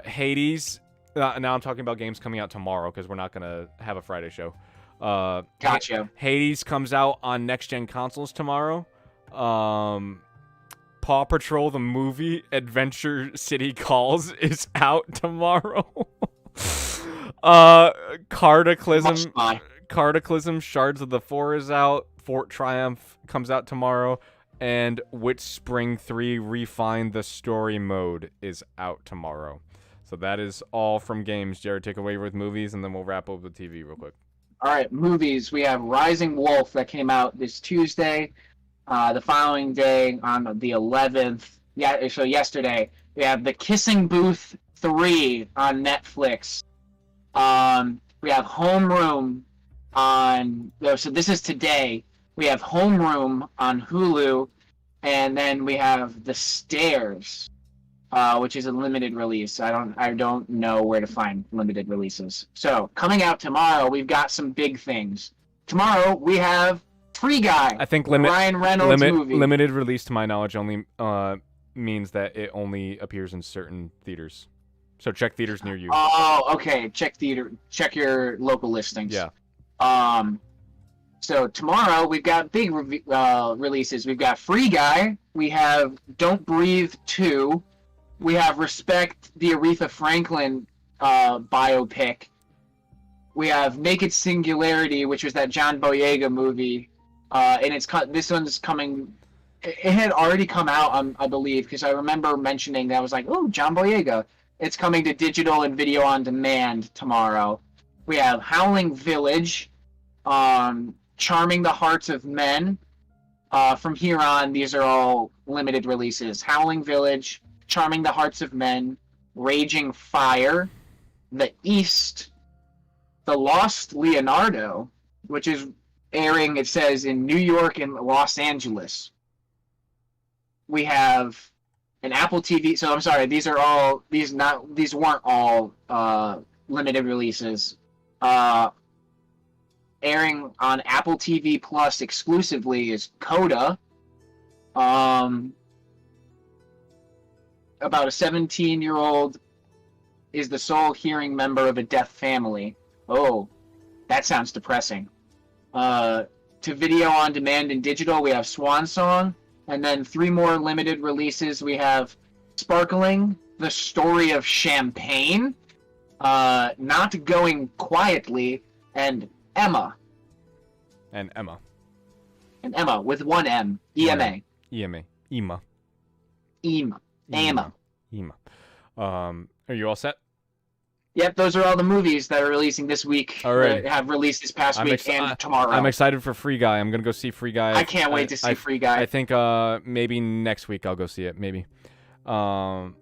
Hades. Now I'm talking about games coming out tomorrow because we're not going to have a Friday show. Gotcha. Hades comes out on next-gen consoles tomorrow. Paw Patrol the movie Adventure City Calls is out tomorrow. Cataclysm Shards of the Four is out. Fort Triumph comes out tomorrow. And Witch Spring 3 Refine the Story Mode is out tomorrow. So that is all from games. Jared, take away with movies, and then we'll wrap up with TV real quick. All right, movies. We have Rising Wolf that came out this Tuesday. The following day, on the 11th, so yesterday, we have The Kissing Booth 3 on Netflix. We have Homeroom on... So this is today. We have Homeroom on Hulu. And then we have The Stairs, which is a limited release. I don't know where to find limited releases. So, coming out tomorrow, we've got some big things. Tomorrow, we have Free Guy. I think Ryan Reynolds movie. Limited release, to my knowledge, only means that it only appears in certain theaters. So check theaters near you. Oh, okay. Check your local listings. Yeah. So tomorrow we've got big releases. We've got Free Guy. We have Don't Breathe 2. We have Respect, the Aretha Franklin biopic. We have Naked Singularity, which was that John Boyega movie. And this one's coming... It had already come out, I believe, because I remember mentioning that. I was like, oh, John Boyega. It's coming to digital and video on demand tomorrow. We have Howling Village, Charming the Hearts of Men. From here on, these are all limited releases. Howling Village, Charming the Hearts of Men, Raging Fire, The East, The Lost Leonardo, which is airing, it says, in New York and Los Angeles. We have an Apple TV. So I'm sorry, these weren't all limited releases. Airing on Apple TV Plus exclusively is Coda. About a 17-year-old is the sole hearing member of a deaf family. Oh, that sounds depressing. To video on demand and digital, we have Swan Song, and then 3 more limited releases. We have Sparkling, The Story of Champagne, Not Going Quietly, and Emma. And Emma. And Emma with 1 M. E-M-A. E-M-A. Ema. Ema. Emma. Ema. Are you all set? Yep, those are all the movies that are releasing this week. All right. Have released this past week and tomorrow. I'm excited for Free Guy. I'm going to go see Free Guy. I can't wait to see Free Guy. I think maybe next week I'll go see it. Maybe. So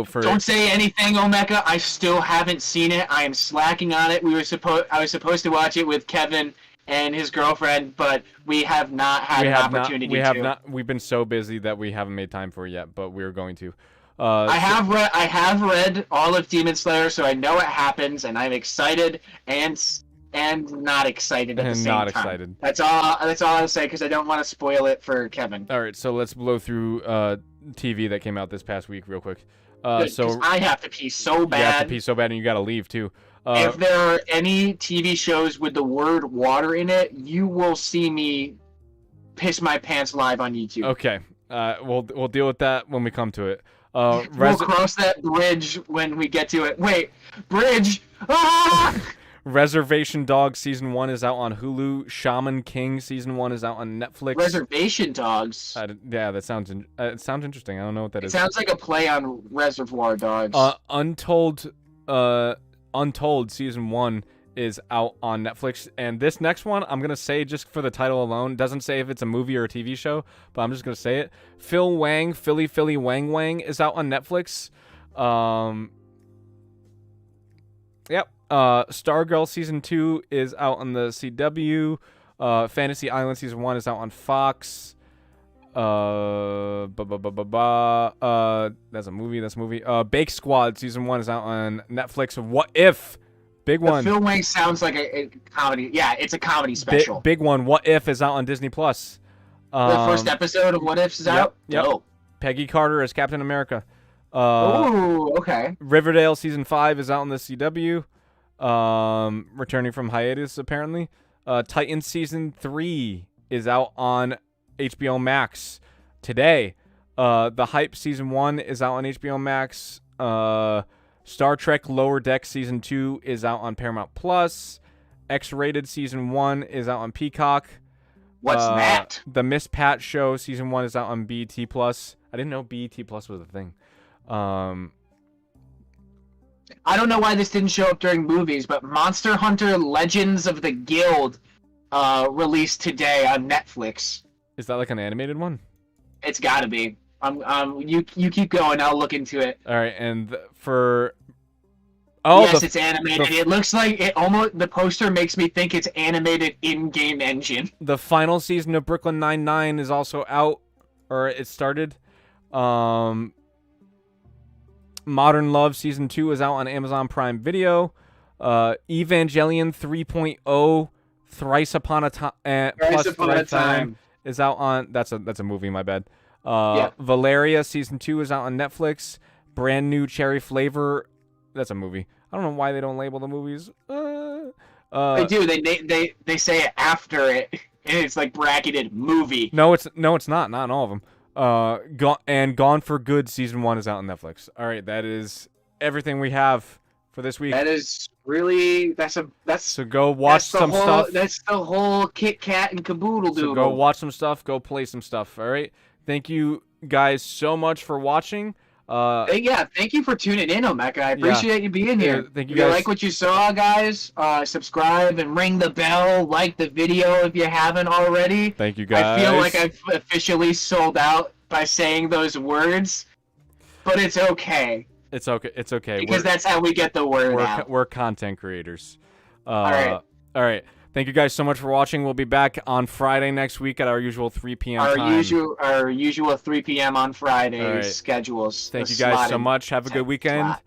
for Don't say anything, Omeka. I still haven't seen it. I am slacking on it. I was supposed to watch it with Kevin and his girlfriend, but we have not had an opportunity to. We've been so busy that we haven't made time for it yet, but we're going to. I have read all of Demon Slayer, so I know it happens, and I'm excited and not excited at the same time. Excited. That's all I'll say, because I don't want to spoil it for Kevin. All right, so let's blow through TV that came out this past week real quick. So I have to pee so bad. You have to pee so bad, and you got to leave too. If there are any TV shows with the word water in it, you will see me piss my pants live on YouTube. Okay. We'll deal with that when we come to it. We'll cross that bridge when we get to it. Wait, bridge! Ah! Reservation Dogs Season 1 is out on Hulu. Shaman King Season 1 is out on Netflix. Reservation Dogs? Yeah, that sounds interesting. I don't know what that is. It sounds like a play on Reservoir Dogs. Untold Season 1 is out on Netflix. And this next one, I'm going to say just for the title alone, doesn't say if it's a movie or a TV show, but I'm just going to say it. Phil Wang Wang is out on Netflix. Yep. Stargirl Season 2 is out on the CW. Fantasy Island Season 1 is out on Fox. That's a movie. Bake Squad Season 1 is out on Netflix. What If? Big one. Phil Wang sounds like a comedy. Yeah, it's a comedy special. Big one. What If is out on Disney Plus. The first episode of What If is out? Yep. Dope. Peggy Carter as Captain America. Ooh, okay. Riverdale Season 5 is out on the CW. Returning from hiatus, apparently. Titans Season 3 is out on HBO Max today. The Hype Season 1 is out on HBO Max. Star Trek Lower Deck Season 2 is out on Paramount Plus. X-Rated Season 1 is out on Peacock. What's that? The Miss Pat Show Season 1 is out on BET Plus. I didn't know BET Plus was a thing. I don't know why this didn't show up during movies, but Monster Hunter Legends of the Guild released today on Netflix. Is that like an animated one? It's gotta be. You keep going. I'll look into it. All right, and yes, it's animated. It looks like the poster makes me think it's animated in-game engine. The final season of Brooklyn Nine-Nine is also out, or it started. Modern Love Season 2 is out on Amazon Prime Video. Evangelion 3.0 Thrice Upon a Time is out on... That's a movie, my bad. Valeria Season 2 is out on Netflix. Brand New Cherry Flavor... That's a movie. I don't know why they don't label the movies. They do. They say it after it, and it's like bracketed movie. No, it's not. Not in all of them. Gone for Good Season 1 is out on Netflix. All right, that is everything we have for this week. That is really so go watch some stuff. That's the whole Kit Kat and Caboodle Doodle. So go watch some stuff. Go play some stuff. All right. Thank you guys so much for watching. Thank you for tuning in, Omeka. I appreciate you being here. Thank you if you guys. like what you saw, guys, subscribe and ring the bell. Like the video if you haven't already. Thank you guys. I feel like I've officially sold out by saying those words, but it's okay. It's okay. It's okay. Because that's how we get the word out. We're content creators. All right. All right. Thank you guys so much for watching. We'll be back on Friday next week at our usual 3 p.m. time. Our usual 3 p.m. on Friday schedules. Thank you guys so much. Have a good weekend. Slot.